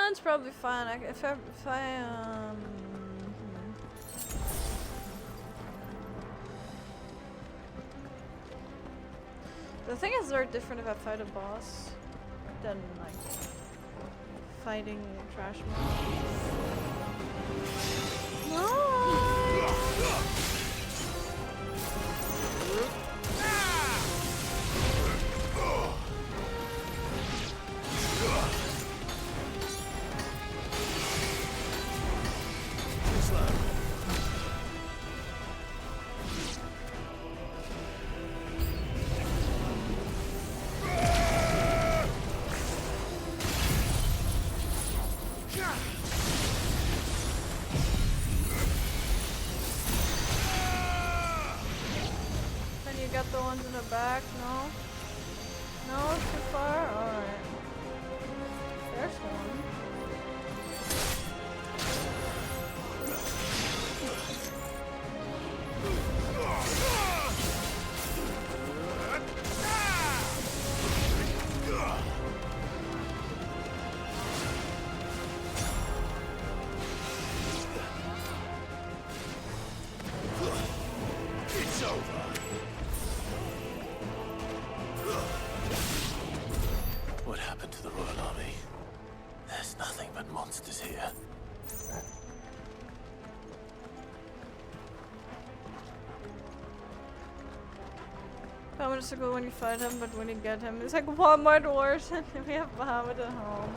It's probably fine. If I The thing is very different if I fight a boss than like fighting trash mobs. The ones in the back, no? No, it's too far? Alright. There's one. It's over. What happened to the Royal Army? There's nothing but monsters here. Bahamut is so good when you fight him, but when you get him, it's like one more doors and we have Bahamut at home.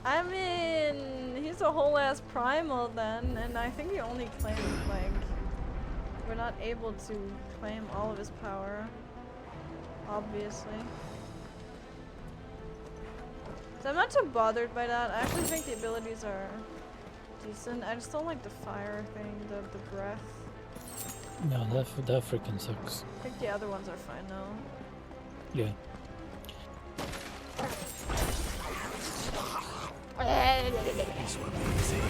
I mean, he's a whole ass primal then, and I think he only claimed, like, we're not able to claim all of his power, obviously. So I'm not too bothered by that. I actually think the abilities are decent. I just don't like the fire thing, the breath. No, that freaking sucks. I think the other ones are fine now. Yeah. This won't be easy.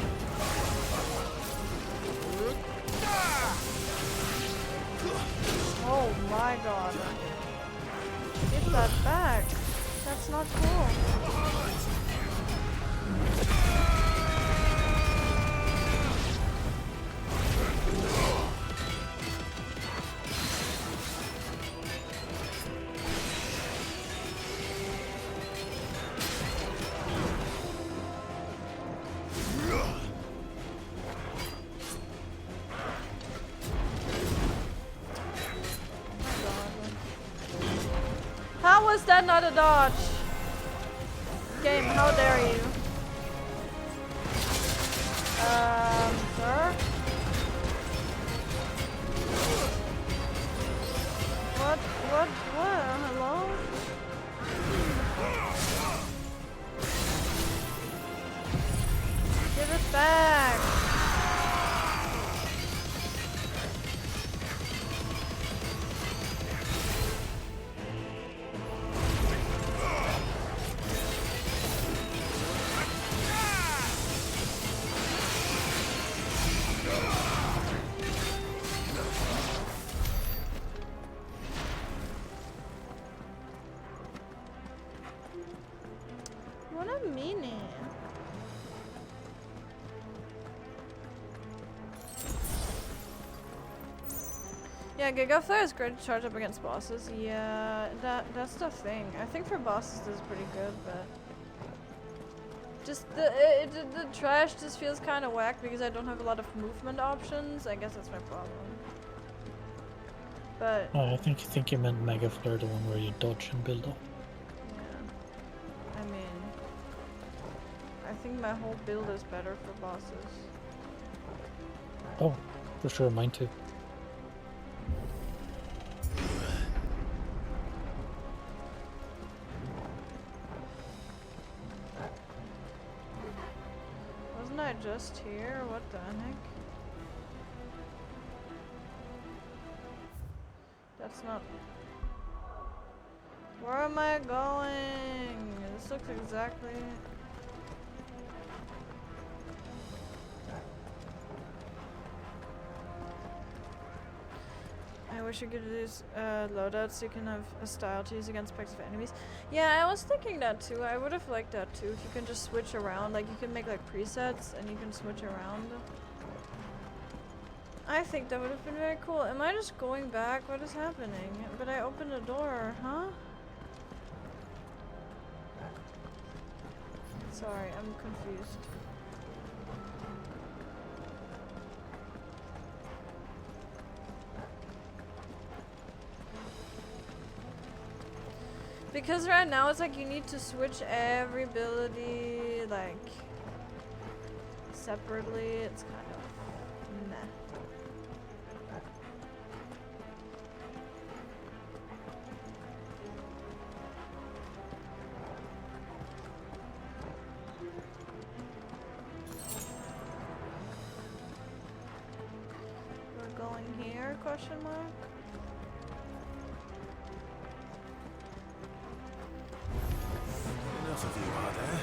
Oh my god. Get that back. That's not cool. How was that not a dodge? Game, how dare you? Sir? What? Hello? Give it back! meanie. Yeah, Giga Flare is great to charge up against bosses. Yeah, that's the thing. I think for bosses this is pretty good, but just the trash just feels kind of whack because I don't have a lot of movement options. I guess that's my problem. But oh, I think you meant Mega Flare, the one where you dodge and build up. yeah, I mean, I think my whole build is better for bosses. Oh, for sure, mine too. Wasn't I just here? What the heck? That's not... Where am I going? This looks exactly... I wish you could use loadouts so you can have a style to use against packs of enemies. Yeah, I was thinking that too. I would have liked that too. If you can just switch around, like you can make like presets and you can switch around. I think that would have been very cool. Am I just going back? What is happening? But I opened the door, huh? Sorry, I'm confused. Because right now it's like you need to switch every ability like separately. It's kind of meh. We're going here? Question mark. Enough of you, are there?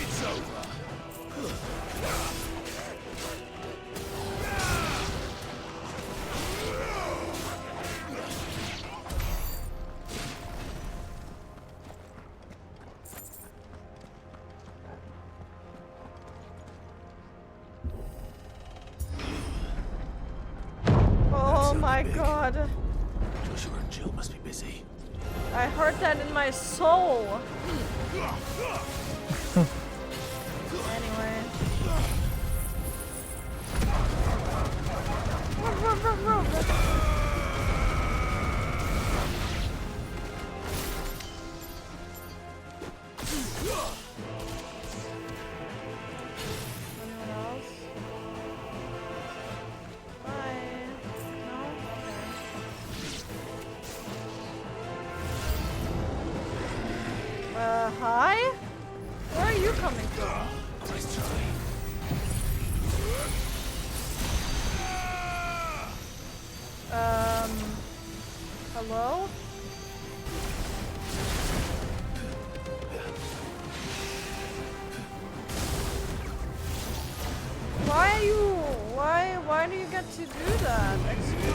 It's over. Oh my god. Joshua and Jill must be busy. I heard that in my soul. Anyway. Anyone else? Bye. No? Okay. Hi? Where are you coming from? Nice try. Hello? Why are you... Why do you get to do that? Excuse me?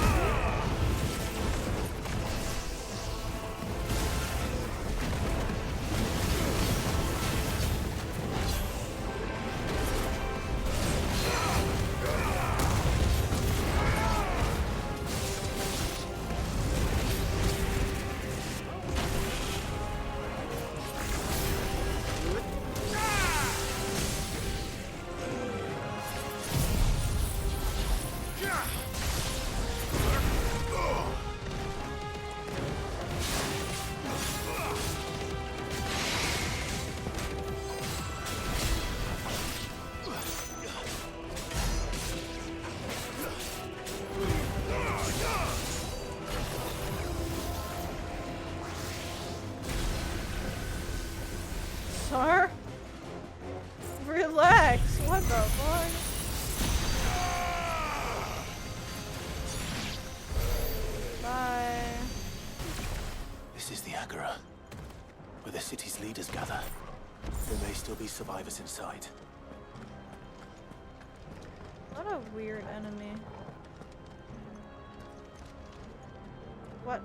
sir. Relax. What the fuck? Bye. This is the Agora, where the city's leaders gather. There may still be survivors inside. What a weird enemy. What?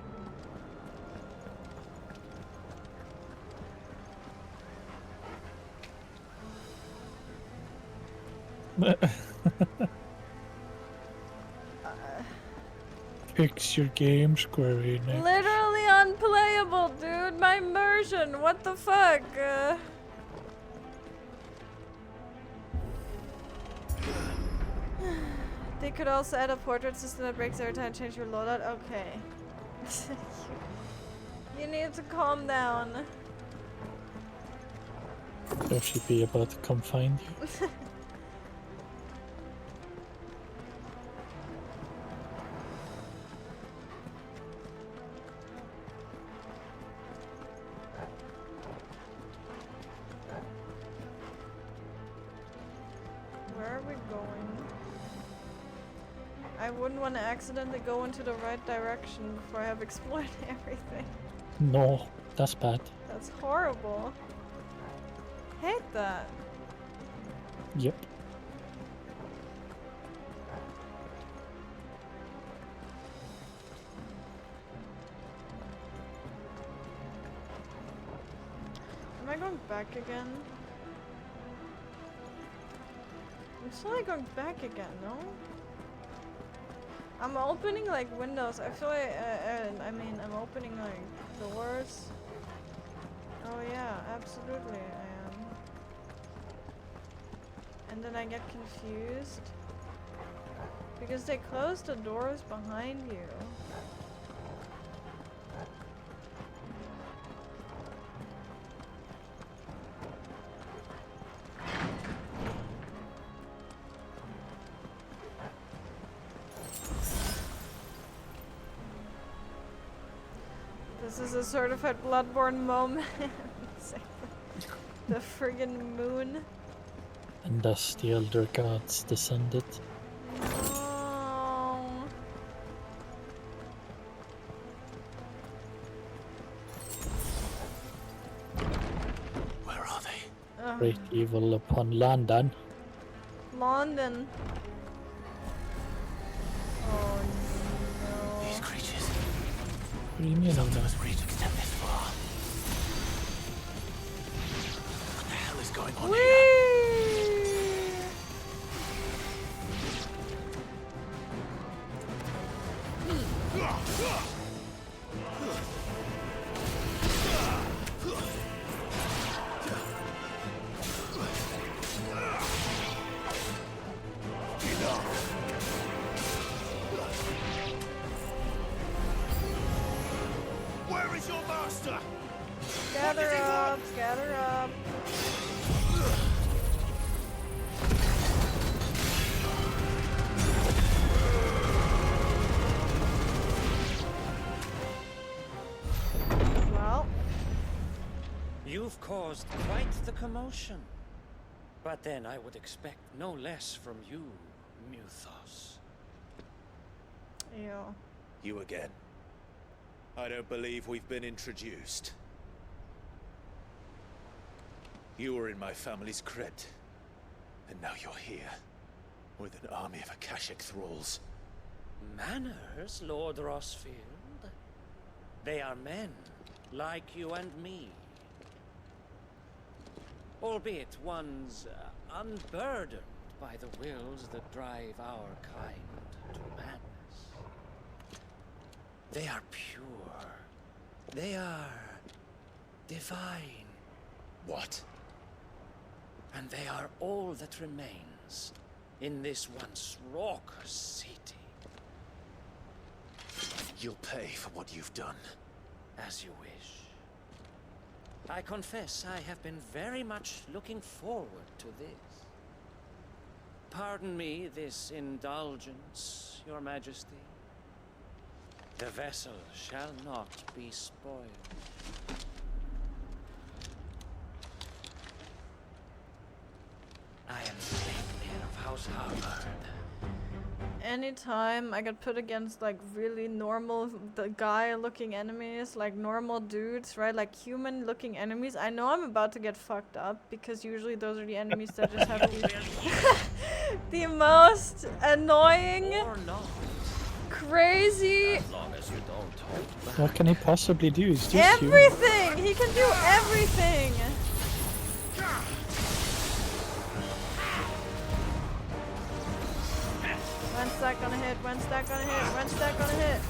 Fix your game, Square Enix. Literally unplayable, dude. My immersion. What the fuck? They could also add a portrait system that breaks every time you change your loadout. Okay. You need to calm down. Or she'd be about to come find you. Where are we going? I wouldn't want to accidentally go into the right direction before I have explored everything. No, that's bad. That's horrible. Hate that. Yep. Am I going back again? I'm slowly going back again, no? I'm opening like windows. I feel like, I mean, I'm opening like doors. Oh yeah, absolutely I am. And then I get confused. Because they close the doors behind you. This is a certified Bloodborne moment. The friggin' moon. And thus the elder gods descended. No. Where are they? Great evil upon London. London. Oh no. These creatures. What do you mean? Ultima's reach extend this far. What the hell is going on here? Where is your master? Scatter up, scatter up. Well, You've caused quite the commotion. But then I would expect no less from you, Muthos. ew. You again. I don't believe we've been introduced. You were in my family's crypt, and now you're here, with an army of Akashic thralls. Manners, Lord Rosfield? They are men, like you and me. Albeit ones unburdened by the wills that drive our kind to madness. They are pure. They are divine. What? And they are all that remains in this once raucous city. You'll pay for what you've done. As you wish. I confess I have been very much looking forward to this. Pardon me this indulgence, Your Majesty. The vessel shall not be spoiled. was hammered. Anytime I get put against like really normal, the guy-looking enemies, like normal dudes, right? Like human-looking enemies, I know I'm about to get fucked up because usually those are the enemies that just have the most annoying, crazy. As long as you don't hold back. What can he possibly do? He's just Everything! He can do everything! When's that gonna hit? When's that gonna hit? When's that gonna hit?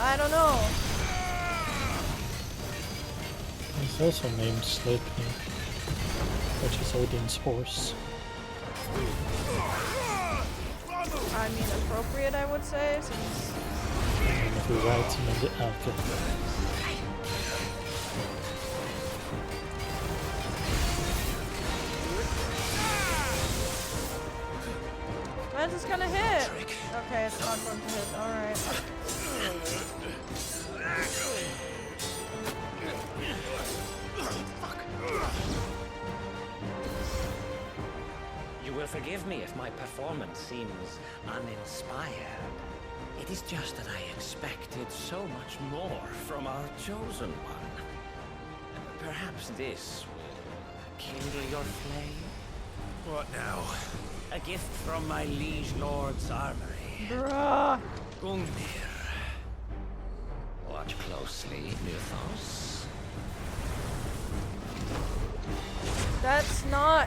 I don't know. He's also named Sleipnir, which is Odin's horse. I mean, appropriate, I would say, since... I mean, if he rides him in the outfit. When's this gonna hit? Okay, it's not going to hit. Alright. You will forgive me if my performance seems uninspired. It is just that I expected so much more from our chosen one. Perhaps this will kindle your flame? What now? A gift from my liege lord's armory. Bruh. Gungnir. Watch closely, Mythos. That's not...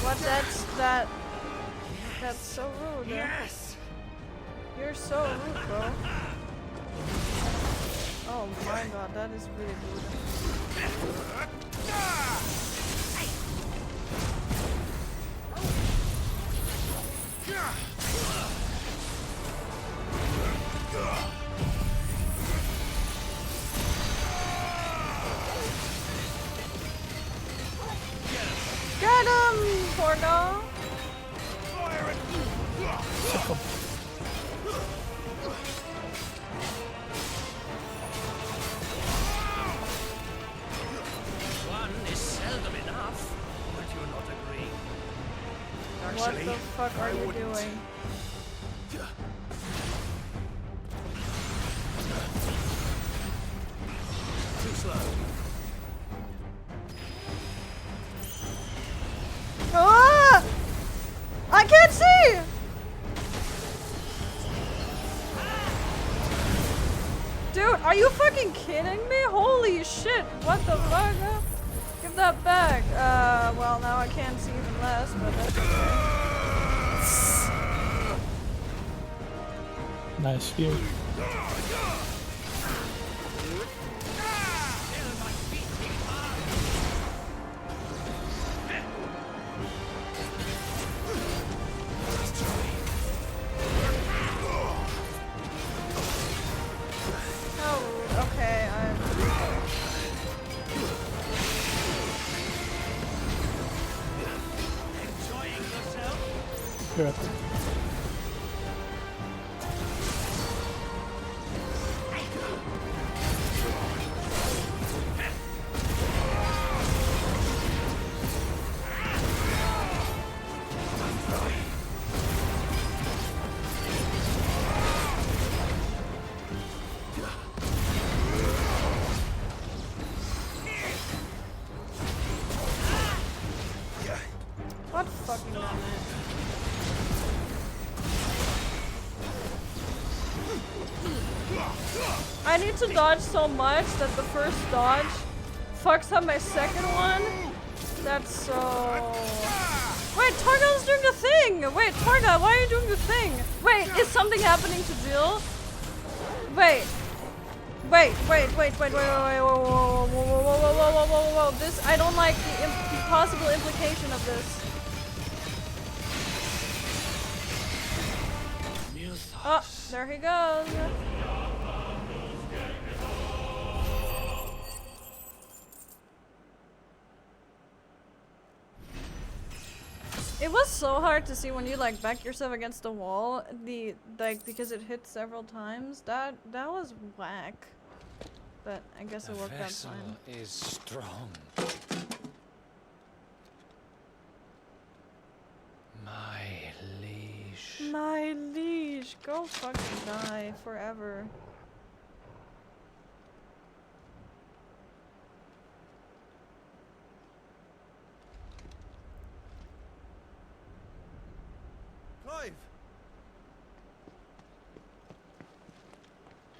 What? That's so rude. Yes! You're so rude, bro. Oh my god, that is really rude. Get him, poor dog. One is seldom enough. Would you not agree? What the fuck are you doing? Too slow. Ah! I can't see! Dude, are you fucking kidding me? Holy shit, what the fuck? Give that back. Well, now I can't see even less, but that's okay. Nice view. Oh, okay, Enjoying yourself? You're up. What fucking minute? I need to dodge so much that the first dodge fucks up my second one. That's so... Wait, Targa's doing the thing! Wait, Targa, why are you doing the thing? Wait, is something happening to Jill? Wait. Whoa, this, I don't like the possible implication of this. Oh, there he goes. It was so hard to see when you like back yourself against the wall, because it hit several times. That was whack. But I guess it worked out fine. Is strong. Go fucking die forever. Clive!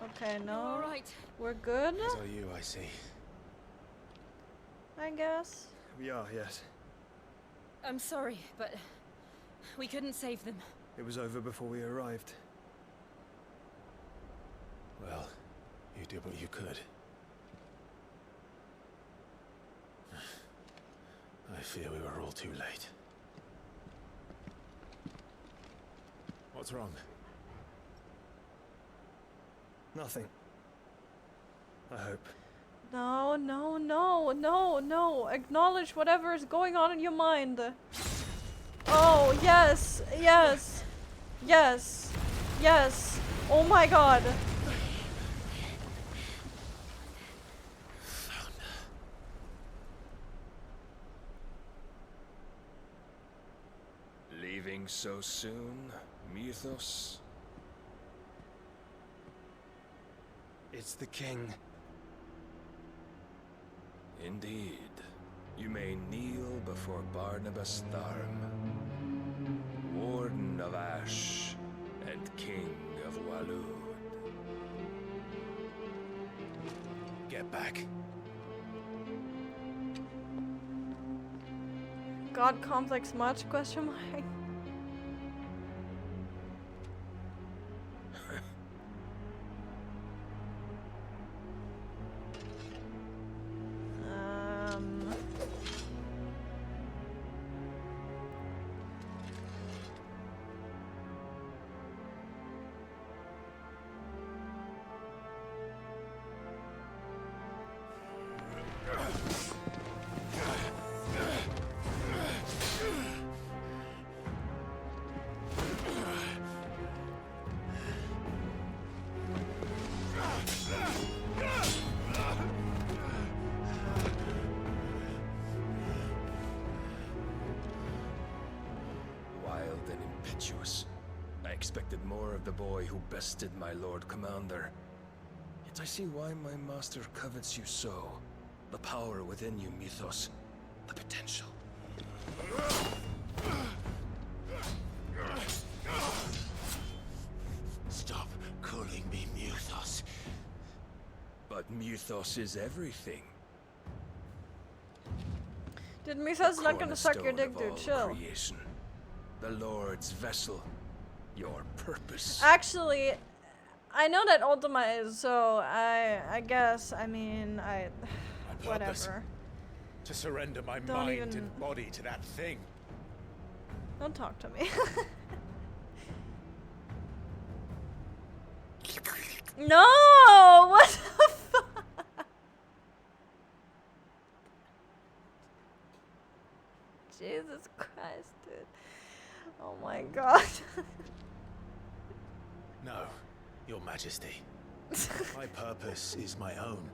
Okay, no. All right. We're good, As are you, I see. I guess. We are, yes. I'm sorry, but we couldn't save them. It was over before we arrived. Well, you did what you could. I fear we were all too late. What's wrong? Nothing. I hope. No, no, no, no, no. Acknowledge whatever is going on in your mind. Oh, yes, yes, yes, yes. Oh my god. Leaving so soon, Mythos? It's the king. Indeed. You may kneel before Barnabas Tharm, Warden of Ash and King of Walud. Get back. God complex much? Question mark. I expected more of the boy who bested my Lord Commander. Yet I see why my master covets you so. The power within you, Mythos. The potential. Stop calling me Mythos. But Mythos is everything. Dude, Mythos is not gonna suck your dick, Cornerstone dude. of Chill. all creation. The Lord's vessel. Your purpose. Actually, I know that Ultima is, so I guess, I mean, My purpose? whatever. To surrender my Don't mind even- and body to that thing. Don't talk to me. No! What the fuck? Jesus Christ, dude. Oh my god. No, Your Majesty. My purpose is my own.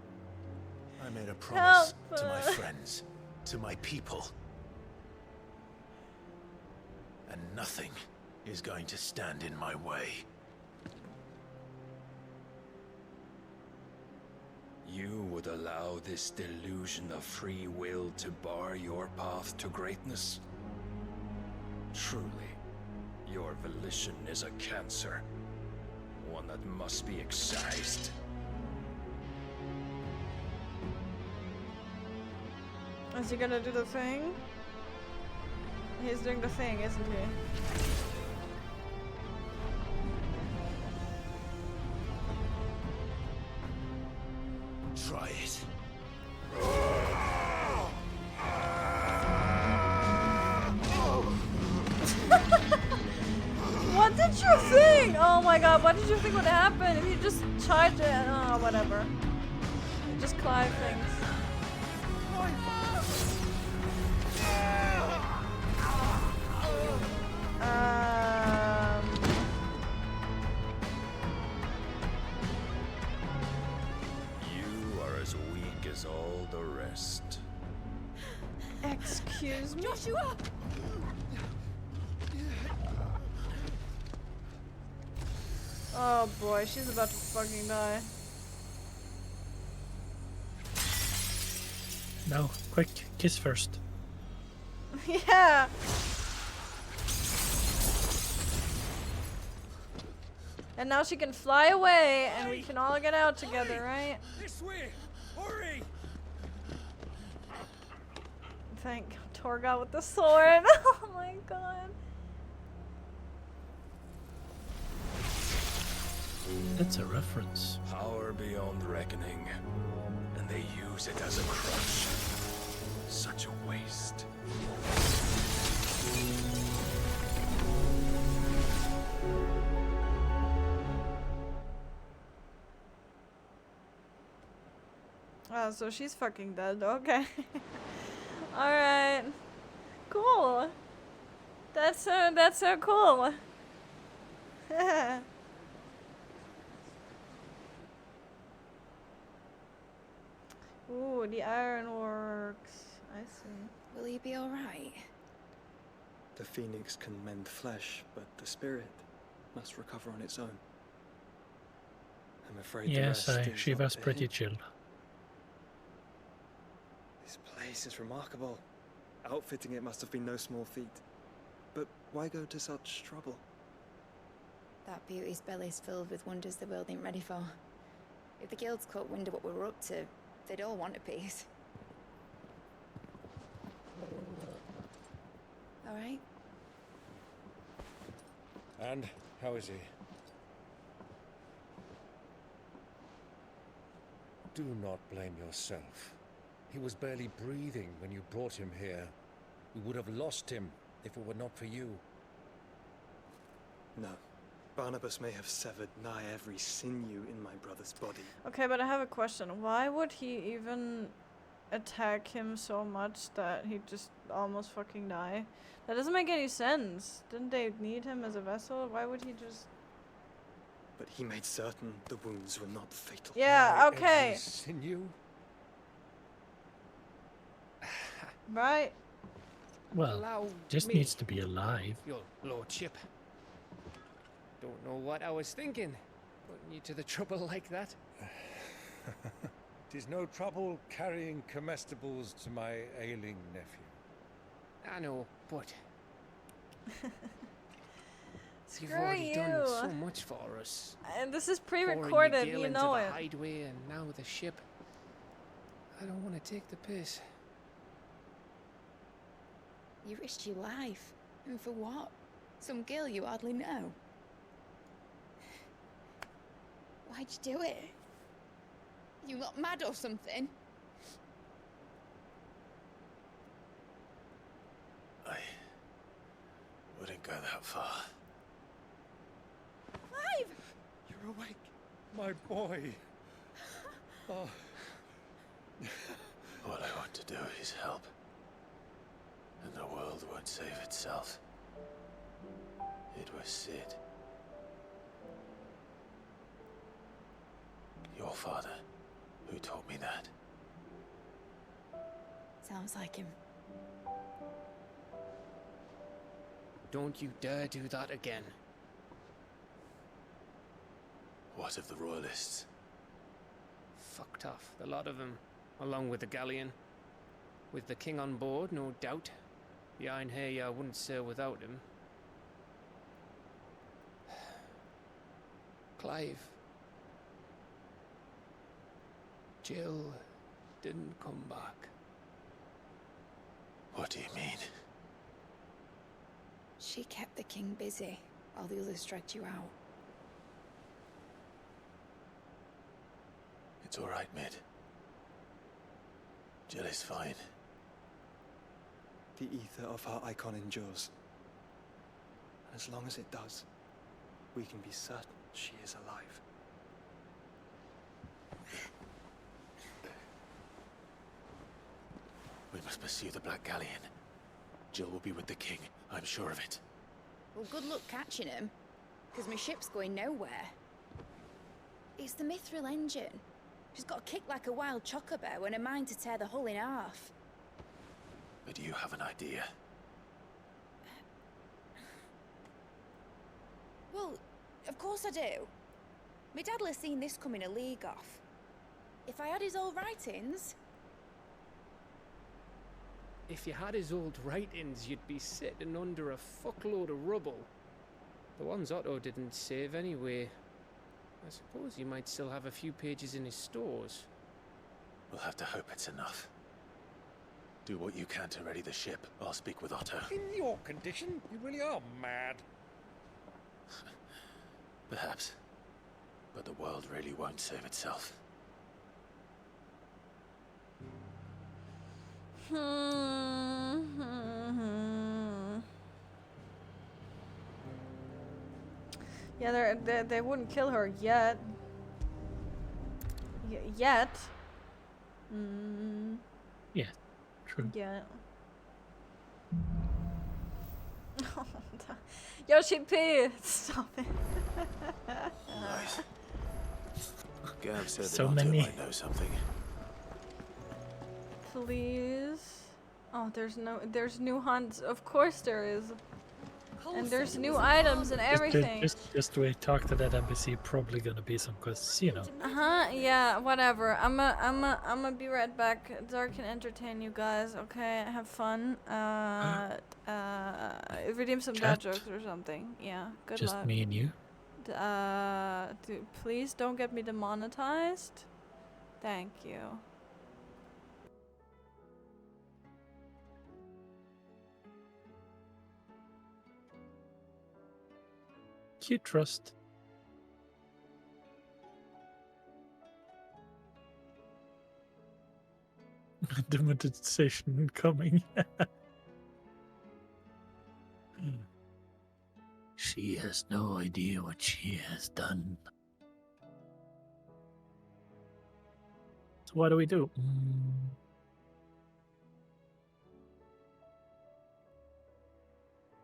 I made a promise to my friends, to my people. And nothing is going to stand in my way. You would allow this delusion of free will to bar your path to greatness? Truly, your volition is a cancer. One that must be excised. Is he gonna do the thing? He's doing the thing, isn't he? Try it. What did you think? Oh my god, what did you think would happen if you just tried to... Oh, whatever. You just climb things. You are as weak as all the rest. Excuse me? Oh boy, she's about to fucking die. No, quick, kiss first. Yeah. And now she can fly away, and we can all get out together, right? This way! Hurry! Thank Torgal with the sword. Oh my god. That's a reference. Power beyond reckoning, and they use it as a crutch. Such a waste. Oh, so she's fucking dead. Okay. Alright. Cool. That's so cool. Ooh, the ironworks. I see. Will he be alright? The phoenix can mend flesh, but the spirit must recover on its own. I'm afraid Yes, the rest is she up was to pretty him. chill. This place is remarkable. Outfitting it must have been no small feat. But why go to such trouble? That beauty's belly's filled with wonders the world ain't ready for. If the guilds caught wind of what we were up to, they'd all want a piece. All right? And how is he? Do not blame yourself. He was barely breathing when you brought him here. We would have lost him if it were not for you. No. Barnabas may have severed nigh every sinew in my brother's body. Okay, but I have a question. Why would he even attack him so much that he just almost fucking die? That doesn't make any sense. Didn't they need him as a vessel? Why would he just... But he made certain the wounds were not fatal. Yeah, okay. Sinew? Right? Well, Allow just me, needs to be alive. Your lordship. Don't know what I was thinking, putting you to the trouble like that. Tis no trouble carrying comestibles to my ailing nephew. I know, but you've Screw already you. done so much for us. And this is Pouring pre-recorded, your you into know the it. hideaway and now the ship. I don't want to take the piss. You risked your life. And for what? Some girl you hardly know. Why'd you do it? You got mad or something? I wouldn't go that far. Clive! You're awake, my boy. Oh. All I want to do is help. And the world won't save itself. It was Sid. Your father, who taught me that. Sounds like him. Don't you dare do that again. What of the Royalists? Fucked off, the lot of them, along with the galleon. With the king on board, no doubt. The Iron Hair wouldn't sail without him. Clive. Jill didn't come back. What do you mean? She kept the king busy while the others dragged you out. It's all right, Mid. Jill is fine. The ether of her icon endures. And as long as it does, we can be certain she is alive. We must pursue the Black Galleon. Jill will be with the king, I'm sure of it. Well, good luck catching him, because my ship's going nowhere. It's the Mithril engine. She's got a kick like a wild chocobo and a mind to tear the hull in half. But do you have an idea? Well, of course I do. My dad'll have seen this coming a league off. If I had his old writings... If you had his old writings, you'd be sitting under a fuckload of rubble. The ones Otto didn't save anyway. I suppose he might still have a few pages in his stores. We'll have to hope it's enough. Do what you can to ready the ship. I'll speak with Otto. In your condition, you really are mad. Perhaps. But the world really won't save itself. Yeah, they wouldn't kill her yet. Yet. Yeah, true. Yeah. Yoshi P! Stop it. Nice. Gav said So that Otto many. might know something. Please. Oh, there's new hunts. Of course there is. And there's new items and everything. Just wait, talk to that NPC. Probably gonna be some quests, you know. Yeah, whatever. I'ma be right back. Dark can entertain you guys, okay? Have fun. Redeem some bad Chat? jokes or something. Yeah, good Just luck. me and you. Please don't get me demonetized. Thank you. You trust. Demonetization coming. She has no idea what she has done. So what do we do?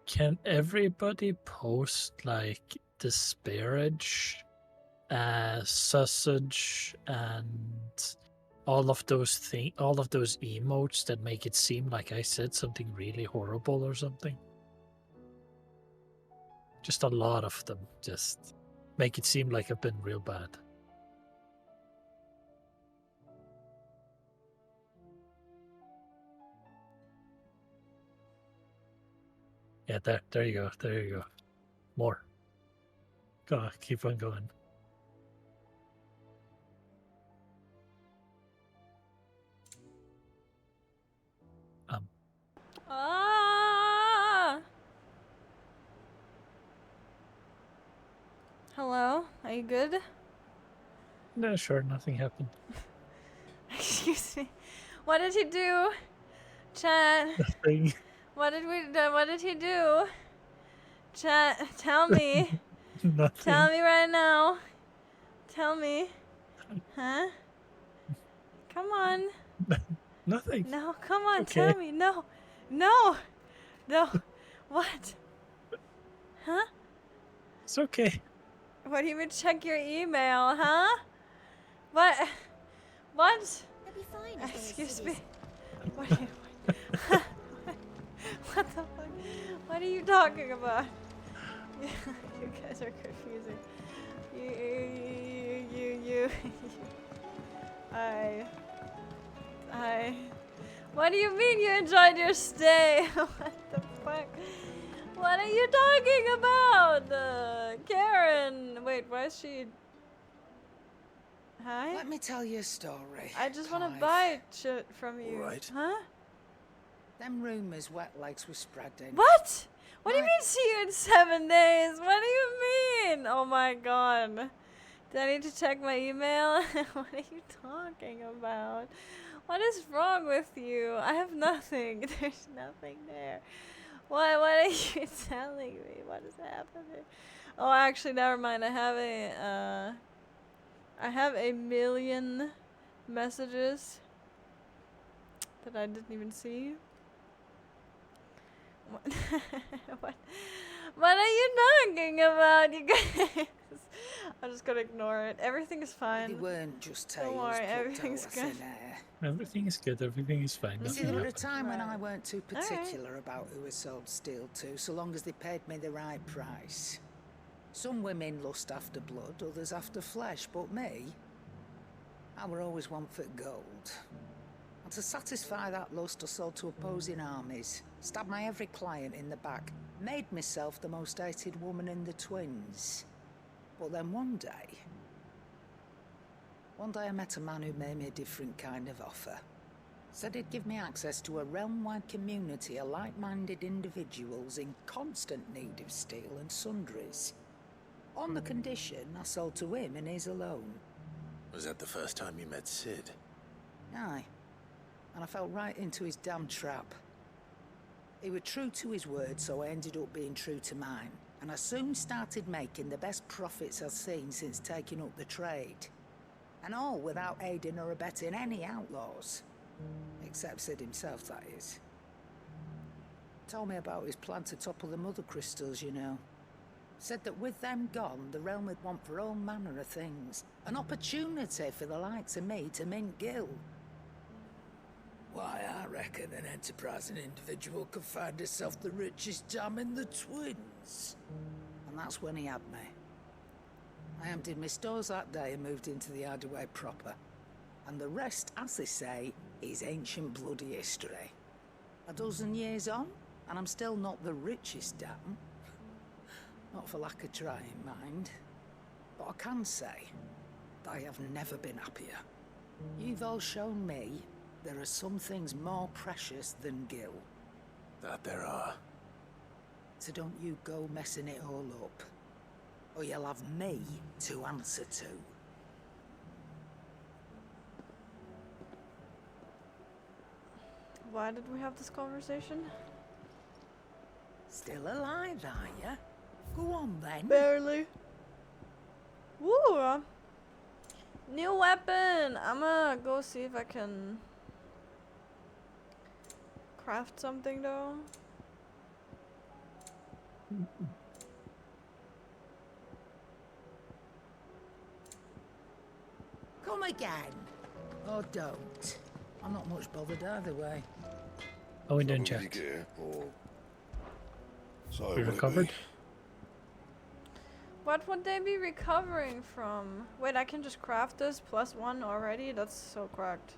Can everybody post like disparage, sausage, and all of those emotes that make it seem like I said something really horrible or something? Just a lot of them. Just make it seem like I've been real bad. Yeah, there you go. There you go. More. Go on, keep on going. Hello? Are you good? No, sure, nothing happened. Excuse me. What did he do? Chat. Nothing. What did he do? Chat, tell me. Nothing. Tell me right now. Tell me. Huh? Come on. Nothing. No, come on, Okay. tell me. No. No. No. What? Huh? It's okay. What do you mean check your email, huh? What? What? They'll be fine. Excuse me. What, what the fuck? What are you talking about? You guys are confusing. What do you mean you enjoyed your stay? What the fuck? What are you talking about? Karen! Wait, why is she... Hi? Let me tell you a story. I just want to Clive. buy shit from you. Right. Huh? Them rumours wet legs were spreading. What? What do you mean see you in 7 days? What do you mean? Oh my god. Do I need to check my email? What are you talking about? What is wrong with you? I have nothing. There's nothing there. What are you telling me? What is happening? Oh, actually, never mind. I have a million messages that I didn't even see. What are you talking about, you guys? I'm just gonna ignore it. Everything is fine. They weren't just Don't tales worry, plucked everything's out of good. thin air. Everything is good. Everything is fine. You see, Nothing there were a happened. time when I weren't too Alright. particular about who I sold steel to, so long as they paid me the right price. Some women lust after blood, others after flesh, but me, I were always one for gold. And to satisfy that lust, I sold to opposing armies, stabbed my every client in the back, made myself the most hated woman in the twins. But then one day I met a man who made me a different kind of offer. Said he'd give me access to a realm-wide community of like-minded individuals in constant need of steel and sundries. On the condition I sold to him and his alone. Was that the first time you met Sid? Aye. And I fell right into his damn trap. He was true to his word, so I ended up being true to mine. And I soon started making the best profits I've seen since taking up the trade. And all without aiding or abetting any outlaws. Except Sid himself, that is. Told me about his plan to topple the mother crystals, you know. Said that with them gone, the realm would want for all manner of things. An opportunity for the likes of me to mint gil. Why, I reckon an enterprising individual could find herself the richest dam in the twins. And that's when he had me. I emptied my stores that day and moved into the hideaway proper. And the rest, as they say, is ancient bloody history. A dozen years on, and I'm still not the richest dam. Not for lack of trying, mind. But I can say that I have never been happier. You've all shown me there are some things more precious than gil. That there are. So don't you go messing it all up, or you'll have me to answer to. Why did we have this conversation? Still alive, are ya? Go on then. Barely. Woo! New weapon! I'ma go see if I can craft something though. Come again. Or don't. I'm not much bothered either way. Oh, we didn't check. We recovered? What would they be recovering from? Wait, I can just craft this +1 already? That's so cracked.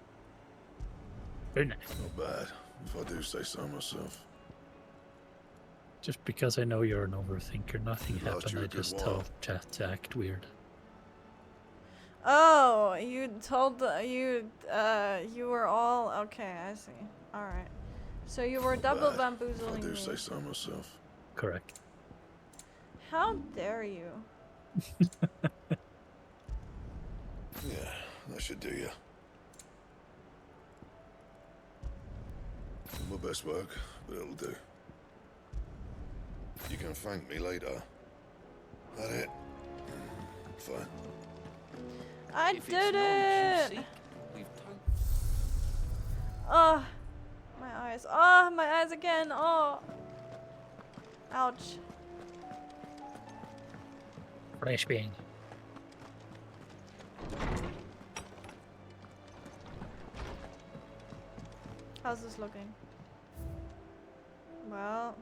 Very nice. Not bad, if I do say so myself. Just because I know you're an overthinker, nothing Last happened. you a I good just while. told chat to act weird. Oh, you told you were all okay. I see. All right. So you were double If bamboozling I do me. say so myself. Correct. How dare you? Yeah, that should do you. My best work, but it'll do. You can thank me later. That it? Fine. I If it's did knowledge you it! seek, Oh, my eyes. Oh, my eyes again. Oh. Ouch. Fresh being. How's this looking? Well.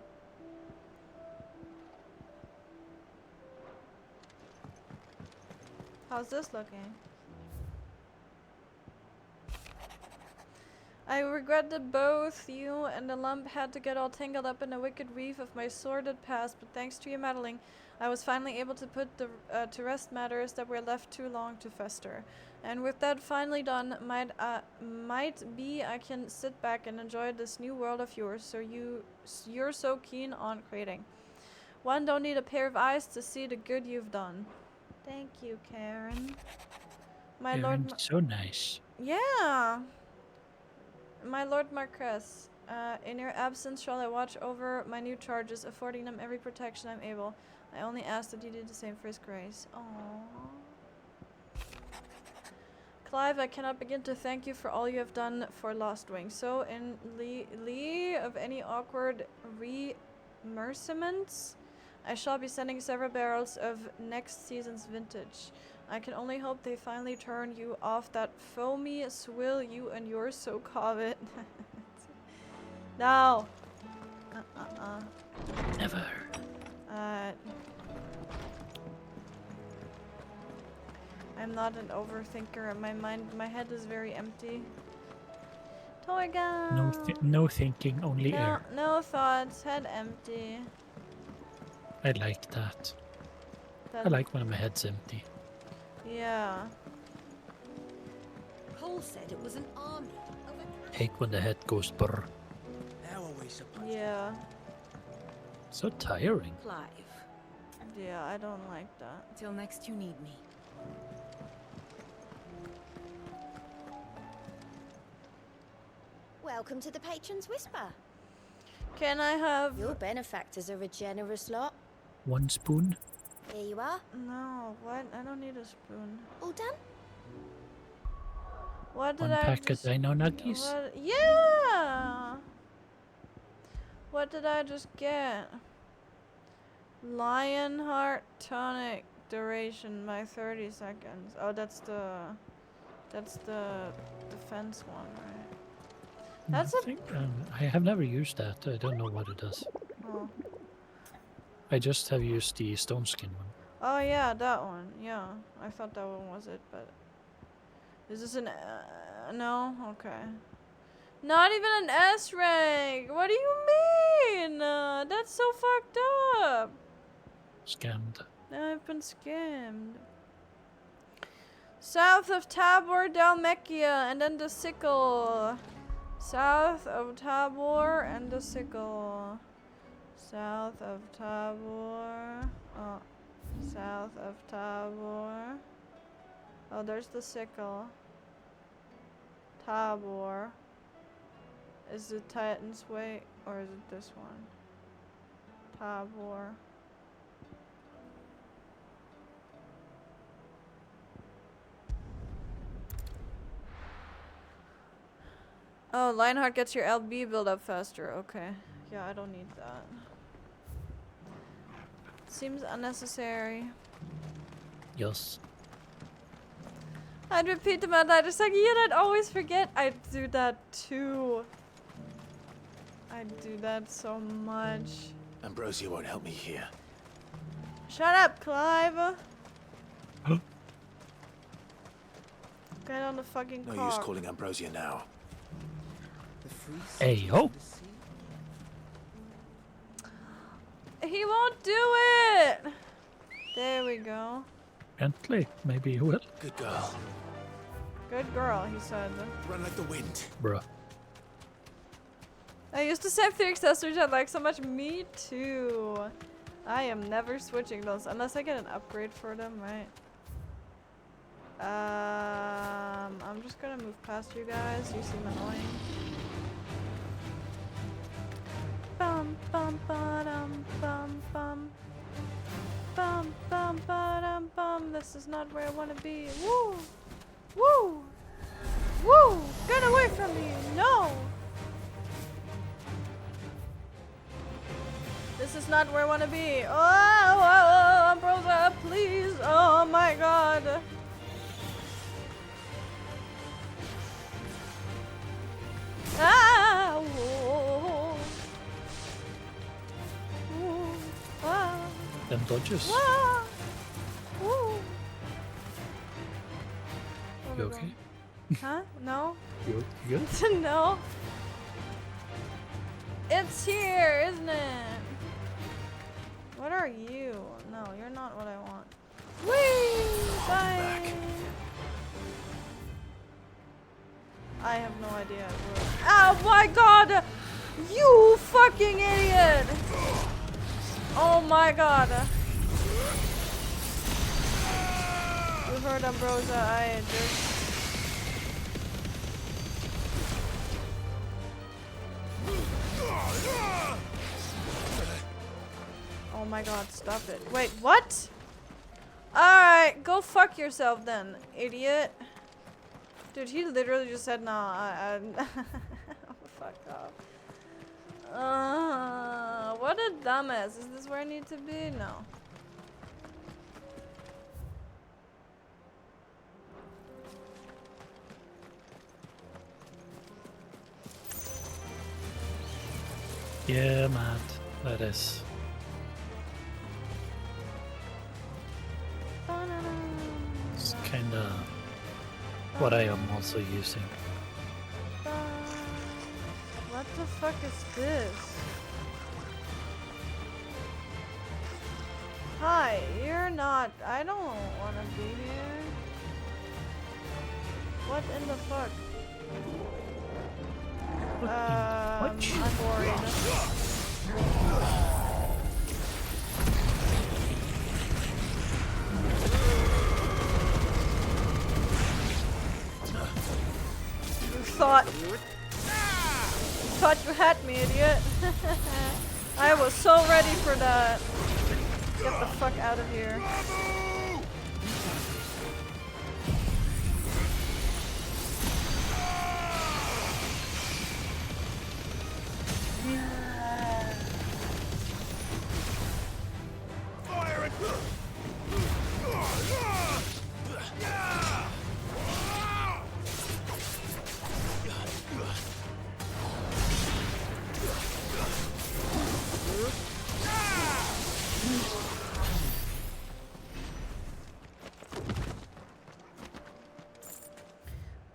How's this looking? I regret that both you and the lump had to get all tangled up in the wicked weave of my sordid past, but thanks to your meddling, I was finally able to put to rest matters that were left too long to fester. And with that finally done, might be I can sit back and enjoy this new world of yours. So you're so keen on creating. One don't need a pair of eyes to see the good you've done. Thank you, Karen. My lord. So nice. Yeah. My lord Marquess, in your absence shall I watch over my new charges, affording them every protection I'm able. I only ask that you do the same for his grace. Aww. Clive, I cannot begin to thank you for all you have done for Lost Wing. So, in lieu of any awkward remerciments, I shall be sending several barrels of next season's vintage. I can only hope they finally turn you off that foamy swill you and yours so covet. No. Never. I'm not an overthinker. My head is very empty. Toy gun. No thinking, only air. No thoughts. Head empty. I like that. I like when my head's empty. Yeah. Cole said it was an army. Hate when the head goes brr. How are we supposed Yeah. So tiring. Clive. Yeah, I don't like that. Till next you need me. Welcome to the Patron's Whisper. Can I have... Your benefactors are a generous lot. 1 spoon? Here you are. No, what? I don't need a spoon. All done? What did 1 I pack of just... dino nuggies? What? Yeah! What did I just get? Lionheart tonic duration by 30 seconds. Oh, that's the defense one, right? That's I have never used that. I don't know what it does. Oh. I just have used the stone skin one. Oh yeah, that one. Yeah, I thought that one was it, but is this an no? Okay. Not even an S rank. What do you mean? That's so fucked up. Scammed. I've been scammed. South of Tabor, Dalmekia, and then the sickle. South of Tabor and the sickle. South of Tabor. Oh, south of Tabor. Oh, there's the sickle. Tabor. Is it Titan's Way or is it this one? Tabor. Oh, Lionheart gets your LB build up faster. Okay. Yeah, I don't need that. Seems unnecessary. Yes. I'd repeat about that. Just like, I'd always forget. I do that too. I do that so much. Ambrosia won't help me here. Shut up, Clive. Get on the fucking No car. use calling Ambrosia now. Hey, ho! He won't do it. There we go. Gently, maybe you will. Good girl. Good girl, he said. Run like the wind. Bruh. I used to save 3 accessories I like so much. Me too. I am never switching those unless I get an upgrade for them, right? I'm just gonna move past you guys. You seem annoying. Bum bum ba-dum bum bum. Bum bum ba-dum bum. This is not where I wanna be. Woo! Woo! Woo! Get away from me! No! This is not where I wanna be. Oh, Ambrosia, please! Oh my god! Ah! Whoa. Whoa. Ah. Them dodges. Ah. Woo. You okay? Huh? No? You good? No. It's here, isn't it? What are you? No, you're not what I want. Whee! Bye! I have no idea. Oh my god! You fucking idiot! Oh my god. You heard Ambrosia, I just... Oh my god, stop it. Wait, what? Alright, go fuck yourself then, idiot. Dude, he literally just said, nah, fuck off. What a dumbass. Is this where I need to be? No. Yeah, man, that is. It's kind what I am also using. What the fuck is this? Hi, you're not. I don't want to be here. What in the fuck? I'm worried. Thought you had me, idiot. I was so ready for that. Get the fuck out of here.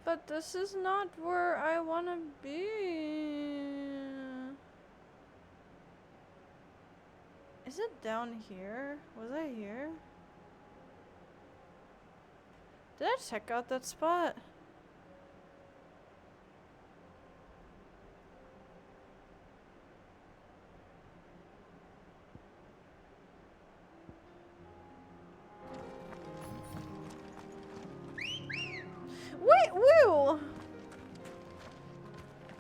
But this is not where I want to be. Is it down here? Was I here? Did I check out that spot? Wait, woo!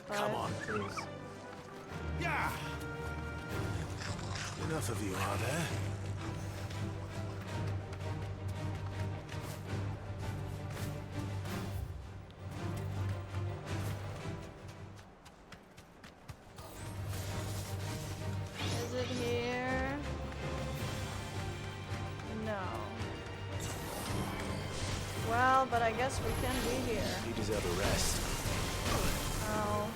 Come on. Please. Yeah. Enough of you, are there? Is it here? No. Well, but I guess we can be here. You deserve a rest. Oh.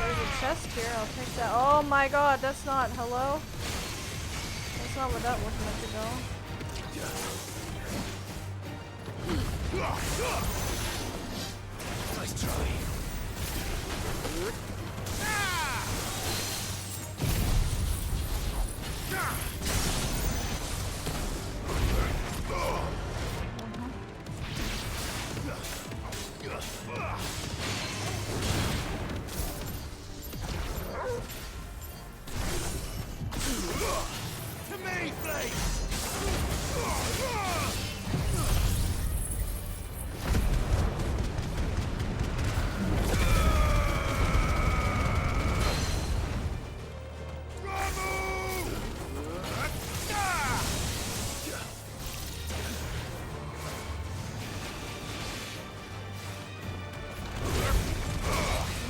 There's a chest here, I'll take that. Oh my god, that's not, hello? That's not where that was meant to go. Nice try. To me, Blades!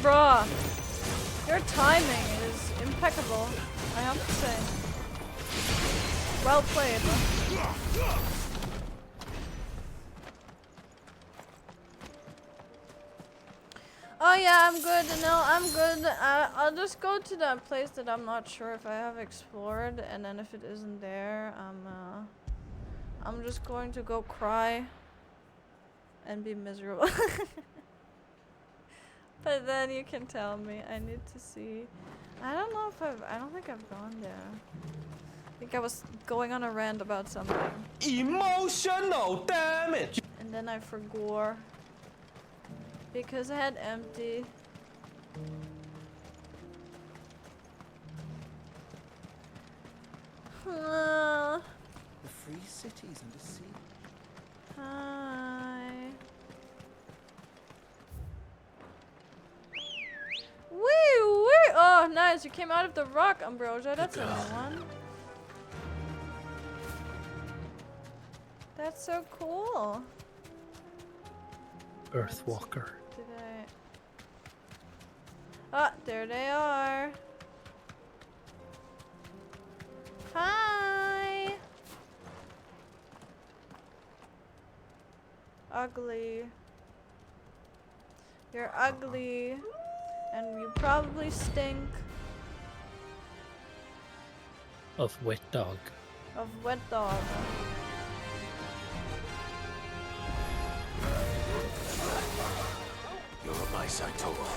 Bruh, your timing is impeccable, I have to say. Well played. Oh yeah, I'm good. No, I'm good. I'll just go to that place that I'm not sure if I have explored, and then if it isn't there, I'm just going to go cry and be miserable. But then you can tell me. I need to see. I don't know if I don't think I've gone there. I think I was going on a rant about something. Emotional damage! And then I forgot. Because I had empty. The free cities and the sea. Hi. Woo! Woo! Oh, nice. You came out of the rock, Ambrosia. That's a new one. That's so cool. Earthwalker. Did I? Ah, there they are. Hi. Ugly. You're ugly. And you probably stink. Of wet dog. of wet dog. You're at my side, Torgal.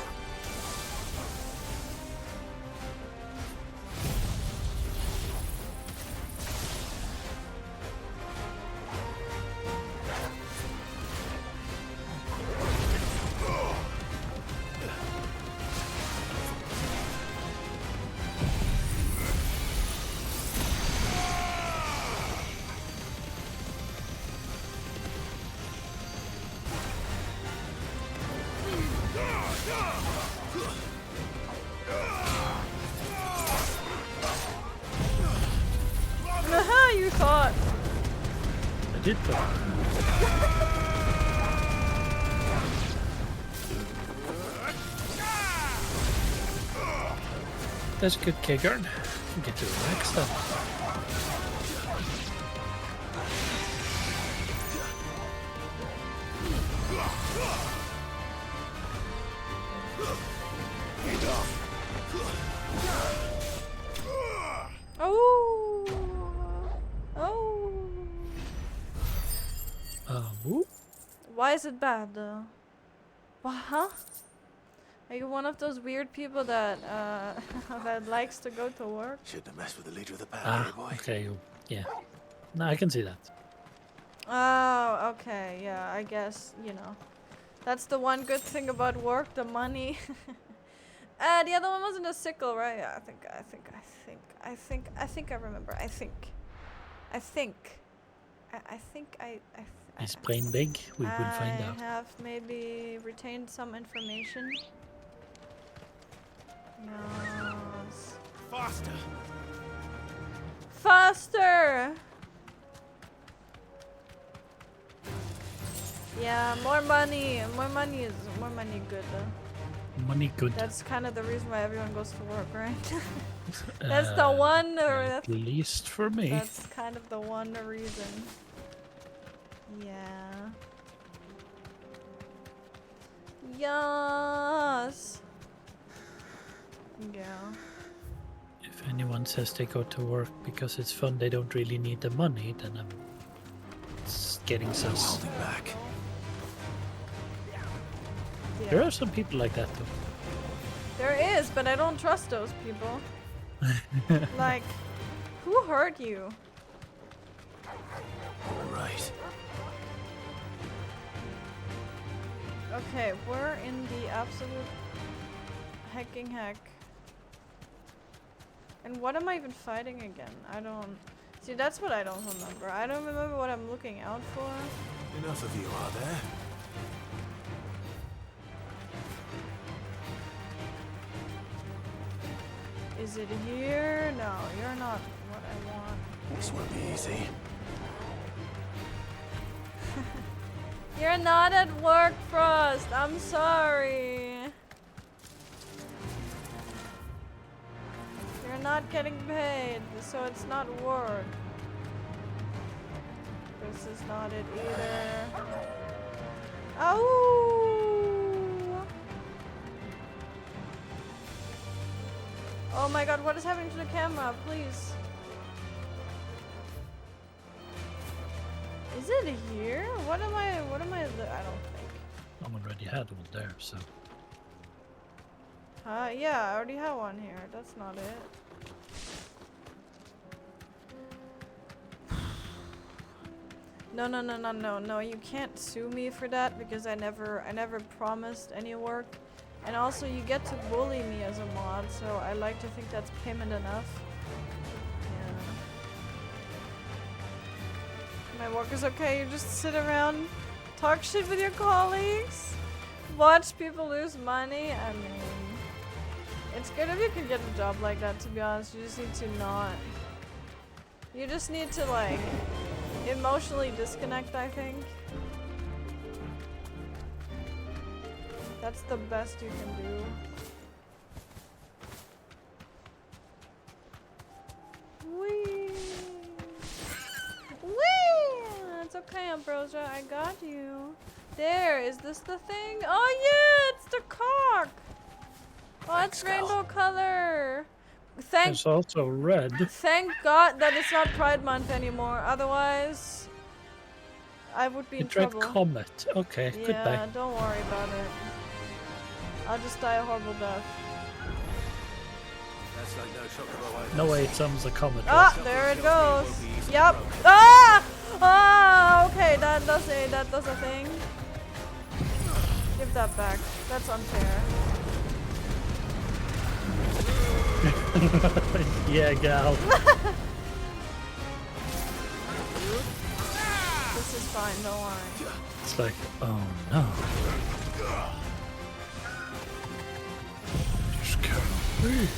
Aha, you thought. I did though. That's a good K-guard. You get to relax then. Oh. Oh. Whoop. Why is it bad? Huh? Are you one of those weird people that that likes to go to work? Shouldn't have messed with the leader of the band, boy. Okay, yeah. No, I can see that. Oh, okay, yeah, I guess, you know. That's the one good thing about work, the money. The other one wasn't a sickle, right? Yeah, I think I remember. I think Is brain big? We will find out. I have maybe retained some information. Yes. Faster! Faster! Yeah, more money. More money good. Money good. That's kind of the reason why everyone goes to work, right? That's the one. At least for me. That's kind of the one reason. Yeah. Yes. Yeah. If anyone says they go to work because it's fun, they don't really need the money, then I'm getting sus. Holding back. Yeah. There are some people like that though. There is, but I don't trust those people. Like, who hurt you? All right. Okay, we're in the absolute hecking heck. And what am I even fighting again? I don't... See, that's what I don't remember. I don't remember what I'm looking out for. Enough of you, are there? Is it here? No, you're not what I want. This won't be easy. You're not at work, Frost. I'm sorry. You're not getting paid, so it's not work. This is not it either. Oh! Oh my god, what is happening to the camera? Please. Is it here? What am I, I don't think. I already had one there, so. Yeah, I already have one here. That's not it. No, you can't sue me for that because I never promised any work. And also you get to bully me as a mod, so I like to think that's payment enough. My work is okay, you just sit around, talk shit with your colleagues, watch people lose money. I mean, it's good if you can get a job like that, to be honest. You just need to not... You just need to, like, emotionally disconnect, I think. That's the best you can do. Whee! Whee! It's okay, Ambrosia. I got you. There, is this the thing? Oh yeah, it's the cock! Oh, it's rainbow color! Thank. It's also red. Thank God that it's not Pride Month anymore. Otherwise, I would be in It read trouble. comet. Okay, Yeah, goodbye. don't worry about it. I'll just die a horrible death. That's like no chocobo. No way, it's a comet. Ah, there it goes. Yep. Ah! Ah! Okay, that does a thing. Give that back. That's unfair. Yeah, gal. This is fine, don't worry. It's like, oh no. Just go away.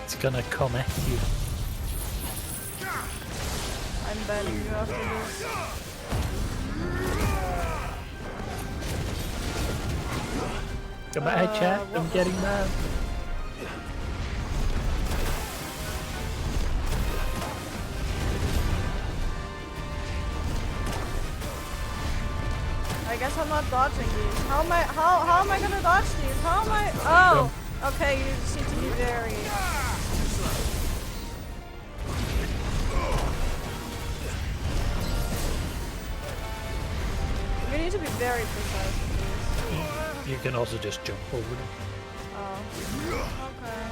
It's gonna come at you. I'm banning you after this. Goodbye, chat. I'm getting mad. I guess I'm not dodging these. How am I gonna dodge these? How am I? Oh, okay. You just need to be very. You need to be very precise with these. You can also just jump over them. Oh. Okay.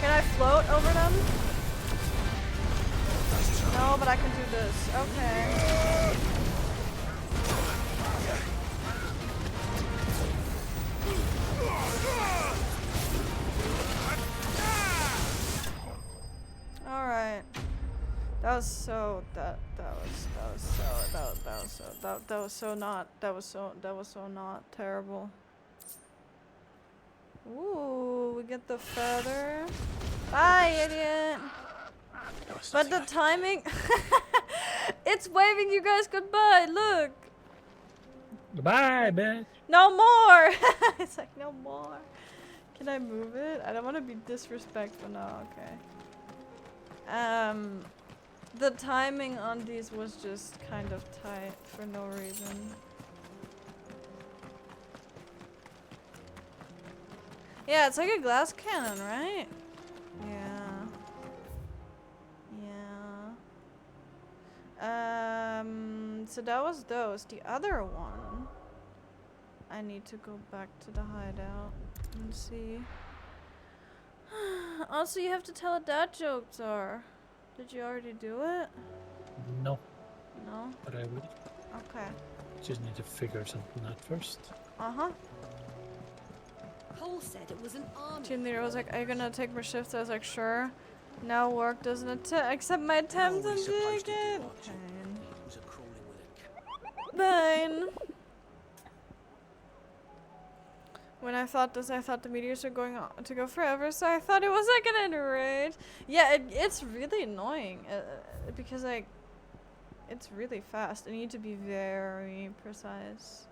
Can I float over them? No, but I can do this. Okay. All right. That was so not terrible. Ooh, we get the feather. Bye, idiot. But the timing, it's waving you guys goodbye. Look. Goodbye, bitch. No more. It's like no more. Can I move it? I don't want to be disrespectful. No, okay. The timing on these was just kind of tight for no reason. Yeah, it's like a glass cannon, right? Yeah. Yeah. So that was those. The other one, I need to go back to the hideout and see. Also, you have to tell what dad jokes are. Did you already do it? No. No? But I will. Okay. Just need to figure something out first. Uh-huh. Cole said it was an army. Team leader was like, are you gonna take my shifts? I was like, sure. Now work doesn't accept my attempts and dig it. Fine. When I thought this, I thought the meteors are going on to go forever, so I thought it was like an iterate. Yeah, it's really annoying because like it's really fast. I need to be very precise.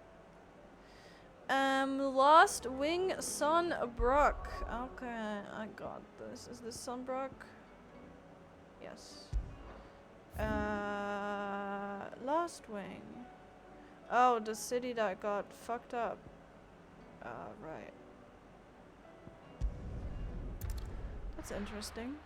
Lost Wing Sunbrook. Okay, I got this. Is this Sunbrook? Yes. Lost Wing. Oh, the city that got fucked up. Right. That's interesting.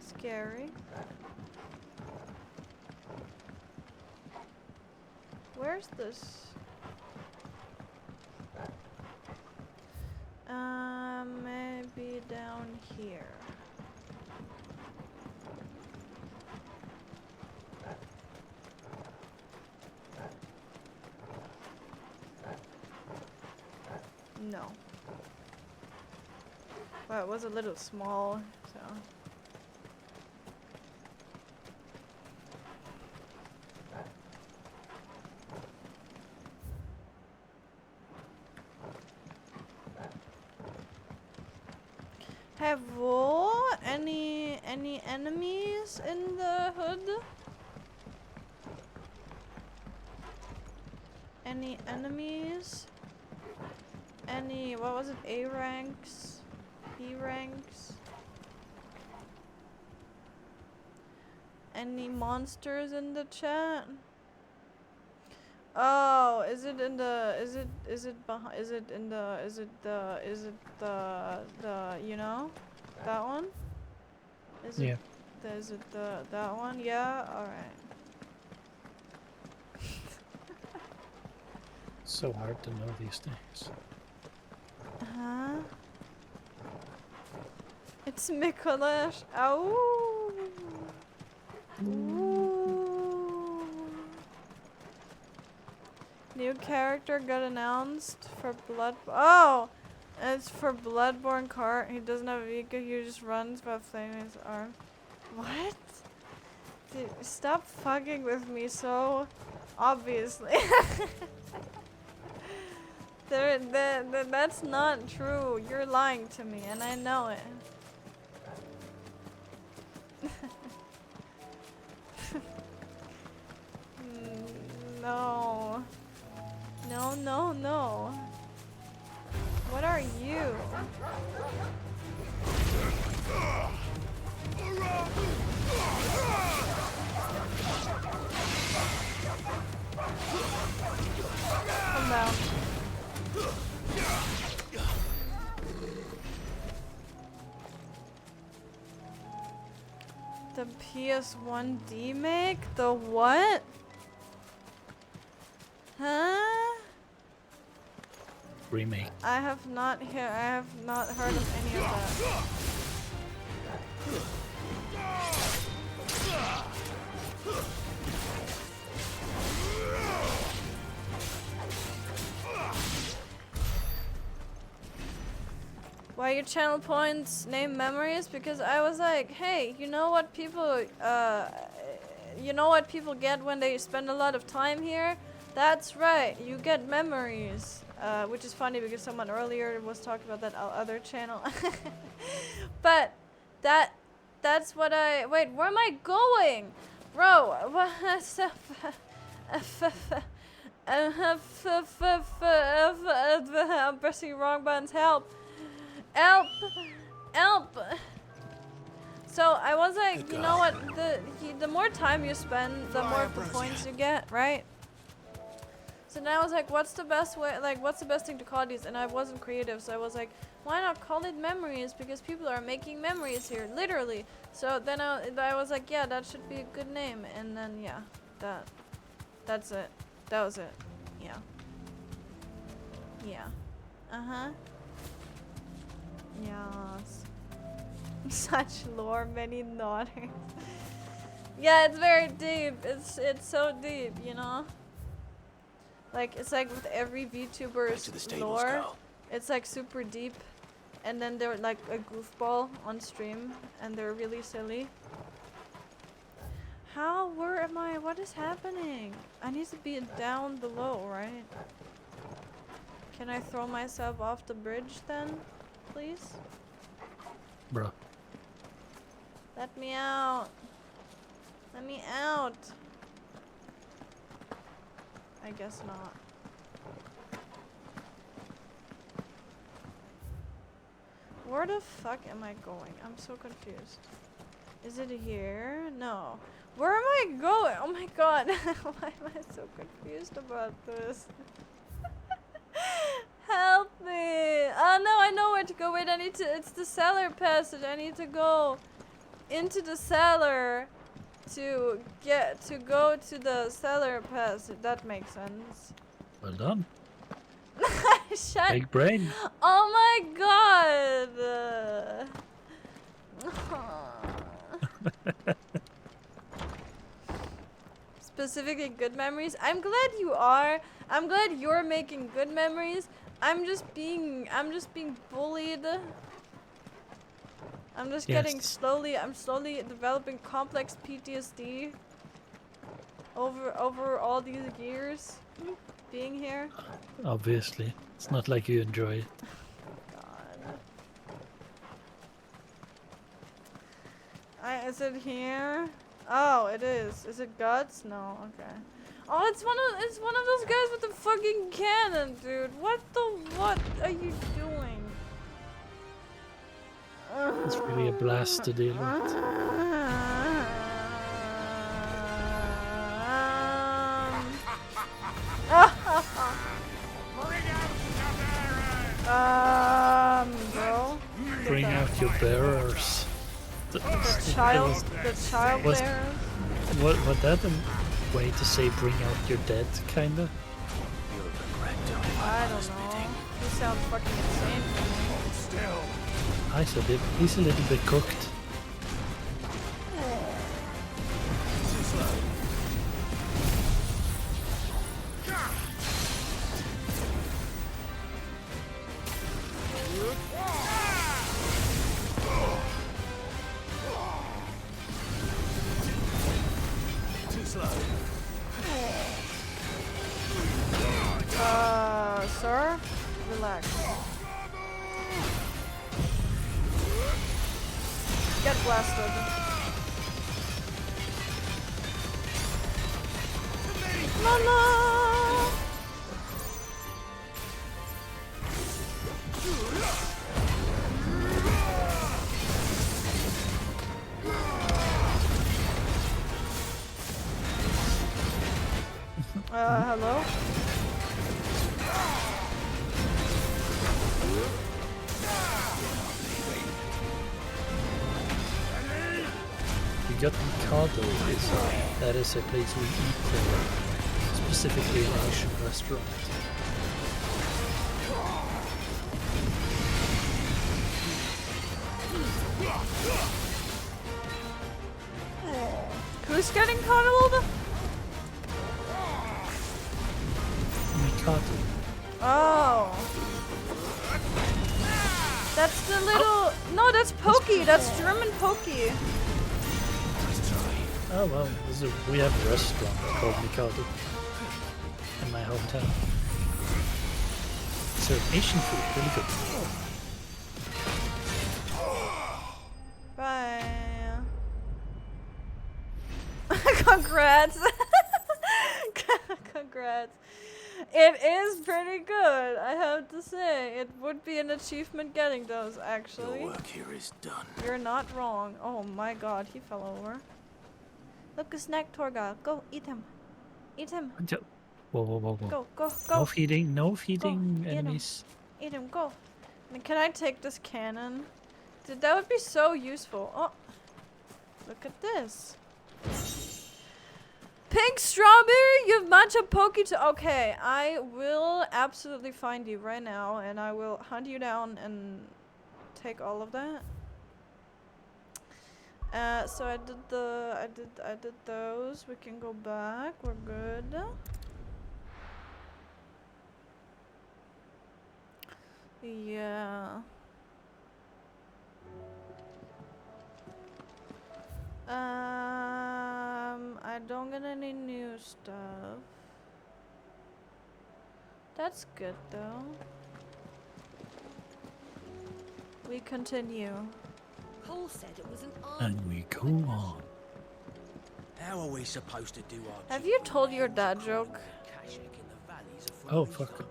Scary. Where's this? Maybe down here. No. Well, it was a little small, so. Have any enemies in the hood? Any enemies? Any, what was it? A ranks? B ranks? Any monsters in the chat? Oh, is it in the, is it the, you know? That one? Is it, is it that one? Yeah? Alright. So hard to know these things. Huh? It's Mikolash. Ow! Ooh. New character got announced for Blood. Oh! It's for Bloodborne cart. He doesn't have a vehicle, he just runs by flaming his arm. What? Dude, stop fucking with me so obviously. That's not true. You're lying to me, and I know it. No. No, no, no. What are you? Come down. The PS1 demake? The what? Huh? Remake. I have not heard of any of that. Why your channel points name memories? Because I was like, hey, you know what people get when they spend a lot of time here? That's right, you get memories. Which is funny because someone earlier was talking about that other channel. But that's what I, wait, where am I going? Bro, I'm pressing wrong buttons, help. Help! Help! So I was like, you know what, the more time you spend, the more of the points you get, right? So then I was like, what's the best way, like, what's the best thing to call these? And I wasn't creative, so I was like, why not call it memories? Because people are making memories here, literally. So then I was like, yeah, that should be a good name. And then, yeah, that's it. That was it. Yeah. Yeah. Uh-huh. Yes. Such lore, many daughters. Yeah, it's very deep. It's so deep, you know? Like, it's like with every VTuber's lore, it's like super deep. And then they're like a goofball on stream, and they're really silly. How? Where am I? What is happening? I need to be down below, right? Can I throw myself off the bridge then, please? Bro. Let me out. Let me out. I guess not. Where the fuck am I going? I'm so confused. Is it here? No. Where am I going? Oh my god. Why am I so confused about this? Help me. Oh no, I know where to go. Wait, I need to, it's the cellar passage. I need to go into the cellar to go to the cellar passage. That makes sense. Well done. Shut. Big brain. Oh my god. Specifically good memories. I'm glad you are. I'm glad you're making good memories. I'm just being bullied. I'm just getting I'm slowly developing complex PTSD over all these years being here. Obviously. It's not like you enjoy it. God. Is it here? Oh, it is. Is it guts? No, okay. Oh, it's one of those guys with the fucking cannon, dude. What are you doing? It's really a blast to deal with. Bro. Bring out your bearers. The child was, bearers. Was that a way to say bring out your dead, kinda? I don't know. He sounds fucking insane to me. I said it. He's a little bit cooked. Sir? Relax. Get blasted. Mama! Hello? You got Mikado, that is a place we eat there, specifically an Asian restaurant. Who's getting coddled? Mikado. Oh. That's the little... No, that's Pokey. That's German Pokey. Oh well, we have a restaurant called Mikado in my hometown. So Asian food, really good. Bye. Congrats. Congrats. It is pretty good, I have to say. It would be an achievement getting those, actually. Your work here is done. You're not wrong. Oh my god, he fell over. Look, a snack, Torgal. Go, eat him. Eat him. Whoa, whoa, whoa, whoa. Go. No feeding enemies. Eat him, go. And can I take this cannon? Dude, that would be so useful. Oh, look at this. Pink strawberry, you've matched a Pokey. Okay, I will absolutely find you right now, and I will hunt you down and take all of that. So I did those. We can go back. We're good. Yeah. I don't get any new stuff. That's good though. We continue. Cole said it was an And we go on. How are we supposed to do our Have you told your dad joke? Oh fuck.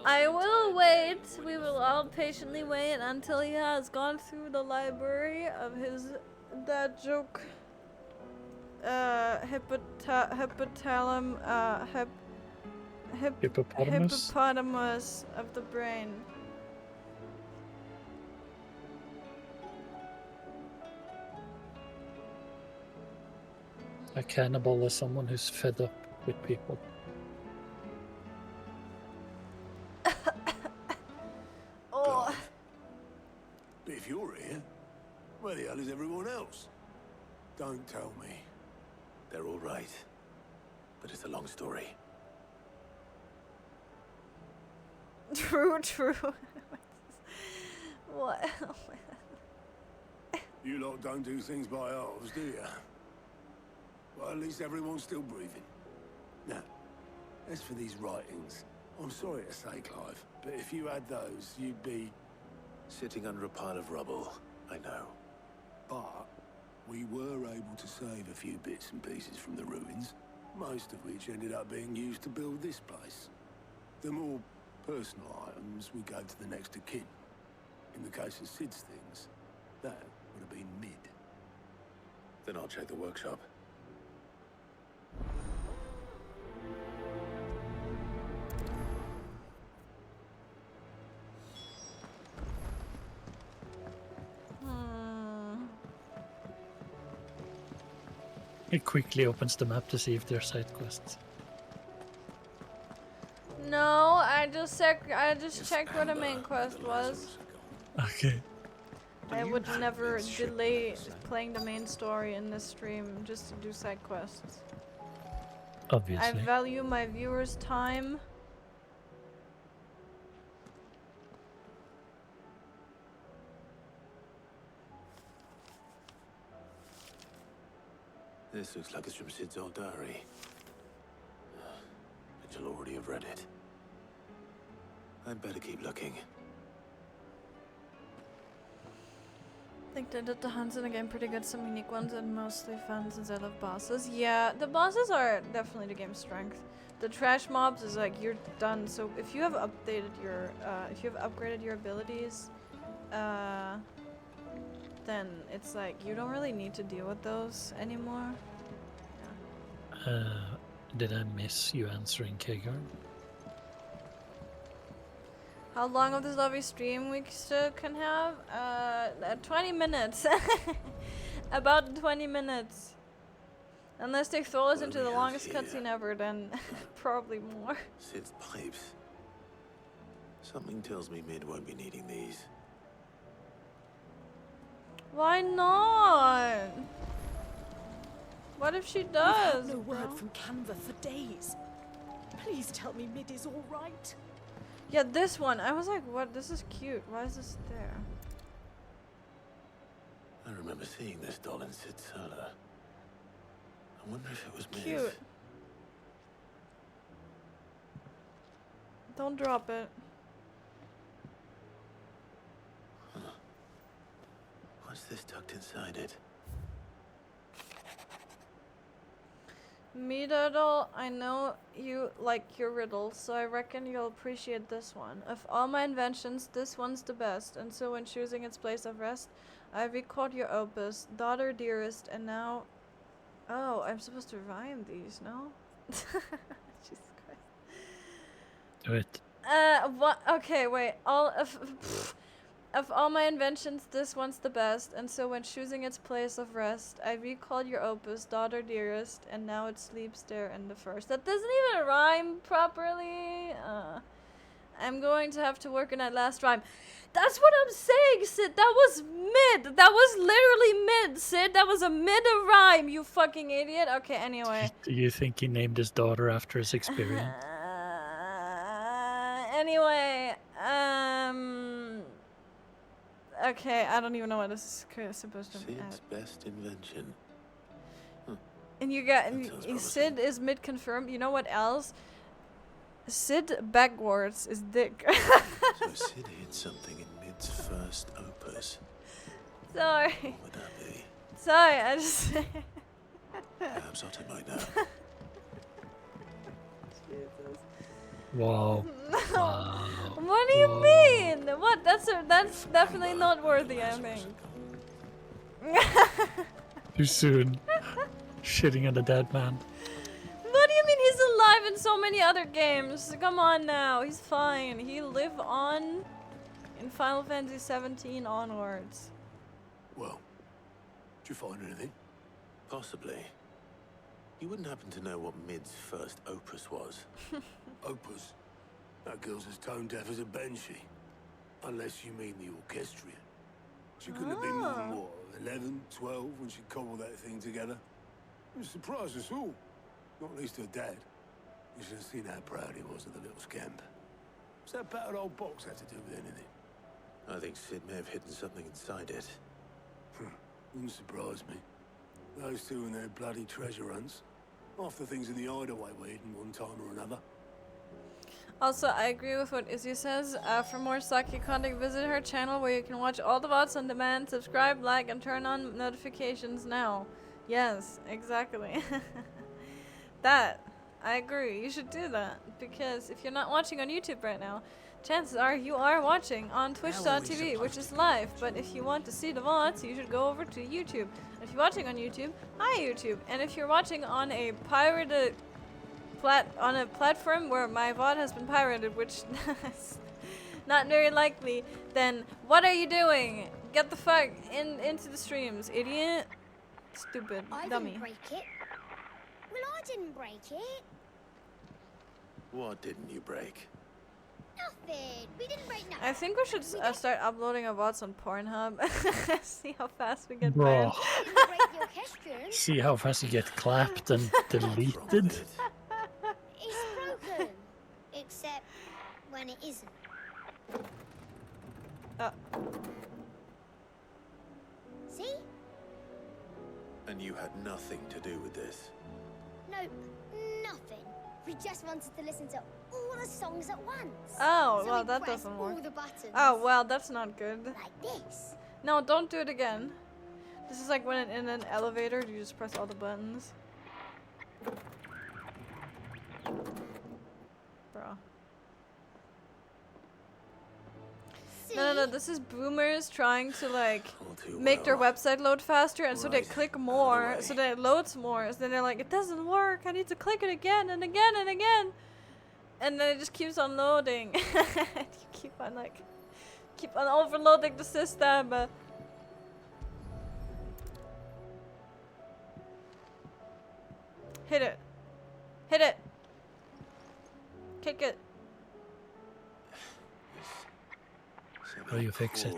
I will wait. We will all patiently wait until he has gone through the library of his dad joke. Hippopotamus of the brain. A cannibal is someone who's fed up with people. Oh. But if you're here, where the hell is everyone else? Don't tell me. They're all right. But it's a long story. True. What? You lot don't do things by halves, do you? Well, at least everyone's still breathing. Now, as for these writings, I'm sorry to say, Clive, but if you had those, you'd be... Sitting under a pile of rubble, I know. But We were able to save a few bits and pieces from the ruins, most of which ended up being used to build this place. The more personal items we gave to the next of kin. In the case of Sid's things, that would have been Mid. Then I'll check the workshop. It quickly opens the map to see if there are side quests. No, I just checked what the main quest was. Okay. I would never delay playing the main story in this stream just to do side quests. Obviously. I value my viewers' time. This looks like it's from Sid's old diary. But you'll already have read it. I'd better keep looking. I think they did the hunts in the game pretty good, some unique ones and mostly fun since I love bosses. Yeah, the bosses are definitely the game's strength. The trash mobs is like, you're done. So if you have updated your, if you have upgraded your abilities, then it's like, you don't really need to deal with those anymore. Did I miss you answering Kagar? How long of this lovely stream we still can have? 20 minutes. About 20 minutes. Unless they throw us into the longest cutscene ever, then probably more. Sid's pipes. Something tells me Mid won't be needing these. Why not? What if she does? We've had no word from Canva for days. Please tell me Mid is all right. Yeah, this one. I was like, what? This is cute. Why is this there? I remember seeing this doll in Sid's cellar. I wonder if it was Mid's. Cute. Don't drop it. Huh. What's this tucked inside it? Me, Doodle, I know you like your riddles, so I reckon you'll appreciate this one. Of all my inventions, this one's the best, and so when choosing its place of rest, I recalled your opus, Daughter Dearest, and now... Oh, I'm supposed to rhyme these, no? Jesus Christ. Do it. What? Okay, wait. Of all my inventions, this one's the best, and so when choosing its place of rest, I recalled your opus, Daughter Dearest, and now it sleeps there in the first. That doesn't even rhyme properly. I'm going to have to work on that last rhyme. That's what I'm saying, Sid. That was mid. That was literally mid, Sid. That was a mid-rhyme, you fucking idiot. Okay, anyway. Do you think he named his daughter after his experience? Anyway, okay, I don't even know what this is supposed to be. Sid's best invention. Huh. And you got Sid is mid confirmed. You know what else? Sid backwards is dick. So Sid hid something in Mid's first opus. Sorry. What would that be? Sorry, I just. Perhaps I'll take mine now. Jesus. Wow. Wow. What do you mean? What? That's definitely not worthy, I think. Too soon. Shitting on a dead man. What do you mean he's alive in so many other games? Come on now, he's fine. He live on in Final Fantasy 17 onwards. Well, did you find anything? Possibly. You wouldn't happen to know what Mid's first opus was? Opus? That girl's as tone deaf as a banshee. Unless you mean the orchestrion. She couldn't have been more than, what, 11, 12 when she cobbled that thing together? It surprised us all. Not least her dad. You should have seen how proud he was of the little scamp. What's that battered old box had to do with anything? I think Sid may have hidden something inside it. Wouldn't surprise me. Those two and their bloody treasure hunts. Half the things in the hideaway were hidden one time or another. Also, I agree with what Izzy says. For more Sake content, visit her channel where you can watch all the VODs on demand, subscribe, like, and turn on notifications now. Yes, exactly. That, I agree. You should do that. Because if you're not watching on YouTube right now, chances are you are watching on twitch.tv, which is live. But if you want to see the VODs, you should go over to YouTube. If you're watching on YouTube, hi YouTube. And if you're watching on a pirated on a platform where my VOD has been pirated, which is not very likely, then what are you doing? Get the fuck into the streams, idiot. Stupid dummy. Didn't break it. Well, I didn't break it. What didn't you break? Nothing. We didn't break nothing. I think we should start uploading our VODs on Pornhub. See how fast we get Bro. banned. See how fast you get clapped and deleted? It's broken. Except when it isn't. See? And you had nothing to do with this. Nope. Nothing. We just wanted to listen to all the songs at once. Oh, So well, we that pressed doesn't all work. the buttons. Oh, well, that's not good. Like this. No, don't do it again. This is like when in an elevator, you just press all the buttons. Bro. No, this is boomers trying to like make their website load faster, and so they click more, so that it loads more. So then they're like, it doesn't work, I need to click it again and again and again. And then it just keeps on loading. You keep on overloading the system. Hit it. Hit it. Kick it. How do you fix it?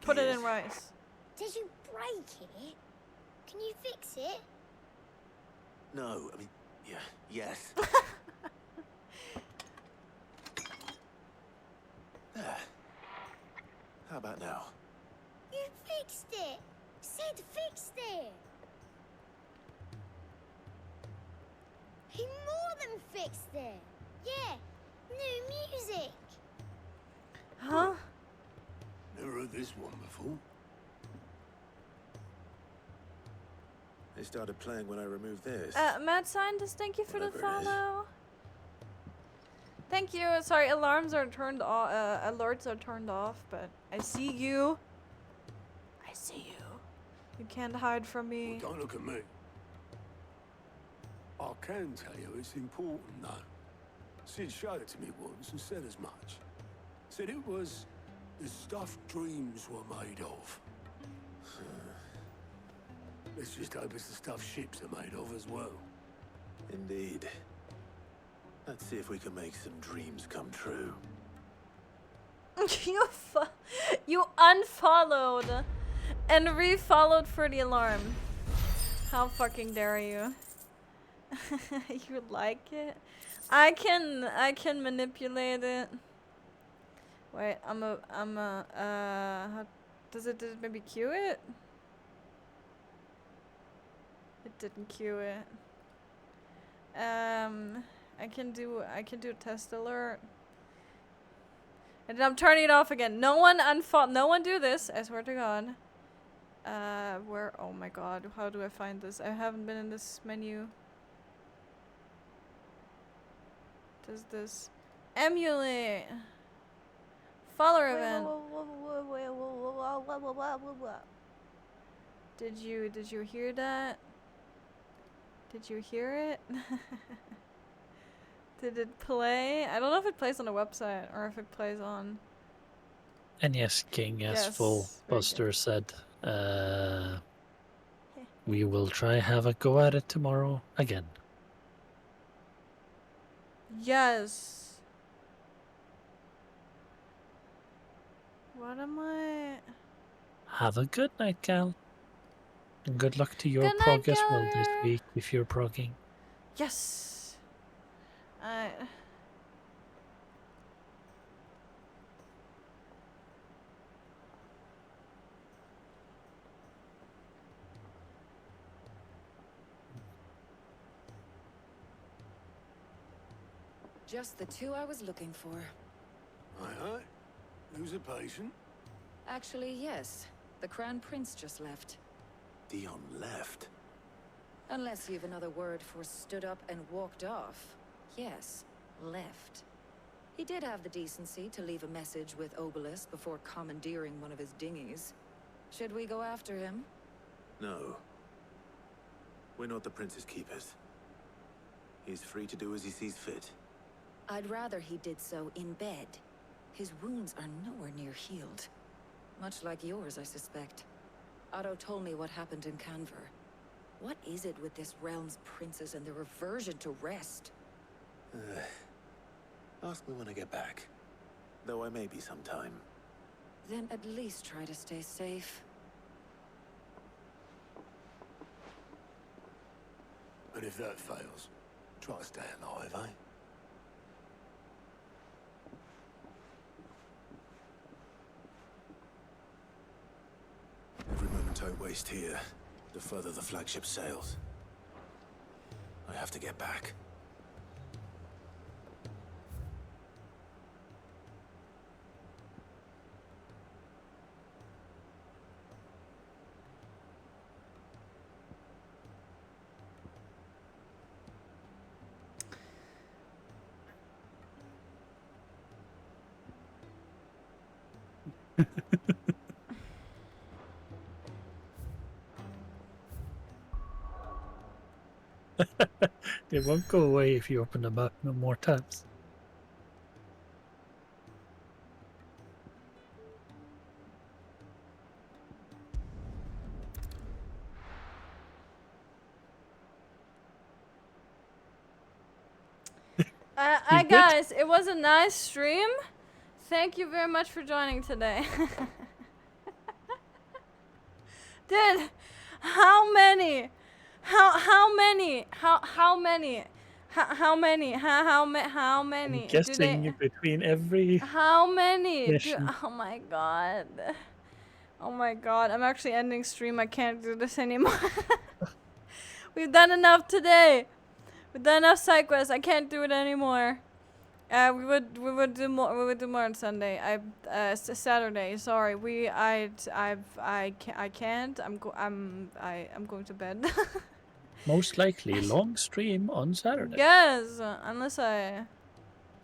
Put it in rice. Did you break it? Can you fix it? No, I mean, yeah, yes. There. How about now? You fixed it. Sid fixed it. He more than fixed it. Yeah, new music. Huh? Never heard this one before. They started playing when I removed this. Mad Scientist, thank you for the follow. Thank you. Sorry, alarms are turned off. Alerts are turned off, but I see you. I see you. You can't hide from me. Well, don't look at me. I can tell you it's important, though. Sid showed it to me once and said as much. Said it was the stuff dreams were made of. Let's just hope it's the stuff ships are made of as well. Indeed. Let's see if we can make some dreams come true. You unfollowed and refollowed for the alarm. How fucking dare you? You like it? I can manipulate it. Wait, how, does it maybe queue it? It didn't queue it. I can do a test alert. And then I'm turning it off again. No one do this, I swear to God. Where, oh my God, how do I find this? I haven't been in this menu. Does this emulate follower event? Did you hear that? Did you hear it? Did it play? I don't know if it plays on the website or if it plays on. NES King, as Yes, Full very Buster said, we will try have a go at it tomorrow again. Yes. What am I? Have a good night, Gal. And good luck to your Good night, prog as well this Galler. week if you're progging. Yes. Just the two I was looking for. Aye. Who's a patient? Actually, yes. The Crown Prince just left. Dion left? Unless you've another word for stood up and walked off. Yes, left. He did have the decency to leave a message with Obelisk before commandeering one of his dinghies. Should we go after him? No. We're not the Prince's keepers. He's free to do as he sees fit. I'd rather he did so in bed. His wounds are nowhere near healed. Much like yours, I suspect. Otto told me what happened in Canver. What is it with this realm's princes and their aversion to rest? Ask me when I get back. Though I may be sometime. Then at least try to stay safe. And if that fails, try to stay alive, eh? Every moment I waste here, the further the flagship sails. I have to get back. They won't go away if you open them up no more tabs. Guys, it was a nice stream. Thank you very much for joining today. Dude, how many I'm guessing between every how many mission. oh my god, I'm actually ending stream. I can't do this anymore. We've done enough today. We've done enough side quests. I can't do it anymore. We would do more. We would do more on Sunday. Saturday. Sorry. I can't. I'm going to bed. Most likely long stream on Saturday. Yes, unless I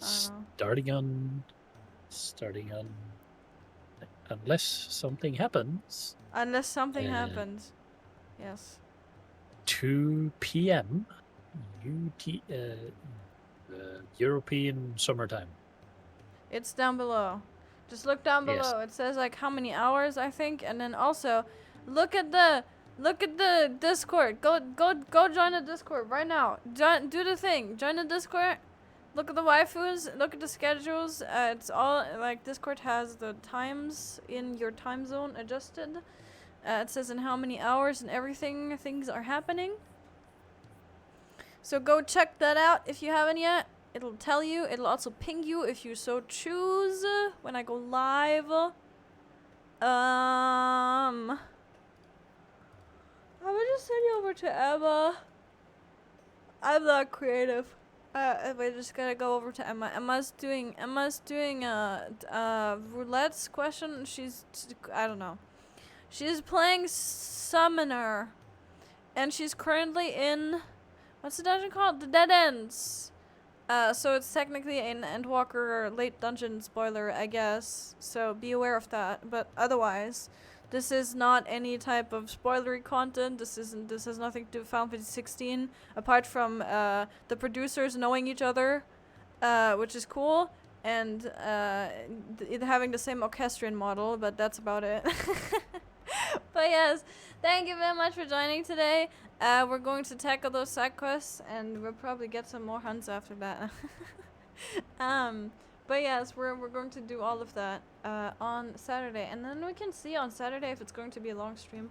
Starting on unless something happens. Unless something happens. Yes. 2 p.m. European summertime. It's down below. Just look down Yes. below. It says like how many hours I think, and then also look at the Discord. Go join the Discord right now. Do the thing. Join the Discord. Look at the waifus. Look at the schedules. It's all like Discord has the times in your time zone adjusted. It says in how many hours and everything things are happening. So go check that out if you haven't yet. It'll tell you. It'll also ping you if you so choose when I go live. I would just send you over to Emma. I'm not creative. We just gotta go over to Emma. Emma's doing roulette's question. I don't know. She's playing Summoner, and she's currently in, what's the dungeon called? The Dead Ends. So it's technically an Endwalker late dungeon spoiler, I guess. So be aware of that. But otherwise, this is not any type of spoilery content. This has nothing to do with Final Fantasy 16, apart from the producers knowing each other, which is cool, and having the same orchestrion model. But that's about it. But yes, thank you very much for joining today. We're going to tackle those side quests, and we'll probably get some more hunts after that. But yes, we're going to do all of that on Saturday, and then we can see on Saturday if it's going to be a long stream.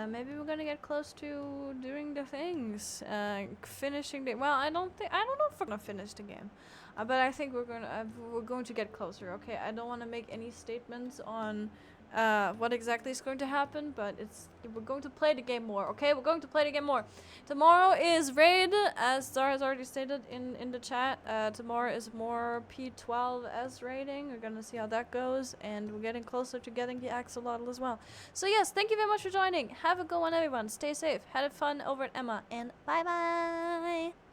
Maybe we're gonna get close to doing the things, finishing the. Well, I don't know if we're gonna finish the game, but I think we're going to get closer. Okay, I don't want to make any statements on what exactly is going to happen, but we're going to play the game more, okay? We're going to play the game more. Tomorrow is raid, as Zara has already stated in the chat. Tomorrow is more P12S raiding. We're gonna see how that goes, and we're getting closer to getting the axolotl as well. So yes, thank you very much for joining. Have a good one, everyone. Stay safe. Had fun over at Emma, and bye bye.